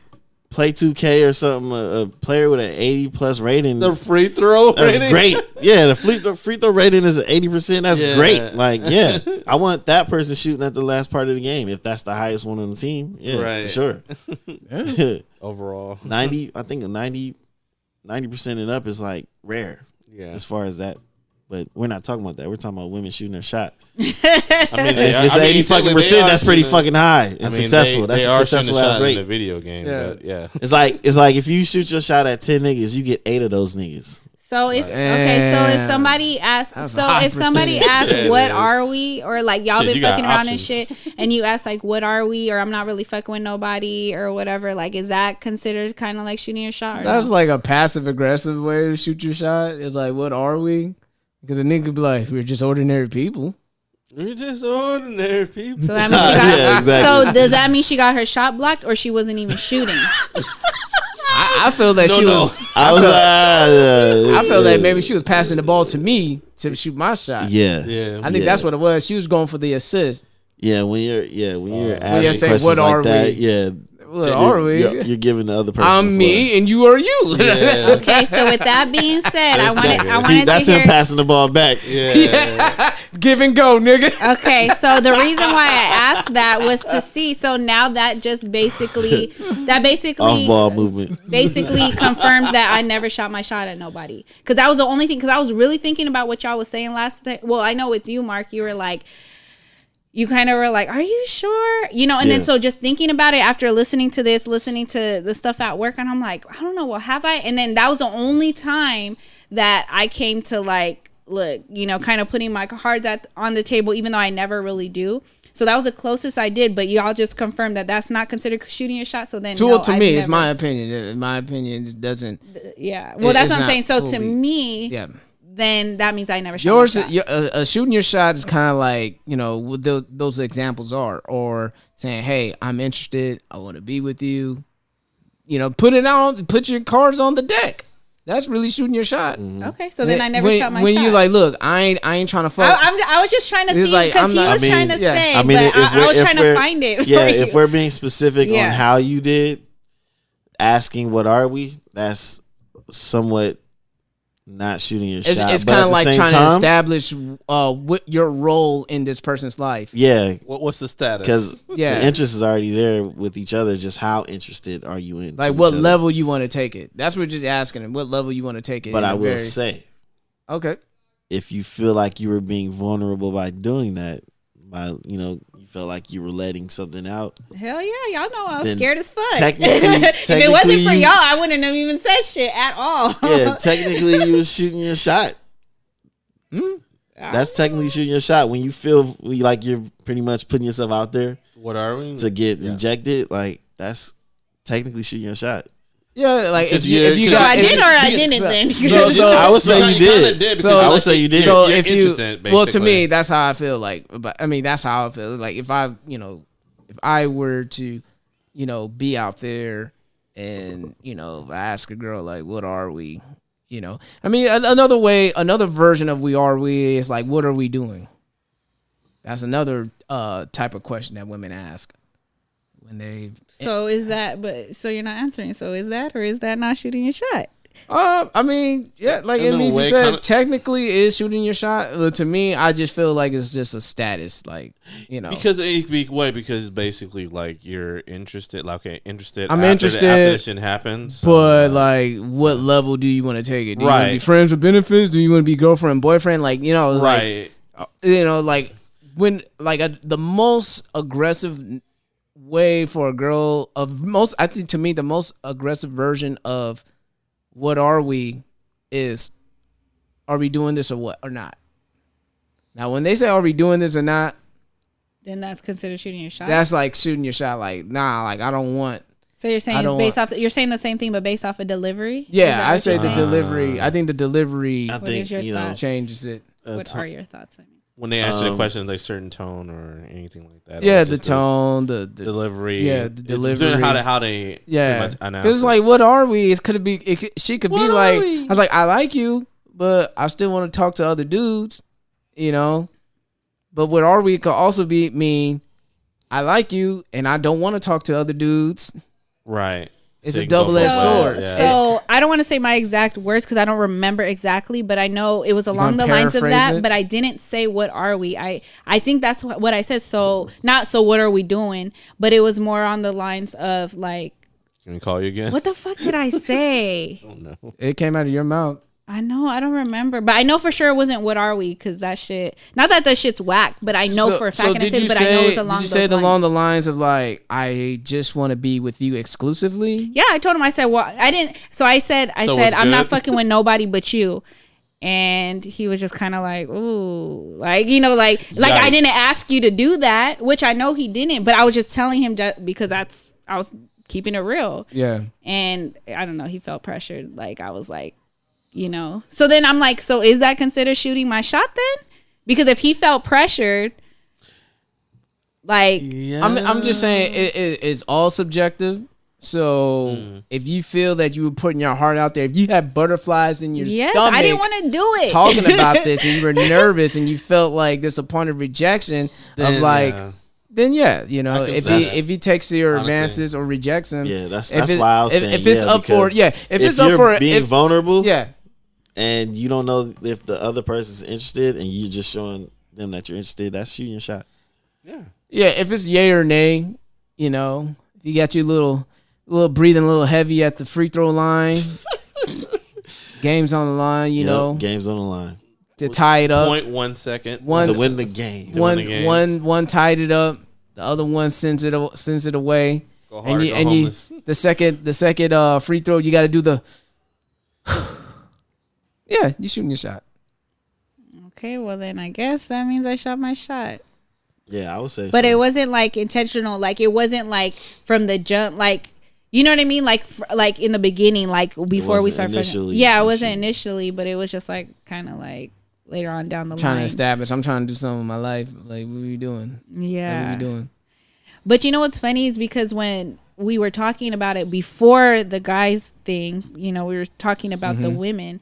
B: play 2K or something, a player with an 80 plus rating.
D: The free throw
B: that's
D: rating?
B: great. Yeah, the free throw rating is 80%. That's great. Like, yeah, I want that person shooting at the last part of the game if that's the highest one on the team. Yeah, for sure.
D: Overall,
B: 90. I think 90% and up is like rare.
D: Yeah,
B: as far as that. But we're not talking about that. We're talking about women shooting their shot.
D: I mean,
B: if it's 80 fucking percent, that's pretty fucking high and successful. That's a successful ass rate
D: in the video game. Yeah. But yeah.
B: It's like if you shoot your shot at 10 niggas, you get 8 of those niggas.
C: So if somebody asks, what are we, or like y'all been fucking around and shit, and you ask like what are we, or I'm not really fucking with nobody or whatever, like is that considered kind of like shooting your shot? Or
A: that's like a passive aggressive way to shoot your shot. It's like, what are we? Because a nigga could be like, we're just ordinary people.
D: We're just ordinary people.
C: So that means she got. Exactly. So does that mean she got her shot blocked, or she wasn't even shooting?
A: I feel that she was. I feel that maybe she was passing the ball to me to shoot my shot.
B: Yeah.
A: I think that's what it was. She was going for the assist.
B: Yeah, when you're asking questions
A: what
B: like
A: are
B: that,
A: we?
B: yeah.
A: What are we?
B: You're giving the other person.
A: I'm me and you are you.
B: Yeah.
C: Okay, so with that being said, I wanted
B: that's
C: to hear,
B: him passing the ball back.
A: Yeah. Give and go, nigga.
C: Okay, so the reason why I asked that was to see. So now that just basically
B: off ball movement
C: basically confirms that I never shot my shot at nobody. Because that was the only thing. Because I was really thinking about what y'all was saying last day. Well, I know with you, Mark, you were like, you kind of were like, are you sure? You know, and then so just thinking about it after listening to the stuff at work, and I'm like, I don't know, well, have I? And then that was the only time that I came to like, look, you know, kind of putting my cards on the table, even though I never really do. So that was the closest I did, but y'all just confirmed that that's not considered shooting your shot. So then,
A: to me, it's my opinion. In my opinion, it doesn't.
C: Yeah, well, that's what I'm saying. So to me, then that means I never shot my shot.
A: Shooting your shot is kind of like, you know, what those examples are, or saying, "Hey, I'm interested. I want to be with you." You know, put your cards on the deck. That's really shooting your shot.
C: Okay, so then I never shot my shot.
A: When you like, look, I ain't trying to fuck.
C: I was just trying to see because he was trying to say,
B: I mean,
C: but I was trying to find it.
B: Yeah, if we're being specific on how you did, asking what are we, that's somewhat not shooting your shot.
A: It's kind of like trying to establish what your role in this person's life.
B: Yeah.
D: What's the status?
B: Because the interest is already there with each other. Just how interested are you in?
A: Like what level you want to take it. That's what we're just asking him. What level you want to take it.
B: But I will say,
A: okay,
B: if you feel like you were being vulnerable by doing that, by you felt like you were letting something out.
C: Hell yeah, y'all know I was scared as fuck.
B: If
C: it wasn't for y'all, I wouldn't have even said shit at all.
B: Yeah, technically you was shooting your shot. That's technically shooting your shot when you feel like you're pretty much putting yourself out there.
D: What are we
B: to get rejected? Like that's technically shooting your shot.
A: Yeah, like if you
C: I did or I didn't then.
B: So I would say you did. So I would say you did.
A: So if you, to me, that's how I feel. Like, but I mean, that's how I feel. Like if I were to, be out there and I ask a girl like, what are we? I mean, another version of we is like, what are we doing? That's another type of question that women ask. When they
C: so you're not answering. So is that or is that not shooting your shot?
A: I mean, yeah, like it means you said technically is shooting your shot. To me, I just feel like it's just a status, like
D: because it's basically like you're interested. Like interested.
A: I'm interested
D: after this shit happens.
A: But like, what level do you want to take it? Do you want to be friends with benefits? Do you want to be girlfriend and boyfriend? Like
D: right?
A: Like when the most aggressive way for a girl I think to me the most aggressive version of what are we is, are we doing this or what or not? Now when they say are we doing this or not,
C: then that's considered shooting your shot.
A: That's like shooting your shot. Like I don't want.
C: So you're saying it's based off. You're saying the same thing, but based off of delivery.
A: Yeah, I say the delivery. I think the delivery.
C: What is your thoughts?
A: Changes it.
C: What are your thoughts?
D: When they ask you a question, like certain tone or anything like that.
A: Yeah, the tone, the
D: delivery.
A: Yeah, the delivery.
D: How they
A: because it's like, what are we? She could be like, I was like, I like you, but I still want to talk to other dudes, But what are we could also mean, I like you and I don't want to talk to other dudes.
D: Right.
A: It's a double-edged sword.
C: Yeah. So I don't want to say my exact words because I don't remember exactly, but I know it was along the lines of that. But I didn't say what are we. I think that's what I said. So not so what are we doing, but it was more on the lines of like.
D: Can we call you again?
C: What the fuck did I say?
D: I don't know.
A: It came out of your mouth.
C: I know. I don't remember, but I know for sure it wasn't what are we because that shit. Not that shit's whack, but I know for a fact. I know it's along.
A: Did you say along the lines of like, I just want to be with you exclusively?
C: Yeah, I told him. I said, well, I didn't. So I said, I'm not fucking with nobody but you. And he was just kind of like, ooh, like I didn't ask you to do that, which I know he didn't, but I was just telling him that because I was keeping it real.
A: Yeah.
C: And I don't know, he felt pressured. Like I was like. So then I'm like, so is that considered shooting my shot then? Because if he felt pressured, like,
A: yeah. I'm just saying it's all subjective. So if you feel that you were putting your heart out there, if you had butterflies in your stomach,
C: I didn't want to do it.
A: Talking about this, and you were nervous, and you felt like this upon a rejection then, of like. Then if he takes your advances or rejects them,
B: that's why I was saying
A: if it's up for if it's up for
B: being vulnerable, and you don't know if the other person's interested, and you just showing them that you're interested, that's shooting your shot.
A: Yeah. If it's yay or nay, if you got your little breathing a little heavy at the free throw line, game's on the line,
B: game's on the line.
A: to tie it up.
D: 0.1 second.
B: To win the game.
A: One tied it up. The other one sends it away.
D: Go hard, go homeless.
A: The second free throw, you got to do the. Yeah, you shooting your shot.
C: Okay, well then I guess that means I shot my shot.
B: Yeah, I would say.
C: But
B: so.
C: it wasn't like intentional. Like it wasn't like from the jump. Like you know what I mean. Like in the beginning, like before we started. Yeah, it wasn't initially, but it was just like kind of like later on down the line.
A: Trying to establish. I'm trying to do something in my life. Like what are you doing?
C: Yeah.
A: Like, what are you doing?
C: But you know what's funny is because when we were talking about it before the guys thing, you know, we were talking about the women.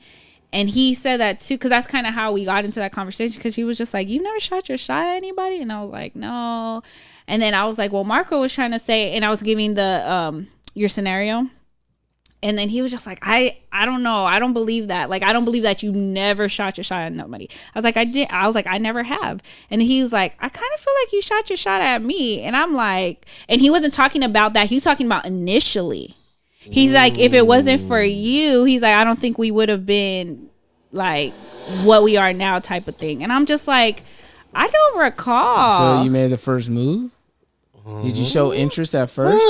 C: And he said that too, because that's kind of how we got into that conversation. Because he was just like, "You never shot your shot at anybody?" And I was like, "No." And then I was like, "Well, Marco was trying to say," and I was giving the your scenario. And then he was just like, I don't know. I don't believe that. Like, I don't believe that you never shot your shot at nobody. I was like, I did. I was like, I never have. And he was like, I kind of feel like you shot your shot at me. And I'm like, and he wasn't talking about that. He was talking about initially. He's like, if it wasn't for you, he's like, I don't think we would have been like what we are now type of thing. And I'm just like, I don't recall.
A: So you made the first move? Did you show interest at first?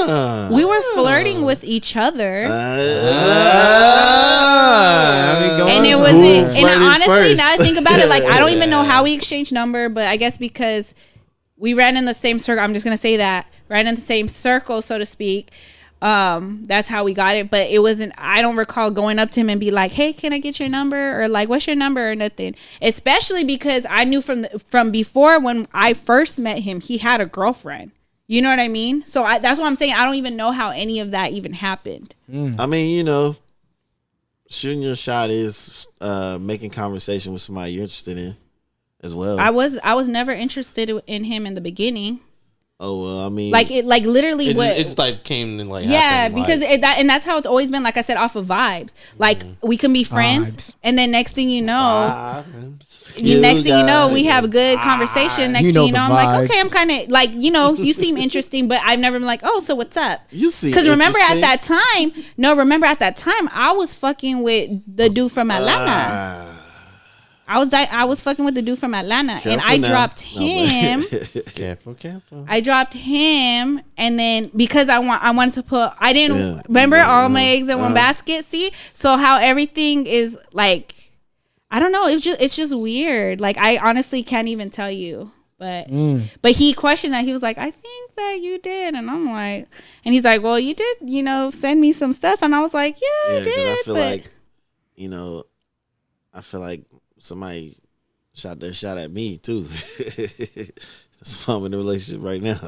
C: We were flirting with each other. And it wasn't, and honestly, now I think about it, like, I don't even know how we exchanged number, but I guess because we ran in the same circle, I'm just going to say that, ran in the same circle, so to speak. That's how we got it. But it wasn't, I don't recall going up to him and be like, "Hey, can I get your number?" Or like, "What's your number?" or nothing. Especially because I knew from before when I first met him, he had a girlfriend. You know what I mean? So that's what I'm saying. I don't even know how any of that even happened.
B: I mean, you know, shooting your shot is making conversation with somebody you're interested in as well.
C: I was never interested in him in the beginning.
B: Oh well, I mean,
C: like literally,
D: it's like came and like
C: yeah,
D: happened,
C: because
D: like,
C: and that's how it's always been. Like I said, off of vibes. Like we can be friends, and then next thing you know, we have a good conversation. Next thing you know, I'm like, okay, I'm kind of like, you know, you seem interesting, but I've never been like, oh, so what's up?
B: You see,
C: because remember at that time, I was fucking with the dude from Atlanta. I was fucking with the dude from Atlanta, and I dropped him.
B: Careful.
C: I dropped him, and then because I wanted to put, I didn't remember all my eggs in one basket. See, so how everything is like, I don't know. It's just weird. Like I honestly can't even tell you. But he questioned that. He was like, I think that you did, and I'm like, and he's like, well, you did, you know, send me some stuff, and I was like, yeah, I did.
B: I feel like, you know, somebody shot their shot at me too. That's why I'm in a relationship right now.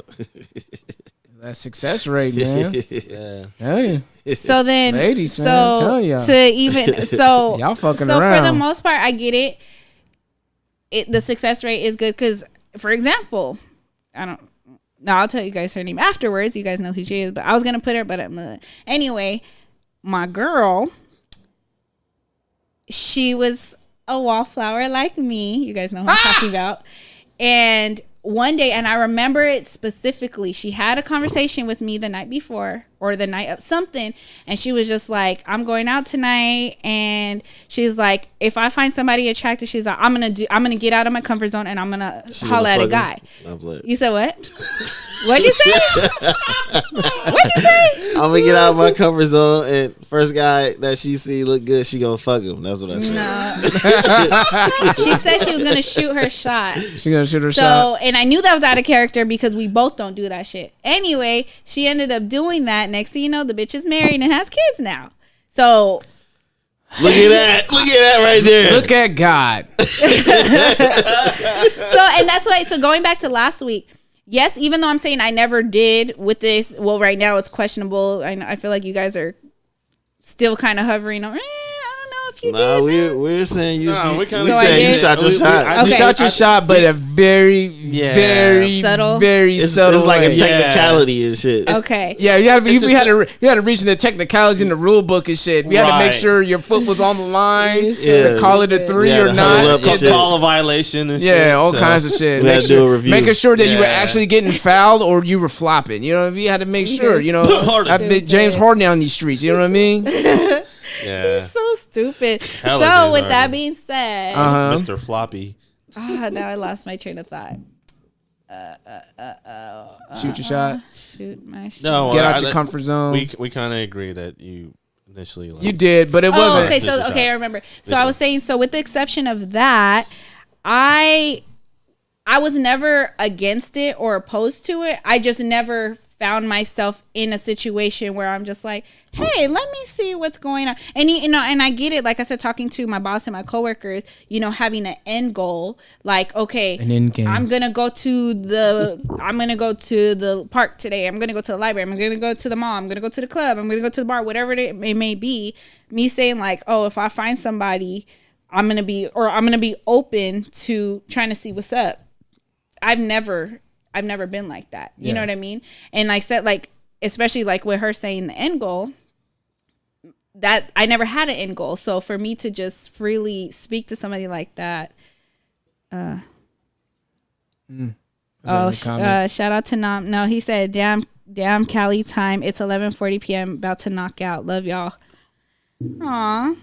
A: That success rate, man.
B: Yeah.
A: Hell yeah.
C: So then,
A: ladies, man, I'm telling y'all.
C: Y'all
A: fucking
C: so
A: around.
C: For the most part, I get it. The success rate is good because, for example, I'll tell you guys her name afterwards. You guys know who she is, but I was gonna put her, but anyway, my girl, she was a wallflower like me. You guys know who I'm talking about. And one day, and I remember it specifically, she had a conversation with me the night before or the night of something, and she was just like, I'm going out tonight, and she's like, if I find somebody attractive, she's like, I'm gonna get out of my comfort zone and I'm gonna holler at a guy. You said what? What'd you say? What'd you say?
B: I'm gonna get out of my comfort zone, and first guy that she see look good, she gonna fuck him. That's what I said.
C: No. She said she was gonna shoot her shot.
A: She gonna shoot her shot.
C: And I knew that was out of character because we both don't do that shit. Anyway, she ended up doing that. Next thing you know, the bitch is married and has kids now. So
B: look at that. Look at that right there.
A: Look at God.
C: And that's why. So going back to last week. Yes, even though I'm saying I never did with this, well, right now it's questionable. I feel like you guys are still kind of hovering on. I don't know if you did.
B: We're saying you.
C: We
B: saying you shot your shot.
A: You shot your shot, but a very
C: subtle,
A: subtle.
B: It's like a technicality and shit.
C: Okay.
A: Yeah, you had to reach in the technicalities in the rule book and shit. We had to make sure your foot was on the line. To call it a 3 or not.
D: Call a violation and shit.
A: Yeah, all kinds of shit.
B: We had to do a review.
A: Making sure that you were actually getting fouled or you were flopping. You know, you had to make sure. You know, I've been James Harden on these streets. You know what I mean?
D: Yeah.
C: So stupid.
D: Hella
C: So with
D: disheartening.
C: that being said,
D: Mr. Floppy.
C: now I lost my train of thought.
A: Shoot your shot.
C: Shoot my shot.
D: No,
A: Get out your comfort zone.
D: We kind of agree that you initially
A: You did, but it wasn't.
C: Okay, so I remember. So I was saying, so with the exception of that, I was never against it or opposed to it. I just never found myself in a situation where I'm just like, hey, let me see what's going on. And and I get it. Like I said, talking to my boss and my coworkers, having an end goal, like, okay,
A: An end game.
C: I'm gonna go to the park today. I'm gonna go to the library. I'm gonna go to the mall. I'm gonna go to the club. I'm gonna go to the bar. Whatever it may be. Me saying like, oh, if I find somebody, I'm gonna be open to trying to see what's up. I've never been like that. You know what I mean? And like said, like, especially like with her saying the end goal, that I never had an end goal. So for me to just freely speak to somebody like that, shout out to Nam. No, he said, damn Cali time. It's 11:40 p.m. About to knock out. Love y'all. Aw.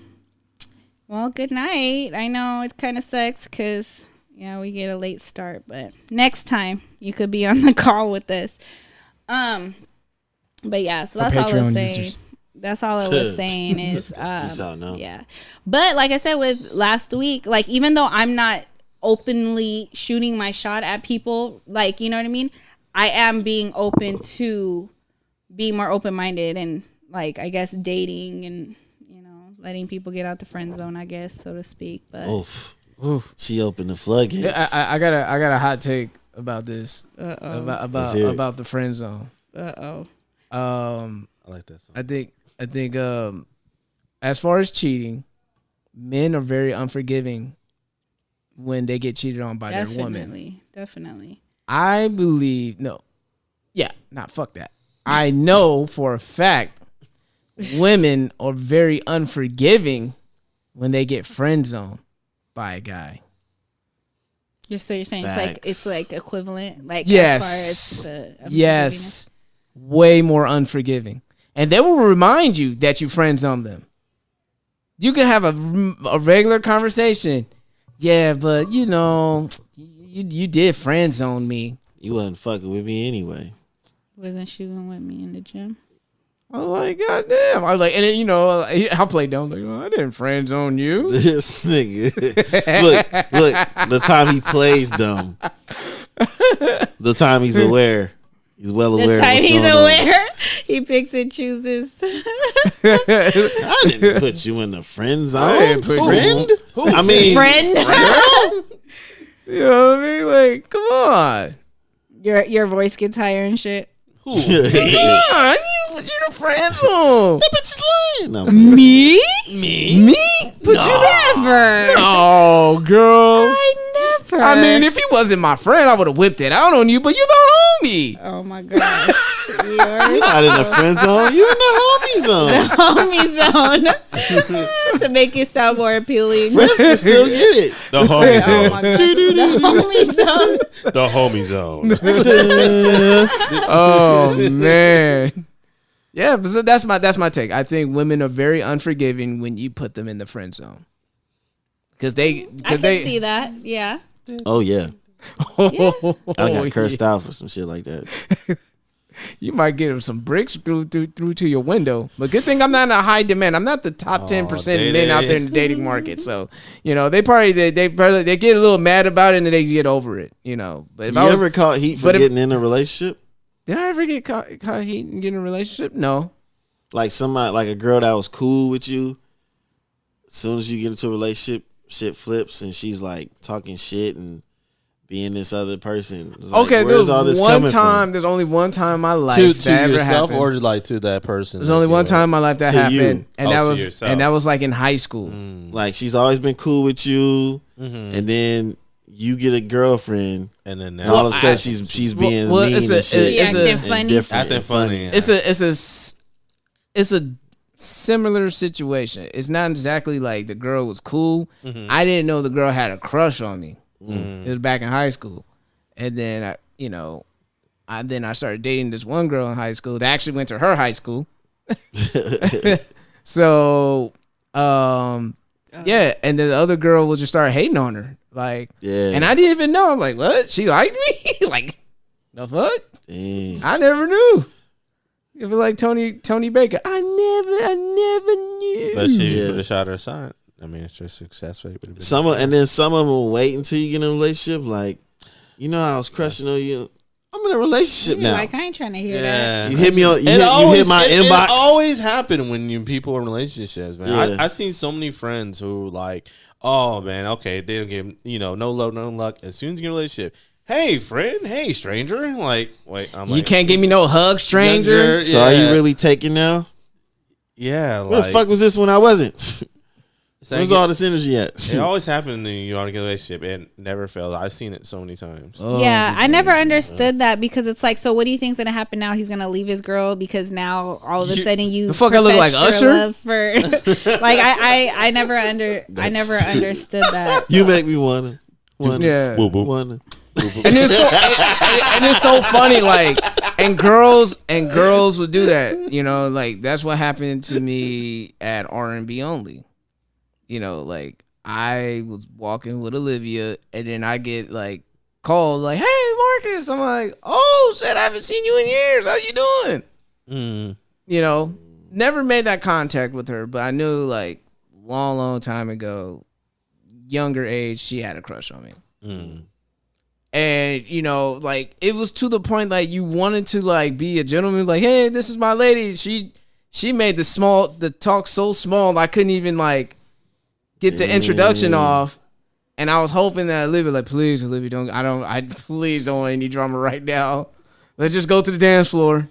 C: Well, good night. I know it kind of sucks because we get a late start, but next time you could be on the call with us. But yeah, so that's all I was saying.
A: Users.
C: That's all I was saying is,
B: now.
C: yeah. But like I said with last week, like even though I'm not openly shooting my shot at people, like, you know what I mean? I am being open to be more open-minded and like, I guess dating and, letting people get out the friend zone, I guess, so to speak. But
B: Oof. She opened the floodgates.
A: Yeah, I got a hot take about this.
C: Uh-oh.
A: About the friend zone.
C: Uh-oh.
D: I like that song.
A: I think as far as cheating, men are very unforgiving when they get cheated on by their woman.
C: Definitely.
A: I believe fuck that. I know for a fact women are very unforgiving when they get friend zoned by a guy.
C: You're saying it's like equivalent, like
A: yes,
C: as far as the
A: yes, way more unforgiving, and they will remind you that you friend zoned them. You can have a regular conversation, yeah, but you did friend zone me.
B: You wasn't fucking with me anyway.
C: Wasn't shooting with me in the gym.
A: I was like, goddamn. I was like, and then, I played down. Like, I didn't friend zone you.
B: This nigga. Look, the time he plays dumb. The time he's aware. He's well aware.
C: The time he's aware, he picks and chooses.
B: I didn't put you in the friend zone.
A: I didn't put
B: friend?
A: Who?
B: I mean,
C: friend?
A: You know what I mean? Like, come on.
C: Your voice gets higher and shit.
A: Who? Come on, you the friend zone.
B: That bitch is lying. No,
C: Me?
A: But
C: you never.
A: No, girl.
C: I never.
A: I mean, if he wasn't my friend, I would have whipped it out on you, but you're the homie.
C: Oh my gosh.
B: You're not in the friend zone. You're in the homie zone.
C: The homie zone. To make it sound more appealing.
B: Friends can still get it.
D: The homie
C: Oh
D: zone.
C: my gosh. The homie zone.
D: The homie zone.
A: Oh man. Yeah, but that's my take. I think women are very unforgiving when you put them in the friend zone. I can
C: see that. Yeah.
B: Oh yeah.
A: Yeah.
B: I got cursed out for some shit like that.
A: You might get some bricks through to your window. But good thing I'm not in a high demand. I'm not the top 10% men out there in the dating market. So, they probably they get a little mad about it and then they get over it. But if
B: you ever caught heat for getting in a relationship?
A: Did I ever get caught heat and get in a relationship? No.
B: Like somebody, like a girl that was cool with you. As soon as you get into a relationship, shit flips and she's like talking shit and being this other person. Like,
A: okay,
B: where's all this coming from?
A: There's only one time in my life
D: to
A: that ever
D: yourself
A: happened.
D: or like to that person.
A: There's only one time in my life that happened, and that was like in high school.
B: Like she's always been cool with you, and then you get a girlfriend,
D: and then now
B: all of a sudden she's being mean and shit,
D: acting funny.
A: It's a similar situation. It's not exactly like the girl was cool. I didn't know the girl had a crush on me. It was back in high school, and then I started dating this one girl in high school that actually went to her high school. So Yeah, and then the other girl will just start hating on her. Like,
B: Yeah.
A: and I didn't even know. I'm like, what? She liked me? Like, the fuck?
B: Dang.
A: I never knew. It was like Tony Baker. I never knew.
D: But she put a shot her aside. I mean, it's just success rate.
B: Some of them will wait until you get in a relationship. Like, you know, I was crushing on you. I'm in a relationship now.
C: Like, I ain't trying to hear that.
B: You hit me on. You hit my inbox.
D: It always happen when people in relationships, man.
B: Yeah.
D: I've seen so many friends who like, oh man, okay, they don't give no love, no luck. As soon as you get in a relationship, hey friend, hey stranger, like wait, I'm like,
A: you can't give me no hug, stranger.
B: So are you really taking now?
D: Yeah.
B: Where the fuck was this when I wasn't? Where's all this energy at?
D: It always happened in you in a relationship. It never failed. I've seen it so many times.
C: Yeah, I never understood that because it's like, so what do you think's gonna happen now? He's gonna leave his girl because now all of a sudden you
A: the fuck I look like
C: profess
A: Usher?
C: your love for like I never understood that.
B: You make me wanna.
A: Yeah.
B: Wanna.
A: And it's so funny, like, and girls would do that, you know, like that's what happened to me at R&B Only. You know, like I was walking with Olivia, and then I get like called, like, "Hey, Marcus," I'm like, "Oh shit, I haven't seen you in years. How you doing?" You know, never made that contact with her, but I knew like long time ago, younger age, she had a crush on me. And, you know, like, it was to the point, like, you wanted to, like, be a gentleman. Like, hey, this is my lady. She made the talk so small, I couldn't even, like, get the introduction off. And I was hoping that Olivia, like, please, Olivia, please don't want any drama right now. Let's just go to the dance floor.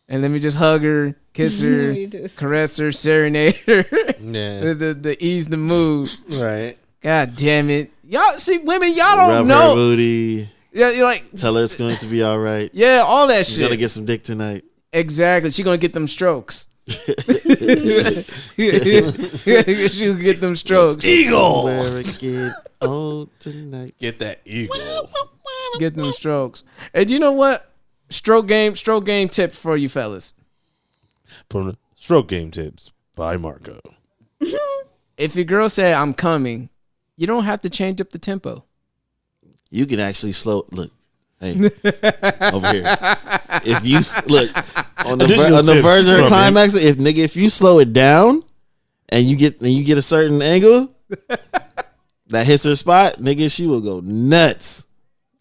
A: And let me just hug her, kiss her, caress her, serenade her.
D: Yeah.
A: the ease the mood.
D: Right.
A: God damn it. Y'all see women, y'all
B: Rub
A: don't know.
B: her booty.
A: Yeah, you're like,
B: tell her it's going to be all right.
A: Yeah, all that
B: She's
A: shit.
B: gonna get some dick tonight.
A: Exactly. She's gonna get them strokes. She'll get them strokes.
D: Eagle.
B: Wear a kid on tonight.
D: Get that eagle.
A: Get them strokes. And you know what? Stroke game tip for you fellas.
D: From the Stroke Game Tips by Marco.
A: If your girl said I'm coming, you don't have to change up the tempo.
B: You can actually look. Hey, over here. If you look on the verge of the climax, if you slow it down and you get a certain angle that hits her spot, nigga, she will go nuts.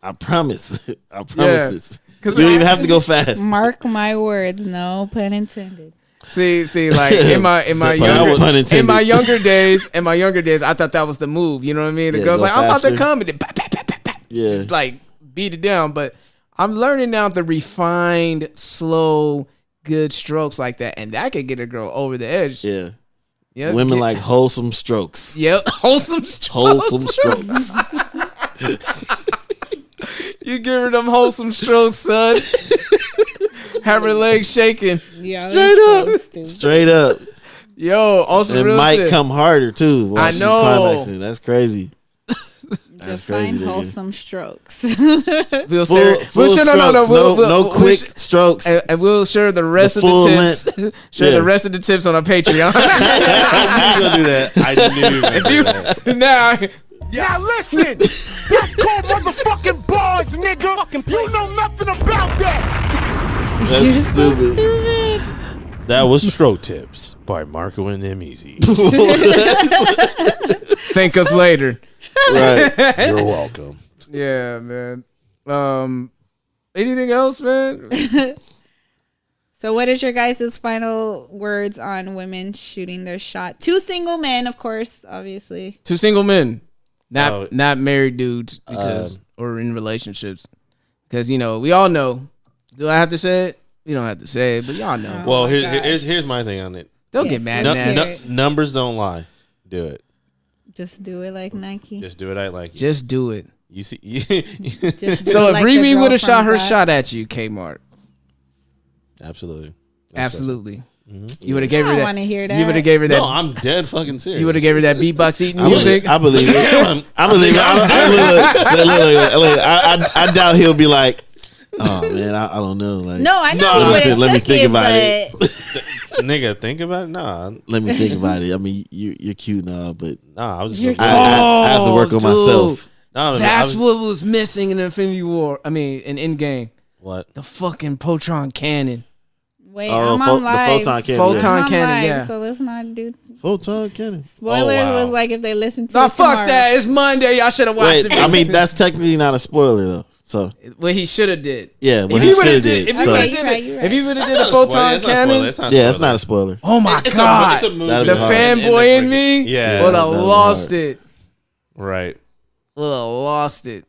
B: I promise. I promise this. You don't even have to go fast.
C: Mark my words, no pun intended.
A: See, like in my younger days, I thought that was the move. You know what I mean? The girl's like, I'm about to come, and then just like beat it down. But I'm learning now the refined, slow, good strokes like that, and that could get a girl over the edge.
B: Yeah.
A: Yep.
B: Women like wholesome strokes.
A: Yep, wholesome strokes. You give her them wholesome strokes, son. Have her legs shaking.
C: Yeah,
B: straight up.
A: Yo, also
B: it might shit. Come harder too. While she's climaxing. That's crazy.
C: Define wholesome strokes.
B: We'll strokes. No quick strokes.
A: And we'll share the rest of the tips. Share the rest of the tips on our Patreon.
D: I'm gonna do that. I knew you were gonna do that.
K: Now listen, that's called motherfucking bars, nigga. You know nothing about that.
B: That's stupid.
D: That was Stroke Tips by Marco and them Easy.
A: Thank us later.
B: Right.
D: You're welcome.
A: Yeah, man. Anything else, man?
C: So what is your guys' final words on women shooting their shot? 2 single men, of course, obviously.
A: 2 single men. Not married dudes because or in relationships. Because, you know, we all know. Do I have to say it? We don't have to say it, but y'all know.
D: Well, here's my thing on it.
A: Don't get mad.
D: Numbers don't lie. Do it.
C: Just do it like Nike.
D: Just do it like Nike.
A: Just do it.
D: You see.
A: So if Riri would have shot her shot at you, Kmart.
D: Absolutely.
A: Absolutely.
D: Mm-hmm.
A: You would have gave her that.
C: I want to hear that.
A: You would have gave her that.
D: No, I'm dead fucking serious.
A: You would have gave her that beatbox eating music.
B: I believe it. I believe it. I doubt he'll be like, oh man, I don't know. Like,
C: no, I know he would have
B: let me
C: took
B: think
C: it,
B: about
C: but
B: it.
D: Nigga, think about it. Nah,
B: Let me think about it. I mean, you're cute now, but
D: nah. I was just.
B: I have to work on myself.
D: No,
A: That's what was missing in Infinity War. I mean, in Endgame.
D: What?
A: The fucking proton cannon.
C: Wait, I'm on live.
B: The photon cannon.
A: Photon cannon, yeah.
C: So let's not do.
B: Photon cannon.
C: Spoilers was like if they listen to
A: No,
C: it
A: fuck
C: tomorrow.
A: that. It's Monday. Y'all should have watched
B: Wait,
A: it.
B: I mean, that's technically not a spoiler though. So
A: what he should have did.
B: yeah, what
A: If
B: he
A: he would
B: should
A: have
B: have
A: did.
B: did.
A: If he
B: So-
A: would have did
C: You're
A: it.
C: right.
A: If he would have did
D: It's
A: the
D: not a spoiler.
A: photon
D: It's not a
A: cannon.
D: spoiler. It's not a
B: Yeah, it's
D: spoiler.
B: not a spoiler.
A: Oh my
D: It's
A: god.
D: a movie.
B: That'd
A: The
B: be hard.
A: fanboy in me
D: Yeah.
A: would have
B: That'd be
A: lost
B: hard.
A: it.
D: Right.
A: Would have lost it.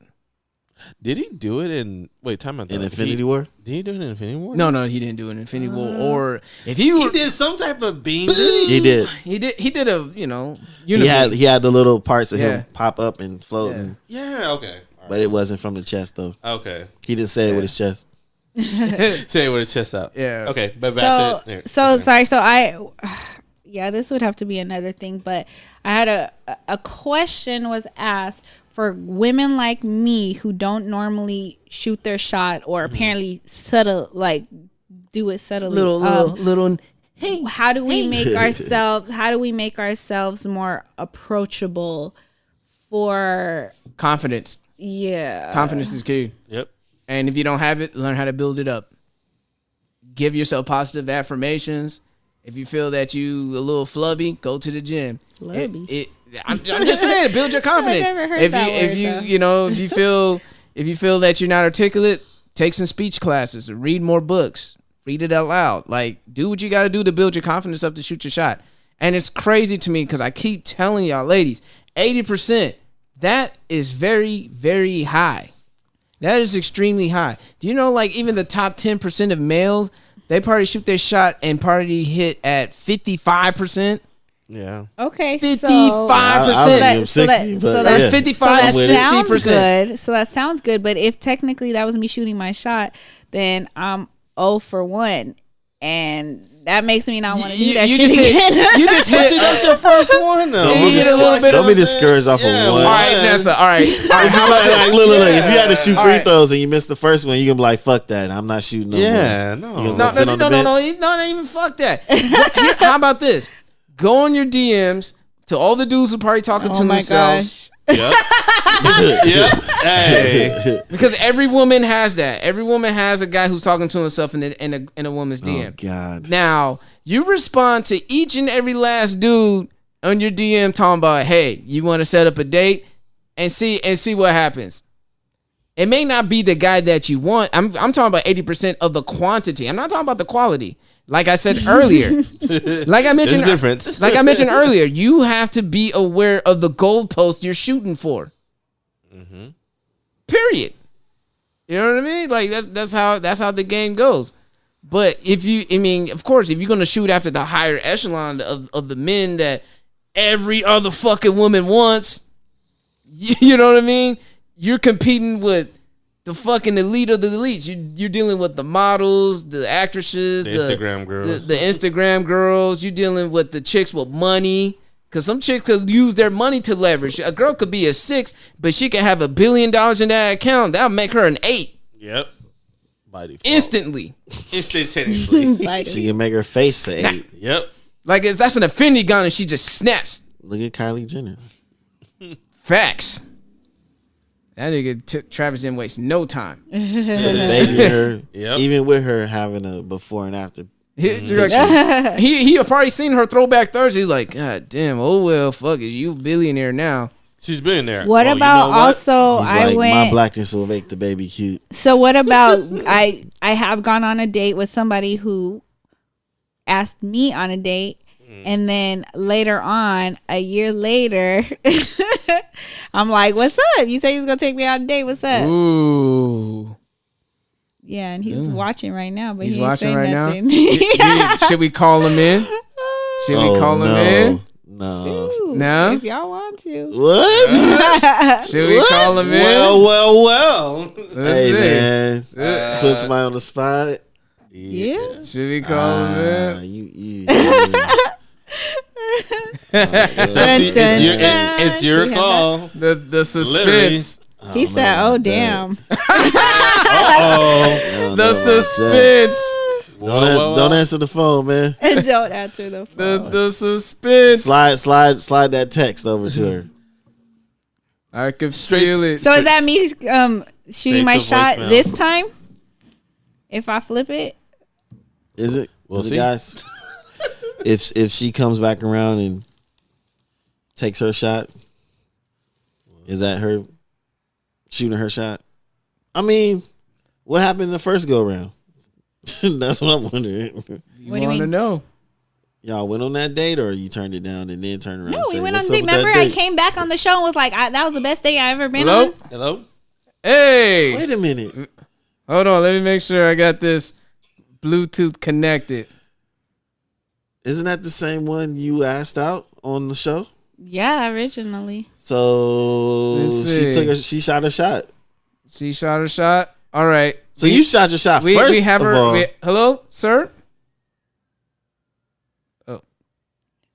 D: Did he do it in? Wait, time out.
B: In
D: though.
B: Infinity War?
D: Did he do it in Infinity War?
A: No, he didn't do it in Infinity War. Or if he
D: He
A: would,
D: did some type of beam.
B: He did.
A: he did a
B: He
A: universe.
B: had the little parts of
A: Yeah.
B: him pop up and floating,
D: Yeah. Okay.
B: but it wasn't from the chest though.
D: Okay.
B: He didn't say it with his chest.
D: Say it with his chest out.
A: Yeah.
D: Okay. But
C: So,
D: back to it.
C: sorry. So yeah, this would have to be another thing. But I had a question was asked for women like me who don't normally shoot their shot or apparently do it subtly.
A: Little.
C: Hey, how do we make ourselves? How do we make ourselves more approachable for?
A: Confidence.
C: Yeah,
A: Confidence is key.
D: Yep.
A: And if you don't have it, learn how to build it up. Give yourself positive affirmations. If you feel that you a little flubby, go to the gym.
C: Flubby.
A: I'm just saying, build your confidence.
C: I've never heard
A: if
C: that
A: you if
C: word,
A: you
C: though.
A: you know if you feel that you're not articulate, take some speech classes, read more books, read it out loud. Like, do what you got to do to build your confidence up to shoot your shot. And it's crazy to me because I keep telling y'all, ladies, 80%. That is very, very high. That is extremely high. Do you know, like, even the top 10% of males, they probably shoot their shot and probably hit at 55%.
D: Yeah.
C: Okay,
A: 55%.
C: So
A: that's
C: that
A: 55
C: so
A: to
C: that sounds
A: 60%.
C: good. So that sounds good. But if technically that was me shooting my shot, then I'm 0 for 1, and that makes me not want to do that shit again.
A: You just hit.
D: That's your first one, though.
B: Don't be discouraged off of one.
A: All right, Nessa. All right.
B: Look. If you had to shoot free throws and you missed the first one, you gonna be like, "Fuck that! I'm not shooting no more."
D: Yeah,
A: No,
B: No.
A: not even fuck that. How about this? Go on your DMs to all the dudes who probably talking to themselves.
D: Yep. Yep. Hey.
A: Because every woman has that. Every woman has a guy who's talking to himself in a woman's DM.
B: Oh God.
A: Now, you respond to each and every last dude on your DM talking about, hey, you want to set up a date and see what happens. It may not be the guy that you want. I'm talking about 80% of the quantity. I'm not talking about the quality. Like I said earlier. Like I mentioned,
D: There's a difference.
A: Like I mentioned earlier, you have to be aware of the goalpost you're shooting for.
D: Mm-hmm.
A: Period. You know what I mean? Like that's how the game goes. But of course, if you're gonna shoot after the higher echelon of the men that every other fucking woman wants, you know what I mean? You're competing with the fucking elite of the elites. You're dealing with the models, the actresses,
D: The Instagram girls.
A: the Instagram girls. You're dealing with the chicks with money. Because some chicks could use their money to leverage. A girl could be a 6, but she can have $1 billion in that account. That'll make her an 8.
D: Yep. By default.
A: Instantly.
D: Instantaneously.
B: She can make her face an 8.
D: Yep.
A: Like that's an infinity gun and she just snaps.
B: Look at Kylie Jenner.
A: Facts. That nigga Travis didn't waste no time.
B: The baby in her,
D: Yep.
B: even with her having a before and after.
A: He probably seen her throwback Thursday. He's like, God damn, oh well, fuck it. You a billionaire now.
D: She's been there.
C: What about also?
B: He's
C: I
B: like,
C: went.
B: my blackness will make the baby cute.
C: So what about I have gone on a date with somebody who asked me on a date, and then later on, a year later, I'm like, "What's up? You said you was gonna take me on a date. What's up?"
A: Ooh.
C: Yeah, and he's watching right now, but
A: He's
C: he ain't
A: watching
C: saying
A: right
C: nothing.
A: now. Should we call him in? Should we call him in?
B: No.
C: Ooh,
A: No?
C: if y'all want to.
B: What?
A: Should we call him in?
D: Well.
A: Let's
B: Hey,
A: see.
B: man. Put somebody on the spot.
C: Yeah.
A: Should we call him in?
B: You.
D: It's your call.
A: The suspense.
C: He said, "Oh damn."
A: The suspense.
B: Don't answer the phone, man.
C: Don't answer the phone.
A: The suspense.
B: Slide that text over to her.
A: I can feel it.
C: So is that me shooting my shot
D: voicemail.
C: this time? If I flip it?
B: Is it?
D: We'll
B: Is it,
D: see.
B: guys? if she comes back around and takes her shot, is that her shooting her shot? I mean, what happened in the first go round? That's what I'm wondering.
A: You
C: What do you
A: want to
C: mean?
A: know?
B: Y'all went on that date, or you turned it down and then turned around?
C: No,
B: and
C: we
B: said,
C: went on
B: "What's
C: a
B: up
C: date.
B: with that
C: Remember, I
B: date?"
C: came back on the show and was like, that was the best date I ever been
A: Hello?
C: on.
D: Hello?
A: Hey.
B: Wait a minute.
A: Hold on. Let me make sure I got this Bluetooth connected.
B: Isn't that the same one you asked out on the show?
C: Yeah, originally.
B: So
A: Let's see.
B: she shot her shot.
A: She shot her shot. All right.
B: So you shot your shot
A: We
B: first.
A: have
B: of
A: her.
B: all.
A: Hello, sir. Oh.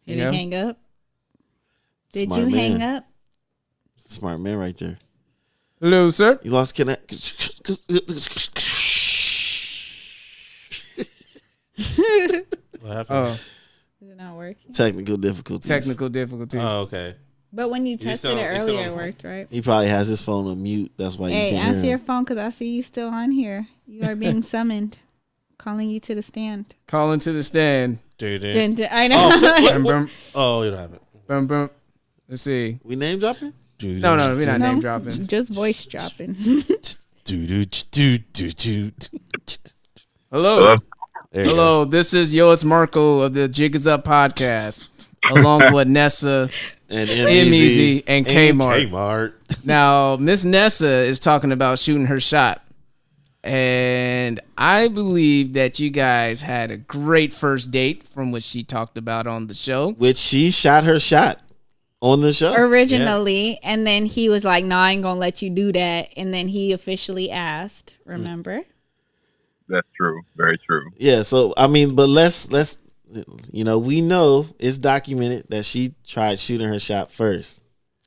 C: Did
A: Yeah.
C: he hang up? Did
B: Smart
C: you
B: man.
C: hang up?
B: Smart man right there.
A: Hello, sir.
B: You lost connect.
D: What happened?
A: Oh,
C: Is it not working?
B: Technical difficulties.
A: technical difficulties.
D: Oh, okay.
C: But when you
D: You
C: tested
D: still-
C: it
D: you still
C: earlier,
D: on
C: it
D: the
C: worked, right?
B: He probably has his phone on mute. That's why you
C: Hey,
B: can't
C: answer
B: hear
C: your
B: him.
C: phone because I see you still on here. You are being summoned. Calling you to the stand.
A: Calling to the stand.
D: Dude.
C: Dun, dun, I know.
A: Brum, brum,
D: Oh, you don't have it.
A: brum, brum. Let's see.
B: We name dropping?
A: No, we're not
C: No,
A: name dropping.
C: just voice dropping.
A: Hello.
D: There you
A: Hello. This is Yoas Marco of the Jig Is Up podcast, along with Nessa,
B: And
A: M-Easy, and
D: go.
A: Kmart.
D: Kmart.
A: Now, Miss Nessa is talking about shooting her shot. And I believe that you guys had a great first date from what she talked about on the show.
B: Which she shot her shot on the show.
C: Originally, and then he was like, "No, I ain't gonna let you do that." And then he officially asked. Remember?
L: That's true. Very true.
B: Yeah, so I mean, but let's we know it's documented that she tried shooting her shot first.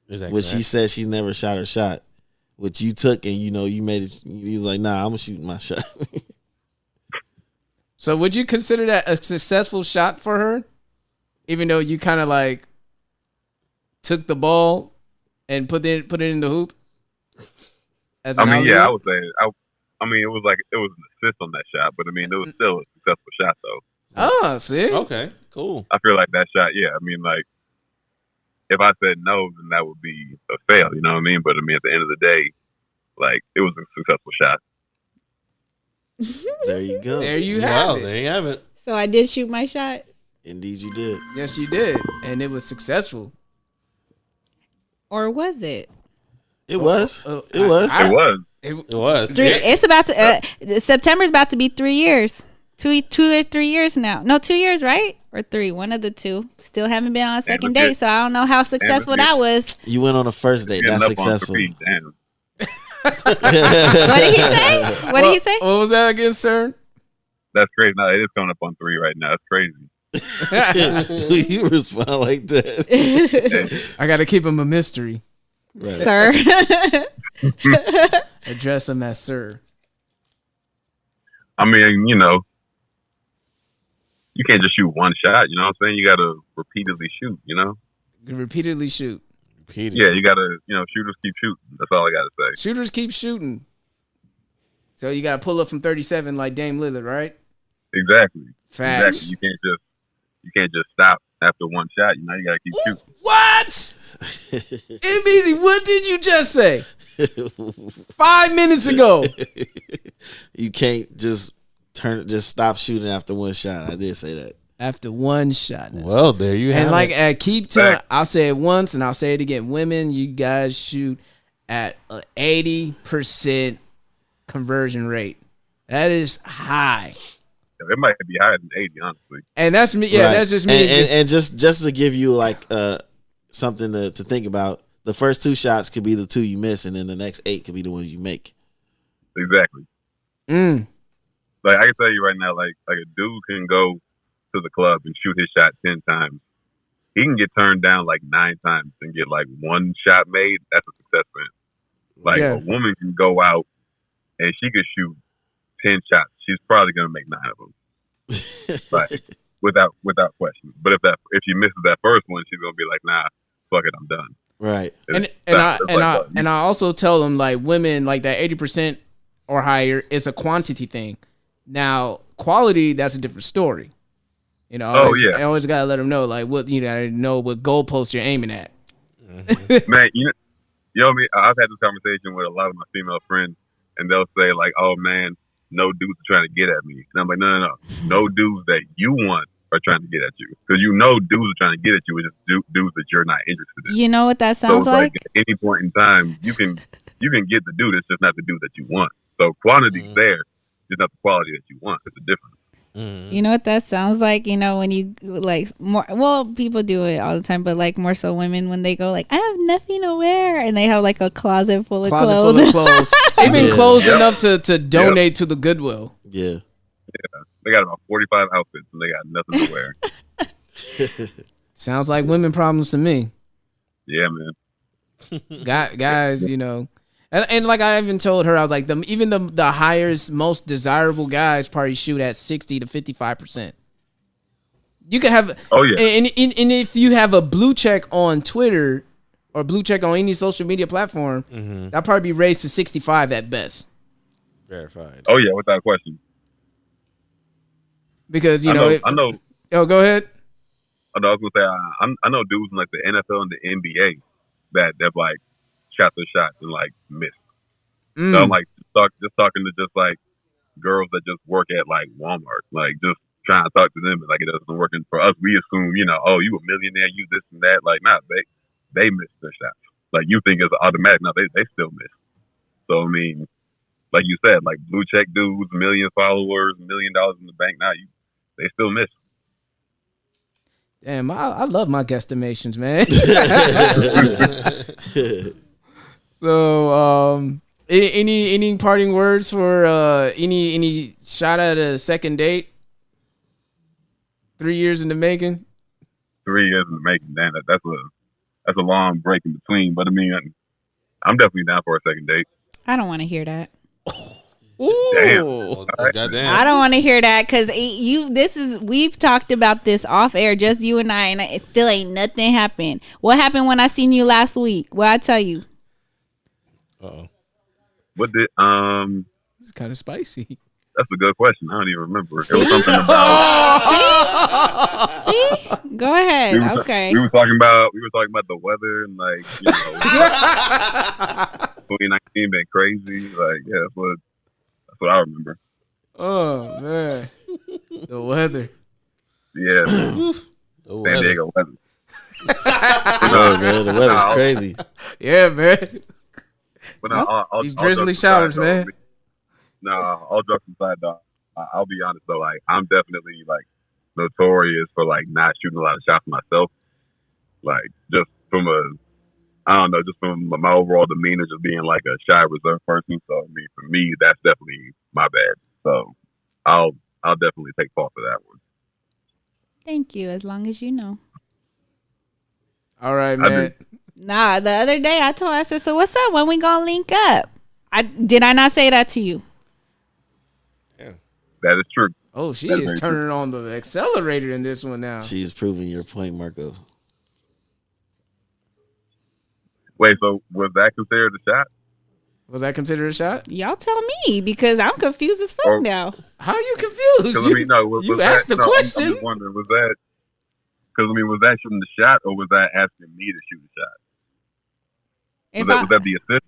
D: Is that
B: Which she
D: correct?
B: said she's never shot her shot. Which you took and you made it. You was like, nah, I'm gonna shoot my shot.
A: So would you consider that a successful shot for her? Even though you kind of like took the ball and put it in the hoop? As
L: I
A: an
L: mean,
A: alley-oop?
L: yeah, I would say. I mean, it was an assist on that shot, but I mean, it was still a successful shot, though.
A: Oh, see?
D: Okay, cool.
L: I feel like that shot. Yeah, I mean, like if I said no, then that would be a fail. You know what I mean? But I mean, at the end of the day, like it was a successful shot.
B: There you go.
A: There you have
D: Wow,
A: it.
D: there you have it.
C: So I did shoot my shot.
B: Indeed, you did.
A: Yes, you did. And it was successful.
C: Or was it?
B: It was.
A: Oh,
B: It was.
L: It was.
D: It was.
C: It's about to. September's about to be 3 years. Two or 3 years now. No, 2 years, right? Or 3, one of the two. Still haven't been on a second
L: legit.
C: date, so I don't know how successful that was.
B: You went on a first date.
L: Getting
B: That's
L: up on
B: successful.
L: three, damn.
C: What did he say? What did he say?
A: What was that again, sir?
L: That's crazy. No, it is coming up on 3 right now. It's crazy.
B: You respond like that.
A: I got to keep him a mystery.
B: Right.
C: Sir.
A: Address him as sir.
L: I mean, you know, you can't just shoot one shot. You know what I'm saying? You got to repeatedly shoot. You know?
A: Repeatedly shoot.
L: Yeah, you got to. You know, shooters keep shooting. That's all I got to say.
A: Shooters keep shooting. So you got to pull up from 37 like Dame Lillard, right?
L: Exactly.
A: Facts.
L: Exactly. You can't just stop after one shot. You know, you got to keep shooting.
A: What? M-Easy, what did you just say? 5 minutes ago.
B: You can't just stop shooting after one shot. I did say that.
A: After one shot.
D: Well, there you have
A: and like
D: it.
A: at keep telling, I'll say it once and I'll say it again. Women, you guys shoot at an 80% conversion rate. That is high.
L: It might be higher than 80, honestly.
A: And that's me. Yeah,
B: Right.
A: that's just me.
B: And just to give you like something to think about, the first 2 shots could be the 2 you miss, and then the next 8 could be the ones you make.
L: Exactly. Like I can tell you right now, like a dude can go to the club and shoot his shot 10 times. He can get turned down like 9 times and get like 1 shot made. That's a success for him. Like a woman can go out and she could shoot 10 shots. She's probably gonna make 9 of them. Like without question. But if she misses that first one, she's gonna be like, nah, fuck it, I'm done.
B: Right.
A: And I also tell them like women like that 80% or higher is a quantity thing. Now quality, that's a different story. You know, I always gotta let them know like what what goalpost you're aiming at.
L: Man, you know me. I've had this conversation with a lot of my female friends, and they'll say like, "Oh man, no dudes are trying to get at me," and I'm like, no dudes that you want are trying to get at you, because dudes are trying to get at you. It's just dudes that you're not interested in.
C: You know what that sounds like?
L: At any point in time, you can get the dude. It's just not the dude that you want. So quantity's there, just not the quality that you want. It's a difference.
C: You know what that sounds like? You know, when you like more, well, people do it all the time, but like more so women when they go like, I have nothing to wear, and they have like a closet full of clothes.
A: Even clothes enough to donate to the Goodwill.
B: Yeah.
L: They got about 45 outfits and they got nothing to wear.
A: Sounds like women problems to me.
L: Yeah, man.
A: Guys, you know. And like I even told her, I was like, even the highest, most desirable guys probably shoot at 60 to 55%. You could have, and if you have a blue check on Twitter or blue check on any social media platform, that'll probably be raised to 65 at best.
D: Verified.
L: Oh yeah, without question.
A: Because
L: I know.
A: Oh, go ahead.
L: I was gonna say I know dudes in like the NFL and the NBA that like shot their shots and like missed. So I'm like just talking to just like girls that just work at like Walmart, like just trying to talk to them, but like it doesn't work. And for us, we assume oh, you a millionaire, you this and that. Like nah, they missed their shots. Like you think it's automatic. No, they still miss. So I mean, like you said, like blue check dudes, million followers, $1 million in the bank. Now they still miss.
A: Damn, I love my guesstimations, man. So, any parting words for any shot at a second date? 3 years in the making.
L: 3 years in the making, damn, that's a long break in between. But I mean, I'm definitely down for a second date.
C: I don't want to hear that.
L: Damn.
D: Goddamn.
C: I don't want to hear that because we've talked about this off air, just you and I, and it still ain't nothing happened. What happened when I seen you last week? What I tell you?
L: What did
A: It's kind of spicy.
L: That's a good question. I don't even remember. It was something about.
C: See? Go ahead. Okay.
L: We were talking about the weather and like 2019 been crazy. Like yeah, that's what I remember.
A: Oh man, the weather.
L: Yeah, San Diego weather.
B: Man, the weather's crazy.
A: Yeah, man.
L: But
A: these drizzly showers, man.
L: All jokes aside, though, I'll be honest though. Like I'm definitely like notorious for like not shooting a lot of shots myself. Like just from my overall demeanor, just being like a shy, reserved person. So I mean, for me, that's definitely my bad. So I'll definitely take fault for that one.
C: Thank you. As long as you know.
A: All right, man.
C: Nah, the other day I said, so what's up? When we gonna link up? Did I not say that to you?
L: Yeah, that is true.
A: Oh, she is turning on the accelerator in this one now.
B: She's proving your point, Marco.
L: Wait, so was that considered a shot?
A: Was that considered a shot?
C: Y'all tell me because I'm confused as fuck now.
A: How are you confused? You asked the question.
L: I'm just wondering, was that shooting the shot or was that asking me to shoot a shot? Was that the assist?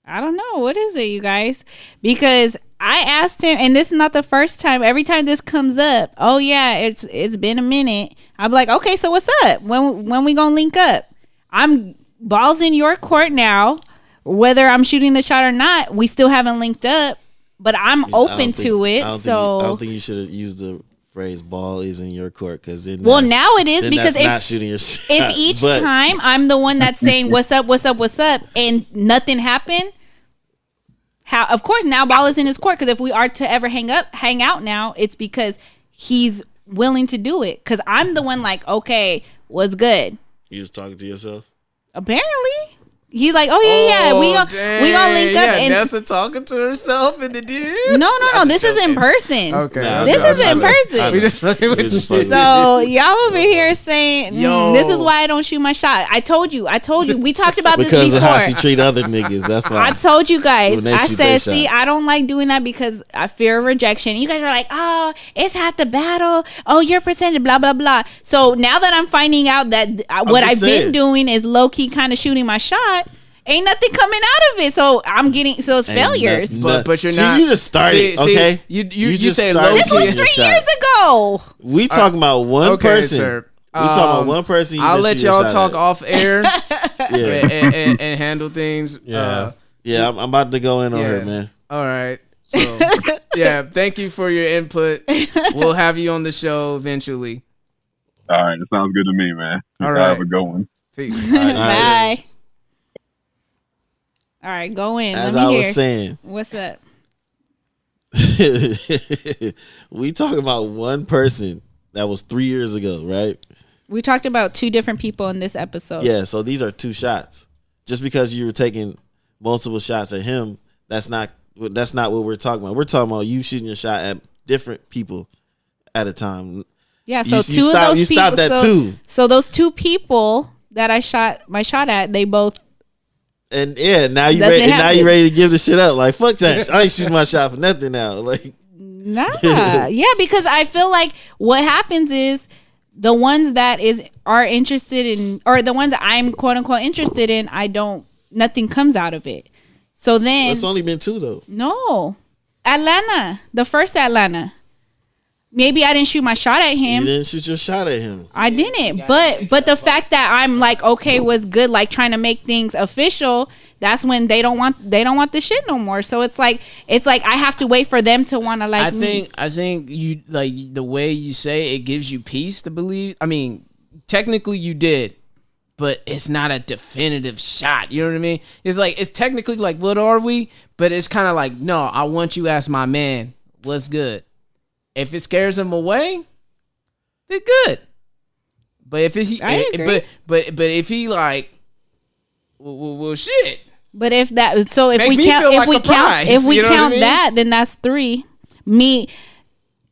C: I don't know. What is it, you guys? Because I asked him, and this is not the first time. Every time this comes up, oh yeah, it's been a minute. I'm like, okay, so what's up? When we gonna link up? I'm balls in your court now. Whether I'm shooting the shot or not, we still haven't linked up. But I'm open to it. I
B: don't think you should have used the phrase "ball is in your court" because
C: now it is because
B: not shooting your shot.
C: If each time I'm the one that's saying what's up, and nothing happened, how? Of course, now ball is in his court because if we are to ever hang out now, it's because he's willing to do it. Because I'm the one like, okay, what's good?
B: You just talking to yourself?
C: Apparently, He's like, oh yeah, we gonna link up. And
A: Nessa talking to herself in the DM.
C: No. This is in person.
A: Okay,
C: this is in person.
A: We just fucking with you.
C: So y'all over here saying, this is why I don't shoot my shot. I told you. We talked about this before.
B: Because of how she treat other niggas. That's why.
C: I told you guys. I said, see,
B: shot.
C: I don't like doing that because I fear rejection. You guys are like, oh, it's half the battle. Oh, you're pretending, blah blah blah. So now that I'm finding out that what I've been doing is low key kind of shooting my shot. Ain't nothing coming out of it, so it's failures.
A: But you're not.
B: You just started, okay?
A: You
B: just
C: say
B: started.
C: This was 3 years ago.
B: We talking about one person.
A: Sir.
B: We talking about one person.
A: I'll let y'all talk off air.
B: Yeah,
A: and handle things.
B: Yeah, I'm about to go in on her, man.
A: All right. So thank you for your input. We'll have you on the show eventually.
L: All right, that sounds good to me, man.
A: All right,
L: have a good one.
A: Peace.
C: Bye. All right, go in.
B: As
C: Let me
B: I
C: hear.
B: was saying,
C: What's up?
B: we talking about one person that was 3 years ago, right?
C: We talked about 2 different people in this episode.
B: Yeah, so these are 2 shots. Just because you were taking multiple shots at him, that's not what we're talking about. We're talking about you shooting your shot at different people at a time.
C: Yeah, so
B: you
C: two of those
B: you
C: people.
B: stopped at 2.
C: So those 2 people that I shot my shot at, they both.
B: And now you ready? Now you ready to give the shit up? Like fuck that! I ain't shooting my shot for nothing now. Like
C: nah, yeah, because I feel like what happens is the ones that are interested in, or the ones that I'm quote unquote interested in, nothing comes out of it. So then
B: it's only been 2 though.
C: No, Atlanta, the first Atlanta. Maybe I didn't shoot my shot at him.
B: You didn't shoot your shot at him.
C: I didn't. But the fact that I'm like, okay, was good, like trying to make things official, that's when they don't want the shit no more. So it's like I have to wait for them to want to like
A: I think you like the way you say it gives you peace to believe. I mean, technically you did, but it's not a definitive shot. You know what I mean? It's like it's technically like, what are we? But it's kind of like, no, I want you as my man. What's good? If it scares him away, they're good. But if it's but if he like, well shit.
C: But if that, so if
A: Make
C: we
A: me
C: count,
A: feel
C: if
A: like
C: we
A: a
C: count,
A: prize,
C: if we
A: you know what I
C: count
A: mean?
C: that, then that's 3. Me,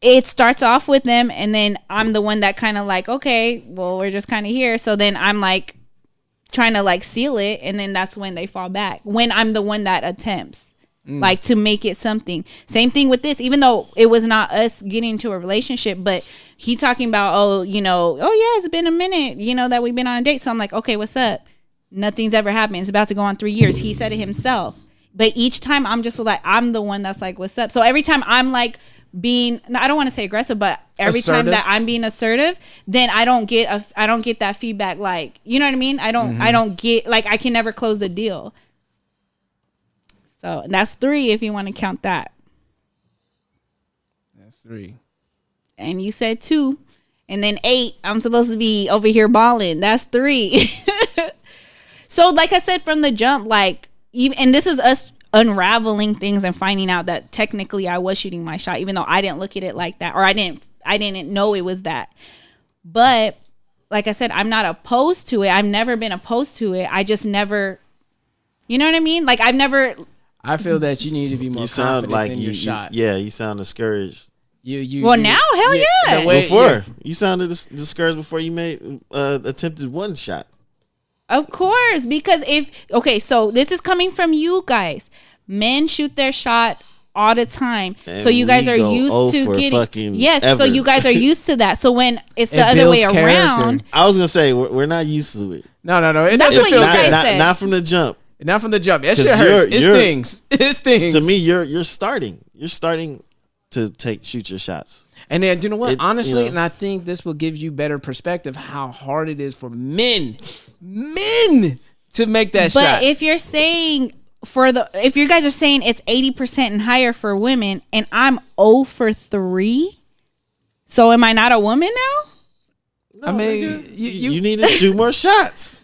C: it starts off with them, and then I'm the one that kind of like, okay, well, we're just kind of here. So then I'm like trying to like seal it, and then that's when they fall back. When I'm the one that attempts. Like to make it something. Same thing with this, even though it was not us getting into a relationship, but he talking about, oh yeah, it's been a minute, that we've been on a date. So I'm like, okay, what's up? Nothing's ever happened. It's about to go on 3 years. He said it himself. But each time I'm just like, I'm the one that's like, what's up? So every time I'm like I don't want to say aggressive, but every time that I'm being assertive, then I don't get that feedback. Like, you know what I mean? I don't get, like, I can never close the deal. So that's 3 if you want to count that.
A: That's 3.
C: And you said 2. And then 8, I'm supposed to be over here balling. That's 3. So like I said from the jump, like, even, and this is us unraveling things and finding out that technically I was shooting my shot, even though I didn't look at it like that, or I didn't know it was that. But like I said, I'm not opposed to it. I've never been opposed to it. I just never, you know what I mean? Like I've never.
A: I feel that you need to be more confident in your shot.
B: You sound discouraged.
C: Now, hell yeah.
B: Before you sounded discouraged before you made attempted one shot.
C: Of course, because so this is coming from you guys. Men shoot their shot all the time, and so you guys are used to getting so you guys are used to that. So when it's the other way around,
B: I was gonna say we're not used to it.
A: No.
C: That's what you guys said.
B: Not from the jump.
A: Not from the jump. That shit hurts. It stings. It stings.
B: To me, you're starting. You're starting to shoot your shots.
A: And then, you know what? Honestly, and I think this will give you better perspective how hard it is for men to make that shot.
C: But if you're saying if you guys are saying it's 80% and higher for women, and I'm 0 for 3, so am I not a woman now?
B: No, I mean, you need to shoot more shots.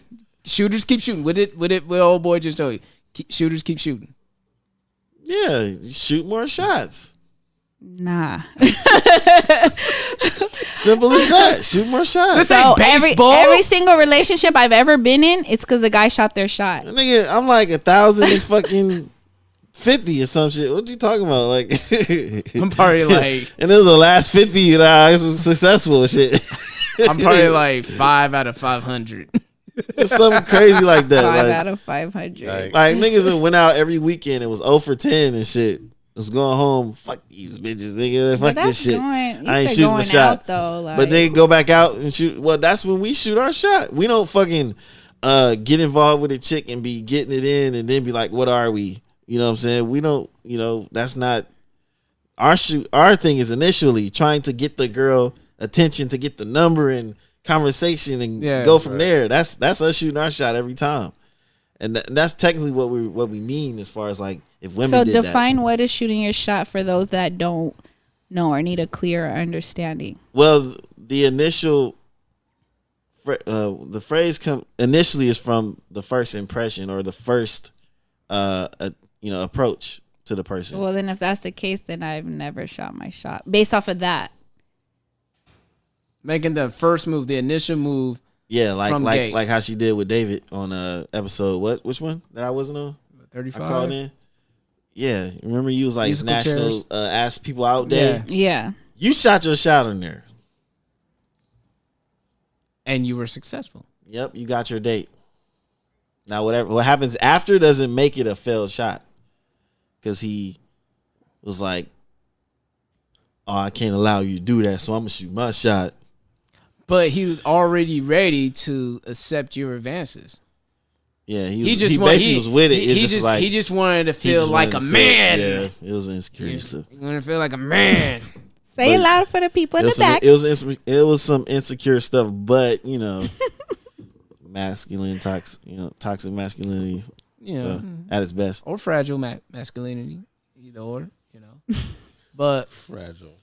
A: Shooters keep shooting. What old boy just told you? Shooters keep shooting.
B: Yeah, shoot more shots.
C: Nah.
B: Simple as that. Shoot more shots.
A: This
C: So
A: ain't baseball.
C: every single relationship I've ever been in, it's because the guy shot their shot.
B: Nigga, I'm like 1,050 or some shit. What you talking about? Like,
A: I'm probably like,
B: and it was the last 50 that I was successful and shit.
A: I'm probably like 5 out of 500.
B: It's something crazy like that.
C: 5
B: like,
C: out of 500.
B: like niggas that went out every weekend and was 0 for 10 and shit. Was going home, fuck these bitches, nigga. Fuck this shit. I ain't shooting a shot.
C: Though, like,
B: but they go back out and shoot. Well, that's when we shoot our shot. We don't fucking get involved with a chick and be getting it in and then be like, what are we? You know what I'm saying? We don't, that's not our shoot. Our thing is initially trying to get the girl attention, to get the number and conversation and go from there. That's us shooting our shot every time. And that's technically what we mean as far as like if women
C: so
B: did
C: define
B: that.
C: what is shooting your shot for those that don't know or need a clearer understanding.
B: Well, the initial the phrase initially is from the first impression or the first approach to the person.
C: Well, then if that's the case, then I've never shot my shot based off of that.
A: Making the first move, the initial move.
B: Yeah, like how she did with David on episode which one that I wasn't on?
A: 35.
B: I called in. Yeah, remember you was like
A: Musical
B: National
A: chairs.
B: Ask People Out Day.
C: Yeah.
B: You shot your shot on there.
A: And you were successful.
B: Yep, you got your date. Now what happens after doesn't make it a failed shot. Because he was like, oh, I can't allow you to do that, so I'm gonna shoot my shot.
A: But he was already ready to accept your advances.
B: Yeah, he basically was with it.
A: He just wanted to feel like a man.
B: Yeah, it was insecure stuff.
A: He wanted to feel like a man.
C: Say it loud for the people in the back.
B: It was some insecure stuff, but masculine, toxic masculinity, at its best,
A: or fragile masculinity, either or, but
D: fragile.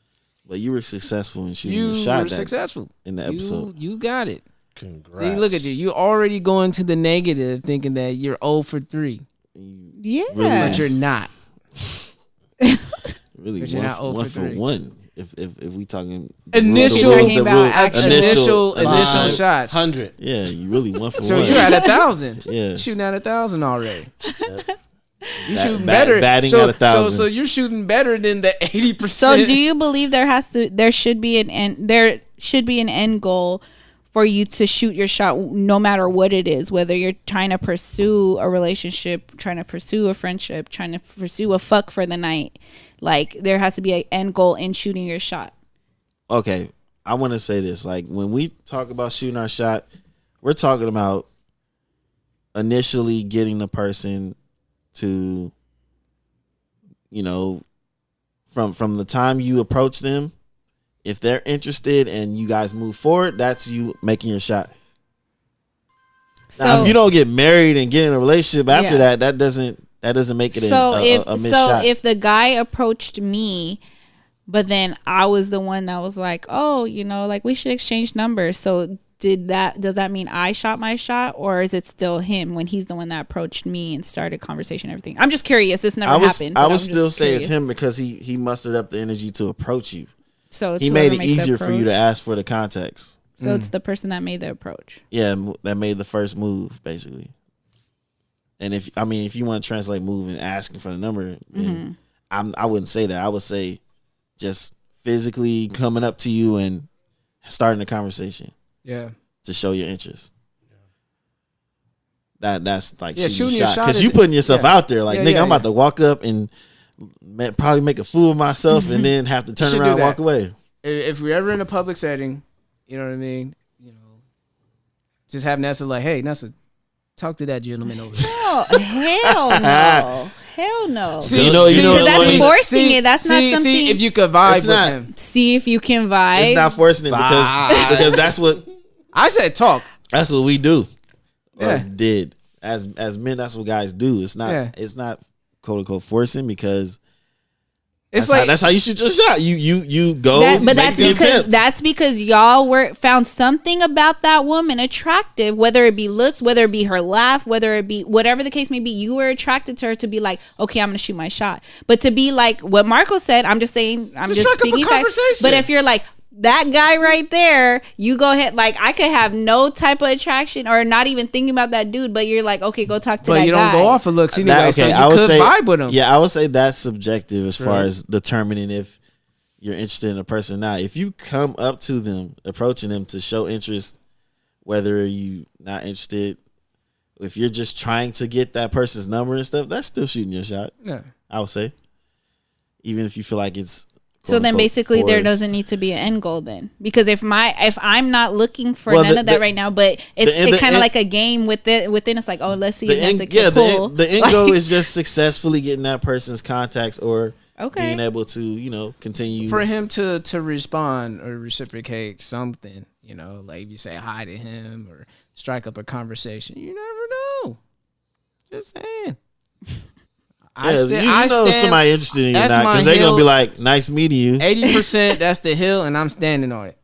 B: But you were successful in shooting your shot.
A: You were successful
B: in the episode.
A: You got it.
D: Congrats.
A: See, look at you. You're already going to the negative, thinking that you're 0 for 3.
C: Yeah,
A: but you're not.
B: Really,
A: but you're not 0
B: one
A: for
B: for
A: 3.
B: one. If we talking
A: initial shots,
D: 100.
B: Yeah, you really 1 for 1.
A: So you're at 1,000.
B: Yeah,
A: shooting at 1,000 already. You shooting
B: better. Batting at 1,000.
A: So you're shooting better than the 80%.
C: So do you believe there should be an end goal for you to shoot your shot, no matter what it is, whether you're trying to pursue a relationship, trying to pursue a friendship, trying to pursue a fuck for the night? Like, there has to be an end goal in shooting your shot.
B: Okay, I want to say this. Like, when we talk about shooting our shot, we're talking about initially getting the person to, from the time you approach them, if they're interested and you guys move forward, that's you making your shot. Now, if you don't get married and get in a relationship after that doesn't make it a missed shot.
C: So if the guy approached me, but then I was the one that was like, oh, like we should exchange numbers. So does that mean I shot my shot, or is it still him when he's the one that approached me and started conversation and everything? I'm just curious. This never happened.
B: I would still say it's him because he mustered up the energy to approach you.
C: So
B: he made it easier for you to ask for the context.
C: So it's the person that made the approach.
B: Yeah, that made the first move, basically. And if you want to translate move and asking for the number, I wouldn't say that. I would say just physically coming up to you and starting a conversation.
A: Yeah.
B: To show your interest. That's like
A: shooting your shot
B: because you putting yourself out there. Like, nigga, I'm about to walk up and probably make a fool of myself and then have to turn around and walk away.
A: If we're ever in a public setting, you know what I mean? Just have Nessa like, hey, Nessa, talk to that gentleman over there.
C: Hell no. Hell no.
B: See,
C: that's forcing it. That's not something.
A: See if you could vibe with him.
C: See if you can vibe.
B: It's not forcing it because that's what
A: I said. Talk.
B: That's what we do.
A: Yeah.
B: Or did as men. That's what guys do. It's not.
A: Yeah.
B: It's not quote unquote forcing because
A: it's
B: that's how you shoot your shot. You go.
C: But that's because y'all found something about that woman attractive, whether it be looks, whether it be her laugh, whether it be whatever the case may be. You were attracted to her to be like, okay, I'm gonna shoot my shot. But to be like what Marco said, I'm just saying, I'm just speaking facts. But if you're like, that guy right there, you go ahead. Like, I could have no type of attraction or not even thinking about that dude, but you're like, okay, go talk to that guy.
A: But you don't go off of looks anyway, so you
B: I would
A: could
B: say,
A: vibe with him.
B: Yeah, I would say that's subjective as far as determining if you're interested in a person or not. If you come up to them, approaching them to show interest, whether you not interested, if you're just trying to get that person's number and stuff, that's still shooting your shot.
A: Yeah,
B: I would say, even if you feel like it's
C: so then basically there doesn't need to be an end goal then, because if I'm not looking for none of that right now, but it's kind of like a game within it's like, oh, let's see if Nessa can pull.
B: The end goal is just successfully getting that person's contacts or being able to continue
A: for him to respond or reciprocate something. Like if you say hi to him or strike up a conversation, you never know. Just saying.
B: I know somebody interested in you or not, because they're gonna be like, nice meeting you.
A: 80%, that's the hill, and I'm standing on it.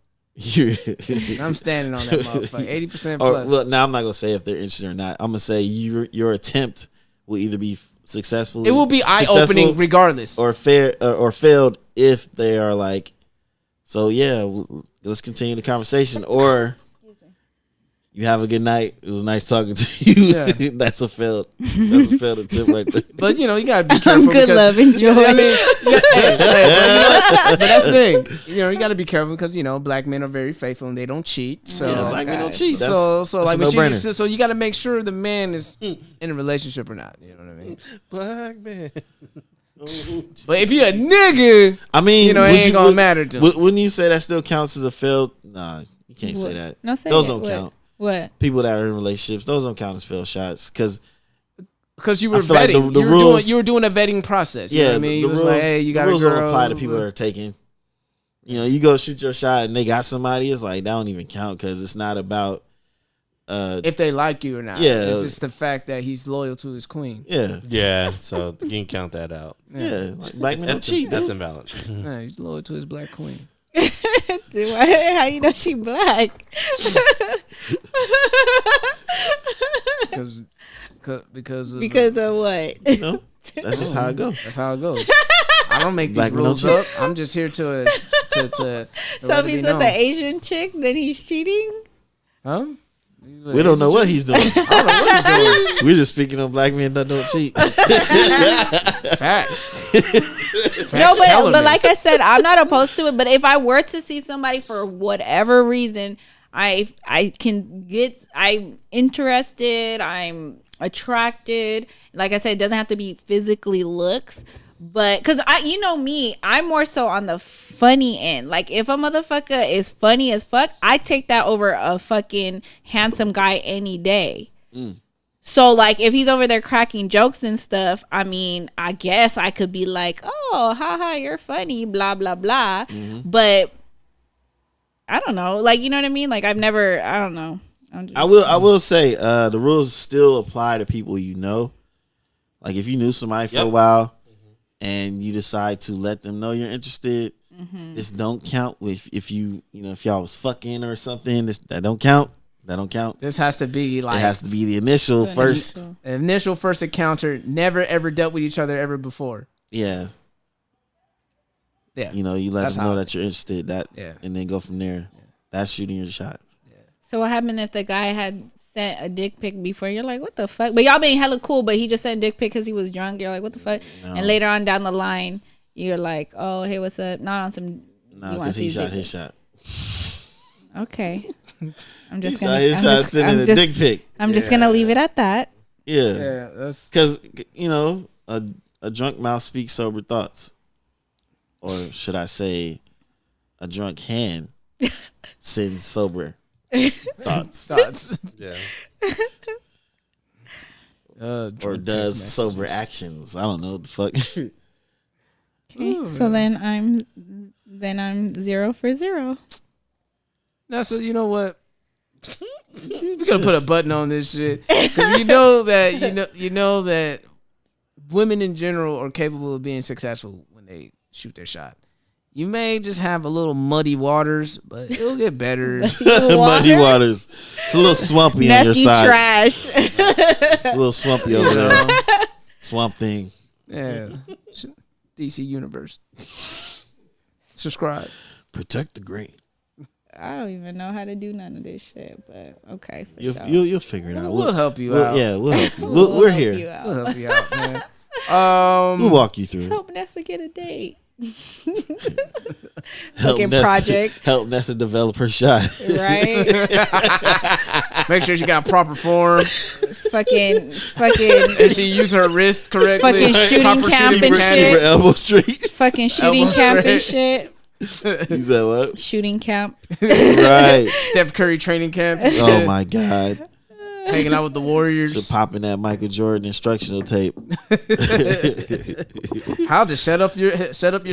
A: I'm standing on that motherfucker. 80% plus.
B: Well, now I'm not gonna say if they're interested or not. I'm gonna say your attempt will either be successful.
A: It will be eye opening regardless,
B: or failed if they are like, so yeah, let's continue the conversation, or you have a good night. It was nice talking to you. Yeah. That's a failed attempt right there.
A: But you gotta be careful.
C: Good love, enjoy.
A: I mean, but that's the thing. You gotta be careful because black men are very faithful and they don't cheat. So
B: black men don't cheat.
A: So like so you gotta make sure the man is in a relationship or not. You know what I mean?
D: Black man.
A: But if you a nigga,
B: I mean,
A: it ain't gonna matter to him.
B: Wouldn't you say that still counts as a failed? Nah, you can't say that.
C: No, say
B: those
C: it.
B: don't count.
C: What?
B: People that are in relationships, those don't count as failed shots because
A: you were vetting. Like you were doing a vetting process. You know what I mean?
B: The
A: rules,
B: like,
A: hey, you got
B: the rules
A: a girl,
B: don't apply to people that are taking. You go shoot your shot and they got somebody. It's like that don't even count because it's not about
A: if they like you or not.
B: Yeah,
A: it's just the fact that he's loyal to his queen.
B: Yeah.
D: So you can count that out.
B: Yeah, like black men don't cheat.
D: That's invalid.
A: Yeah, he's loyal to his black queen.
C: How you know she black?
A: Because
C: of what?
B: That's just how it goes.
A: That's how it goes. I don't make these rules up. I'm just here to
C: so if he's with an Asian chick, then he's cheating?
A: Huh?
B: We don't know what he's doing. I don't know what he's doing. We're just speaking on black men that don't cheat.
A: Facts.
C: No, but like I said, I'm not opposed to it. But if I were to see somebody for whatever reason, I'm interested, I'm attracted. Like I said, it doesn't have to be physically looks. But because I'm more so on the funny end. Like if a motherfucker is funny as fuck, I take that over a fucking handsome guy any day. So like if he's over there cracking jokes and stuff, I mean, I guess I could be like, oh, haha, you're funny, blah blah blah. But I don't know, like, you know what I mean? Like I don't know.
B: I will say the rules still apply to people Like if you knew somebody for a while. And you decide to let them know you're interested. This don't count if y'all was fucking or something. That don't count. That don't count.
A: This has to be like,
B: it has to be the initial first
A: encounter. Never ever dealt with each other ever before.
B: Yeah.
A: Yeah.
B: You let them know that you're interested. And then go from there. Yeah. That's shooting your shot.
C: Yeah. So what happened if the guy had sent a dick pic before? You're like, what the fuck? But y'all being hella cool, but he just sent a dick pic because he was drunk. You're like, what the fuck? No. And later on down the line, you're like, oh, hey, what's up? Not on some.
B: No, because he shot his shot.
C: Okay. I'm just
B: gonna. His shot sending a dick pic.
C: I'm just gonna leave it at that.
B: Yeah.
A: Yeah. That's
B: because a drunk mouth speaks sober thoughts, or should I say, a drunk hand sends sober. Thoughts.
D: Yeah.
B: Or does sober actions. I don't know what the fuck.
C: Okay, so then I'm 0 for 0.
A: Now, so you know what? We're gonna put a button on this shit because you know that women in general are capable of being successful when they shoot their shot. You may just have a little muddy waters, but it'll get better.
B: Muddy waters. It's a little swampy on your side.
C: Trash.
B: It's a little swampy over there. Swamp thing.
A: Yeah. DC Universe. Subscribe.
B: Protect the grain.
C: I don't even know how to do none of this shit, but okay. For sure.
B: You'll figure it out.
A: We'll help you out.
B: Yeah, we'll help you. We're here.
A: We'll help you out, man.
B: We'll walk you through.
C: Help Nessa get a date.
B: Help
C: Fucking
B: Nessa,
C: project.
B: help Nessa develop her shot.
C: Right.
A: Make sure she got proper form.
C: fucking.
A: And she use her wrist correctly.
C: Fucking shooting
A: Proper
C: camp
A: shooting
C: and
A: mechanics.
C: shit.
B: Elbow straight.
C: Fucking shooting
A: Elbow
C: camp
A: straight.
C: and shit.
B: You said what?
C: Shooting camp.
B: Right.
A: Steph Curry training camp. and
B: Oh
A: shit.
B: my God.
A: Hanging out with the Warriors.
B: So popping that Michael Jordan instructional tape.
A: How to set up your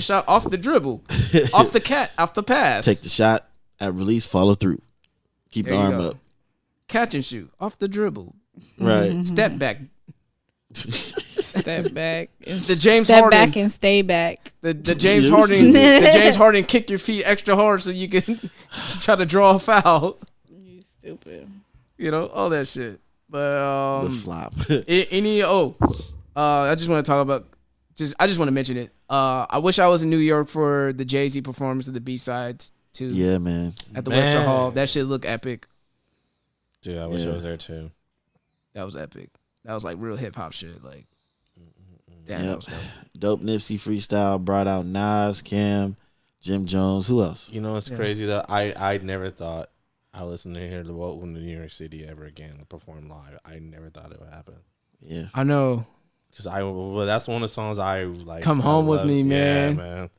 A: shot off the dribble, off the pass.
B: Take the shot at release, follow through. Keep
A: There
B: the
A: you
B: arm
A: go.
B: up.
A: Catch and shoot off the dribble.
B: Right.
A: Step back.
C: Step back.
A: The James
C: Step
A: Harden.
C: back and stay back.
A: The James
B: You
A: Harden.
B: stupid.
A: The James Harden kick your feet extra hard so you can try to draw a foul.
C: You stupid.
A: You know all that shit. But
B: The flop.
A: I just want to talk about. I just want to mention it. I wish I was in New York for the Jay-Z performance of the B-sides too.
B: Yeah, man.
A: At the Webster Hall, that shit looked epic.
D: Dude, I wish I was there too.
A: That was epic. That was like real hip hop shit. Like, damn,
B: Yep.
A: that was dope.
B: Dope Nipsey freestyle brought out Nas, Cam, Jim Jones. Who else?
D: You know what's crazy though? I never thought I listened to hear the Welcome to New York City ever again perform live. I never thought it would happen.
B: Yeah,
A: I know.
D: Because that's one of the songs I like.
A: Come Home With Me, man.
D: Yeah, man.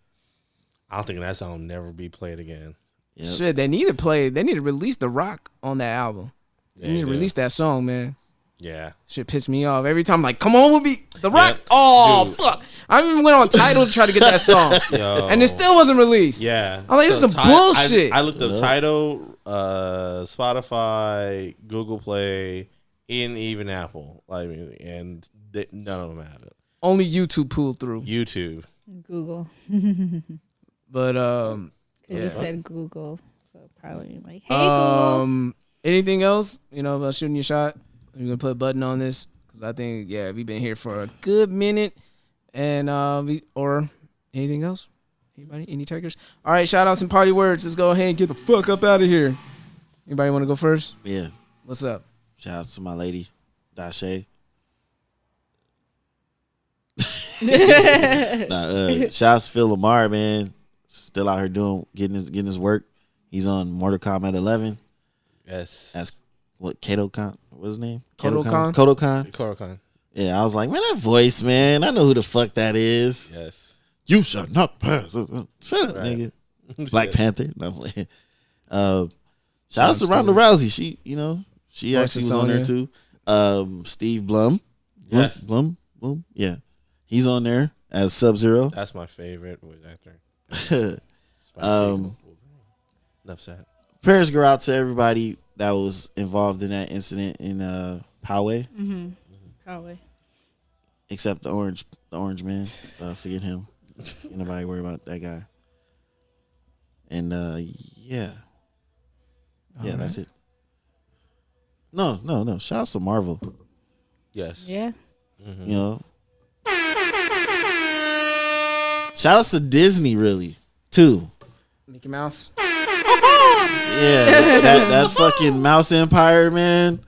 D: I don't think that song will never be played again.
B: Yep.
A: Shit, they need to release The Rock on that album.
D: Yeah,
A: They need to
D: they do.
A: release that song, man.
D: Yeah.
A: Shit pissed me off every time. Like, come on with me, The Rock.
D: Yep.
A: Oh
D: Dude.
A: fuck! I even went on Tidal to try to get that song,
D: Yo.
A: and it still wasn't released.
D: Yeah.
A: I'm like, this is some bullshit.
D: I looked up Tidal, Spotify, Google Play, and even Apple. And none of them had it.
A: Only YouTube pulled through.
D: YouTube.
C: Google.
A: But
C: You said Google, so probably like, hey Google.
A: anything else? You know about shooting your shot? We're gonna put a button on this because I think we've been here for a good minute, and or anything else? Anybody? Any takers? All right, shout outs and party words. Let's go ahead and get the fuck up out of here. Anybody want to go first?
B: Yeah.
A: What's up?
B: Shout out to my lady, Dashe. Shout out to Phil Lamar, man. Still out here getting his work. He's on Mortal Kombat 11.
D: Yes.
B: That's what Kodokan. What's his name?
A: Kodokan?
B: Kodokan. Yeah, I was like, man, that voice, man. I know who the fuck that is.
D: Yes.
B: You shall not pass. Shut up,
D: Right.
B: nigga. Black Panther. No, I'm playing. Shout out to Ronda Rousey. She actually was on there too. Steve Blum.
D: Yes.
B: Blum. Yeah. He's on there as Sub-Zero.
D: That's my favorite voice actor. Enough said.
B: Prayers go out to everybody that was involved in that incident in Poway.
C: Mm-hmm. Probably.
B: Except the orange man. Forget him. Ain't nobody worry about that guy. And yeah. Yeah, that's it. No. Shout out to Marvel.
D: Yes.
C: Yeah.
B: You know. Shout out to Disney, really, too.
A: Mickey Mouse.
B: Yeah, that fucking Mouse Empire, man.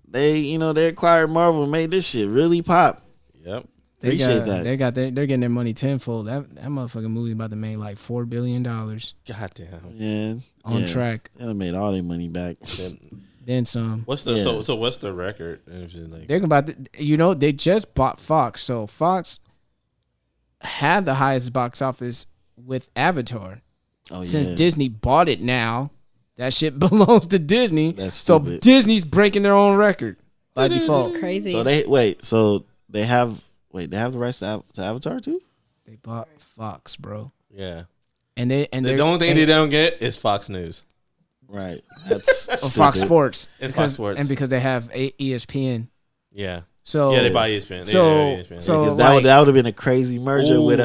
B: They acquired Marvel and made this shit really pop.
D: Yep.
B: Appreciate that.
A: They're getting their money tenfold. That motherfucking movie about to make like $4 billion.
D: Goddamn.
B: Yeah.
A: On track.
B: They done made all their money back.
A: Then some.
D: What's the so what's the record?
A: They're about to, they just bought Fox, so Fox had the highest box office with Avatar.
B: Oh,
A: Since
B: yeah.
A: Disney bought it now, that shit belongs to Disney.
B: That's
A: so
B: stupid.
A: Disney's breaking their own record by default.
C: That's crazy.
B: So they have the rights to Avatar too?
A: They bought Fox, bro.
D: Yeah.
A: And the
D: only thing they don't get is Fox News.
B: Right. That's
A: or Fox Sports.
D: And Fox Sports.
A: And because they have ESPN.
D: Yeah.
A: So
D: yeah, they buy ESPN.
B: Because that would have been a crazy merger with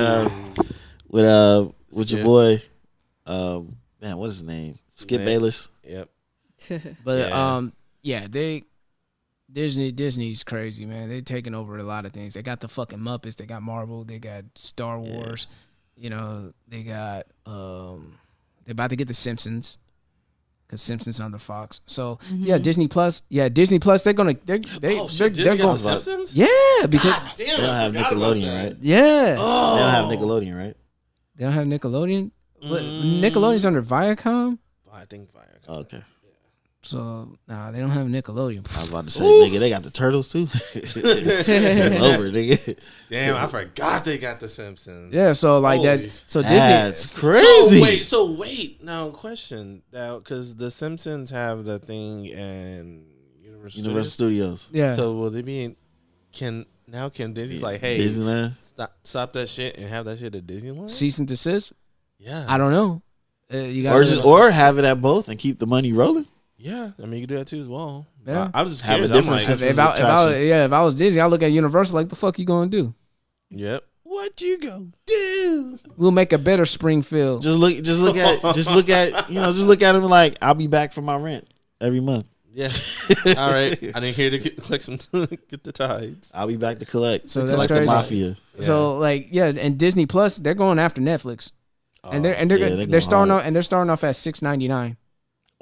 B: your boy. Man, what's his name? Skip Bayless.
D: Yep.
A: But Disney's crazy, man. They're taking over a lot of things. They got the fucking Muppets. They got Marvel. They got Star Wars. you know, they got they're about to get the Simpsons. Because Simpsons on the Fox, so yeah, Disney Plus, They're
D: Disney
A: going.
D: got the Simpsons?
A: Yeah, because
B: they don't have Nickelodeon, right?
A: Yeah,
B: they don't have Nickelodeon, right?
A: They don't have Nickelodeon. Nickelodeon's under Viacom.
D: I think Viacom.
B: Oh, okay.
A: So they don't have Nickelodeon.
B: I was about to say, nigga, they got the Turtles too. It's over, nigga.
D: Damn, I forgot they got the Simpsons.
A: Yeah, so like
D: Holy.
A: that. So
B: That's
A: Disney.
B: crazy.
D: So wait. Now, question now, because the Simpsons have the thing in
B: Universal Studios.
A: Yeah.
D: So will they be in? Can Disney's like, hey,
B: Disneyland?
D: Stop that shit and have that shit at Disneyland?
A: Cease and desist.
D: Yeah.
A: I don't know. You got
B: or have it at both and keep the money rolling.
D: Yeah, I mean you can do that too as well.
A: Yeah.
D: I was just
B: have
D: curious.
B: a different
D: I'm like,
A: if I was Disney, I look at Universal like, the fuck you gonna do?
D: Yep. What you gonna do?
A: We'll make a better Springfield.
B: Just look at him like, I'll be back for my rent every month.
D: Yeah. All right. I didn't hear to collect some get the tides.
B: I'll be back to collect.
A: So
B: collect
A: that's crazy.
B: the mafia.
A: Yeah. So and Disney Plus, they're going after Netflix, and they're starting off at $6.99.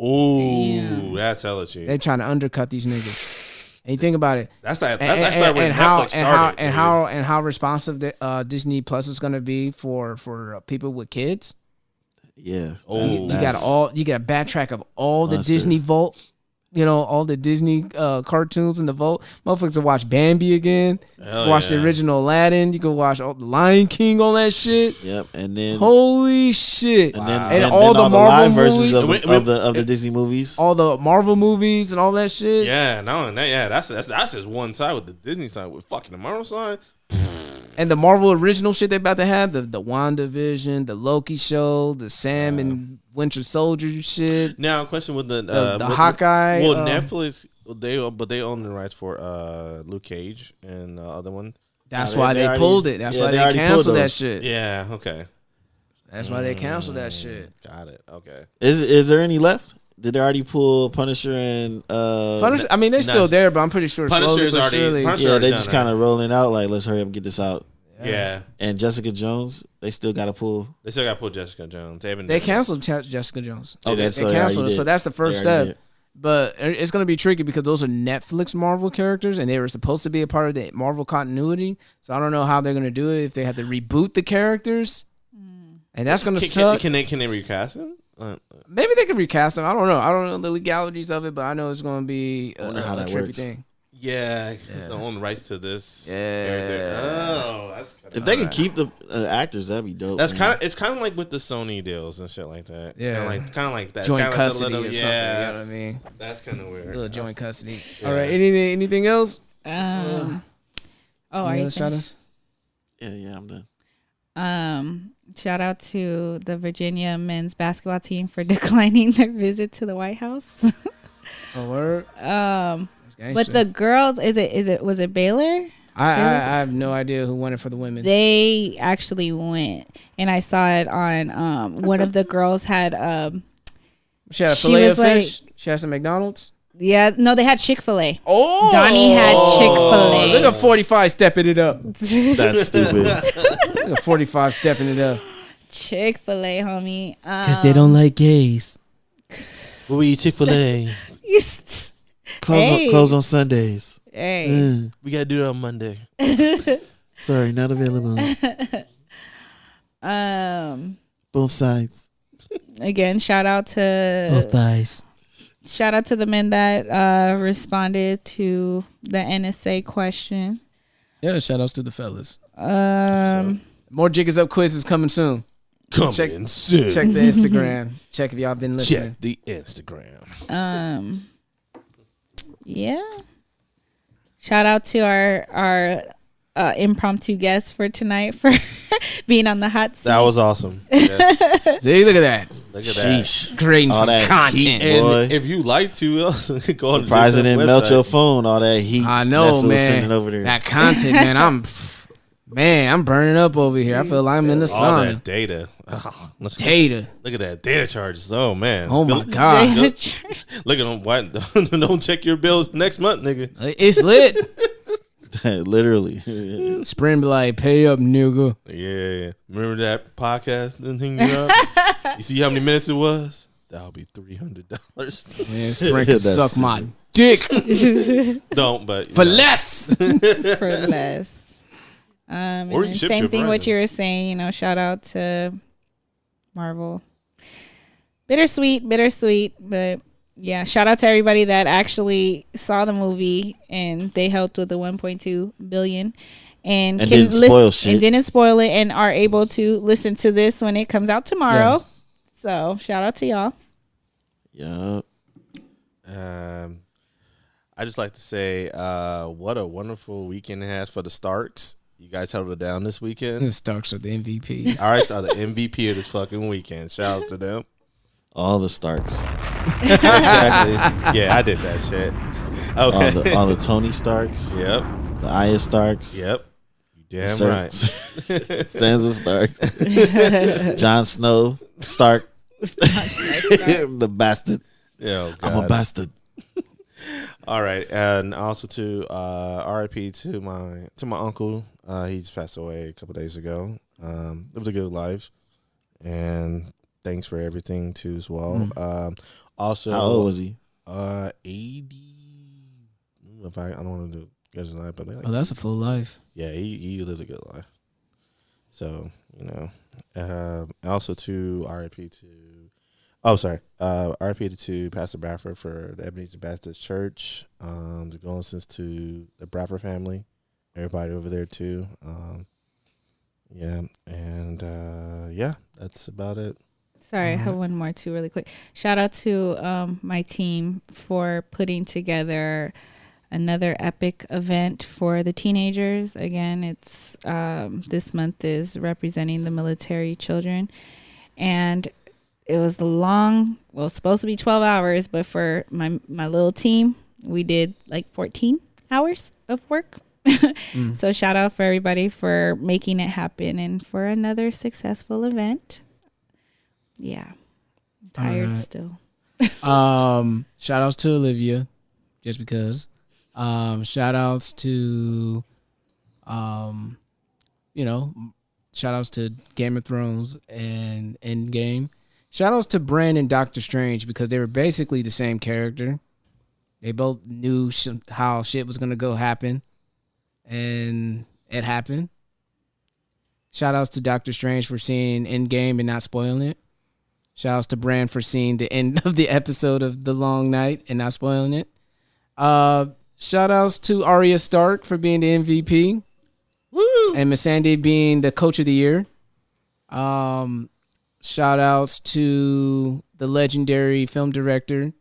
D: Ooh, that's hella cheap.
A: They're trying to undercut these niggas. And you think about it.
D: That's where Netflix started.
A: And how responsive Disney Plus is going to be for people with kids.
B: Yeah.
A: You got backtrack of all the Disney Vault. You know, all the Disney cartoons in the Vault. Motherfuckers will watch Bambi again. Watch the original Aladdin. You can watch all the Lion King, all that shit.
B: Yep. And then
A: holy shit.
B: And then,
A: and
B: all the
A: Marvel
B: live
A: movies,
B: versions of the Disney movies.
A: All the Marvel movies and all that shit.
D: Yeah, that's just one side with the Disney side. With fucking the Marvel side.
A: And the Marvel original shit they about to have, the WandaVision, the Loki show, the Sam and Winter Soldier shit.
D: Now, question with the
A: Hawkeye.
D: Well, Netflix they own the rights for Luke Cage and the other one.
A: That's why they pulled it. That's why they canceled that shit.
D: Yeah, okay.
A: That's why they canceled that shit.
D: Got it. Okay.
B: Is there any left? Did they already pull Punisher and
A: Punisher? I mean, they're still there, but I'm pretty sure
D: Punisher's
A: slowly but surely.
B: they just kind of rolling out. Like, let's hurry up and get this out.
D: Yeah.
B: And Jessica Jones, they still got to pull.
D: They still got to pull Jessica Jones.
A: They canceled Jessica Jones.
B: Okay,
A: they canceled it. So that's the first step. But it's going to be tricky because those are Netflix Marvel characters, and they were supposed to be a part of the Marvel continuity. So I don't know how they're going to do it if they have to reboot the characters, and that's going to suck.
D: Can they recast them?
A: Maybe they can recast them. I don't know. I don't know the legalities of it, but I know it's going to be a trippy thing.
D: Yeah, they own rights to this. Yeah. Oh, that's
B: if they can keep the actors, that'd be dope.
D: That's it's kind of like with the Sony deals and shit like that.
A: Yeah,
D: kind of like that
A: joint
D: kinda
A: custody
D: like
A: or something. You know what I mean?
D: That's kind of weird.
A: A little joint custody. Yeah. All right. Anything else?
C: Are you finished?
B: Yeah, I'm done.
C: Shout out to the Virginia men's basketball team for declining their visit to the White House.
A: Oh, word.
C: But the girls, was it Baylor?
A: I have no idea who won it for the women.
C: They actually went, and I saw it on one of the girls had
A: she had a filet of fish. She had some McDonald's.
C: Yeah, no, they had Chick-fil-A.
A: Oh,
C: Donnie had Chick-fil-A.
A: Look at 45 stepping it up.
B: That's stupid.
A: Look at 45 stepping it up.
C: Chick-fil-A, homie.
A: Because they don't like gays.
D: What we eat Chick-fil-A?
B: Close on Sundays.
C: Hey.
D: We gotta do it on Monday.
B: Sorry, not available. Both sides.
C: Again, shout out to
A: both thighs.
C: Shout out to the men that responded to the NSA question.
A: Yeah, shout outs to the fellas. More Jiggas Up quizzes coming soon.
D: Soon.
A: Check the Instagram. Check if y'all been listening.
D: Check the Instagram.
C: Yeah. Shout out to our impromptu guest for tonight for being on the hot seat.
D: That was awesome.
A: Yeah. See, look at that.
D: Look at
A: Sheesh.
D: that.
A: Creating all some content.
B: Heat,
D: and if you like to, go on the
B: President melt your phone, all that heat.
A: I know, man.
B: Over there.
A: That content, man. I'm burning up over here. I feel like I'm in the sauna.
D: All that data.
A: Data.
D: Look at that data charges. Oh man.
A: Oh my god.
D: Look at them. Why don't check your bills next month, nigga?
A: It's lit.
B: Literally.
A: Sprint be like, pay up, nigga.
D: Yeah. Remember that podcast thing you up? You see how many minutes it was? That'll be $300.
A: Man, Sprint can suck my dick.
D: Don't, but
A: for less.
C: For less. And
D: Or you
C: then
D: ship
C: same
D: to
C: thing what
D: Verizon.
C: you were saying, you know, shout out to Marvel. Bittersweet, but yeah, shout out to everybody that actually saw the movie and they helped with the 1.2 billion and can
B: didn't spoil shit.
C: and didn't spoil it and are able to listen to this when it comes out tomorrow.
A: Yeah.
C: So shout out to y'all.
B: Yup.
D: I just like to say, what a wonderful weekend it has for the Starks. You guys held it down this weekend.
A: The Starks are the MVP.
D: All right, are the MVP of this fucking weekend. Shout out to them.
B: All the Starks.
D: Exactly. Yeah, I did that shit. Okay.
B: All the Tony Starks.
D: Yep.
B: The Arya Starks.
D: Yep. You damn right.
B: Sansa Stark. Jon Snow Stark. The bastard.
D: Yeah,
B: I'm a bastard.
D: All right, and also to R.I.P. to my uncle. He just passed away a couple days ago. Lived a good life, and thanks for everything too as well. Also,
B: how old was he?
D: 80. If I don't want to do guys a lie, but
A: Oh, that's a full life.
D: Yeah, he lived a good life. So also to R.I.P. to. Oh, sorry. RIP to Pastor Bradford for the Ebenezer Baptist Church. The condolences to the Bradford family, everybody over there too. That's about it.
C: Sorry, I have one more too really quick. Shout out to my team for putting together another epic event for the teenagers. Again, it's this month is representing the military children, and it was it's supposed to be 12 hours, but for my little team, we did like 14 hours of work. So shout out for everybody for making it happen and for another successful event. Yeah. I'm tired still.
A: Shout outs to Olivia, just because. Shout outs to, shout outs to Game of Thrones and Endgame. Shoutouts to Bran and Doctor Strange because they were basically the same character. They both knew how shit was gonna go happen, and it happened. Shoutouts to Doctor Strange for seeing Endgame and not spoiling it. Shoutouts to Bran for seeing the end of the episode of The Long Night and not spoiling it. Shoutouts to Arya Stark for being the MVP. Woo! And Missandei being the Coach of the Year. Shout outs to the legendary film director,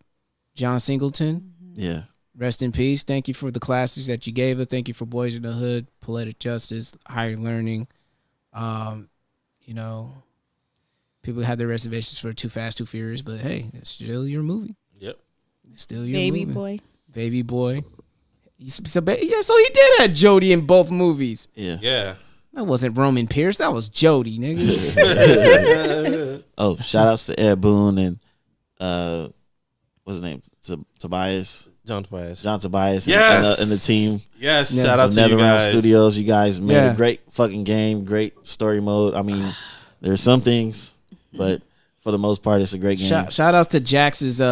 A: John Singleton.
B: Yeah.
A: Rest in peace. Thank you for the classes that you gave us. Thank you for Boys in the Hood, Poetic Justice, Higher Learning. People had their reservations for Too Fast, Too Furious, but hey, it's still your movie.
D: Yep.
A: It's still your
C: Baby
A: movie.
C: boy.
A: Baby boy. So he did have Jodie in both movies.
B: Yeah.
D: Yeah.
A: That wasn't Roman Pierce. That was Jodie, nigga.
B: Oh, shout outs to Ed Boon and what's his name? Tobias.
D: John Tobias.
B: John Tobias.
D: Yes.
B: And the team.
D: Yes. Yeah. Shout out to you guys.
B: Studios. You guys made a great fucking game. Great story mode. I mean, there's some things, but for the most part, it's a great game.
A: Shout outs to Jax's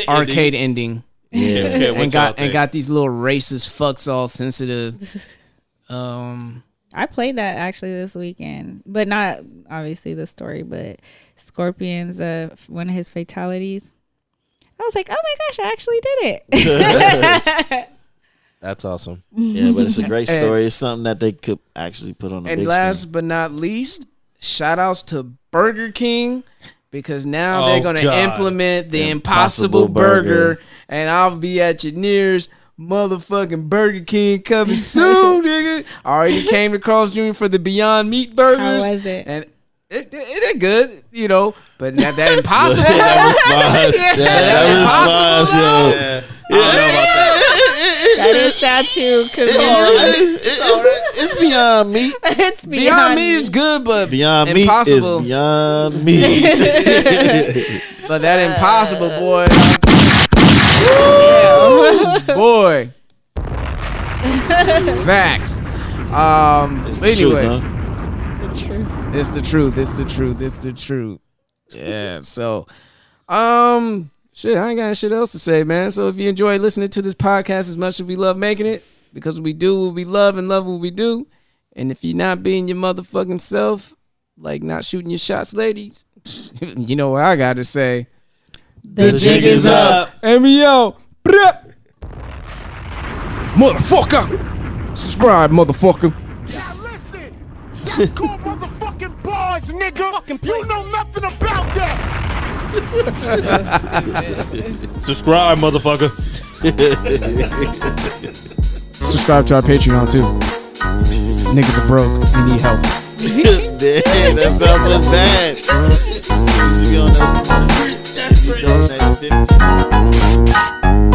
A: arcade ending.
B: Yeah.
A: Okay, and got these little racist fucks all sensitive.
C: I played that actually this weekend, but not obviously the story, but Scorpion's one of his fatalities. I was like, oh my gosh, I actually did it.
D: That's awesome.
B: Yeah, but it's a great story. It's something that they could actually put on the big
A: screen. And last
B: screen.
A: but not least, shout outs to Burger King, because now they're going to implement the Impossible Burger, and I'll be at your nearest motherfucking Burger King coming soon, nigga. I already came to Carl's Jr. for the Beyond Meat burgers.
C: How was it?
A: And it good, but that Impossible.
B: that response, yo.
C: That is sad too, because
B: it's Beyond Meat.
C: It's
A: Beyond Meat is good, but
B: Beyond
A: Impossible.
B: Meat is Beyond Meat.
A: But that Impossible, boy. Boy. Facts.
B: It's the
A: Anyway,
B: truth, huh?
C: The truth.
A: it's the truth. It's the truth. It's the truth. Yeah. So, shit, I ain't got shit else to say, man. So if you enjoy listening to this podcast as much as we love making it, because we do what we love and love what we do, and if you're not being your motherfucking self, like not shooting your shots, ladies, you know what I got to say.
C: The jig is up.
A: MEO. Motherfucker. Subscribe, motherfucker.
K: Now listen, that's called motherfucking bars, nigga. You know nothing about that.
D: Subscribe, motherfucker.
A: Subscribe to our Patreon too. Niggas are broke. We need help.
B: Damn, that sounds so bad. You should be on those. You donated 15.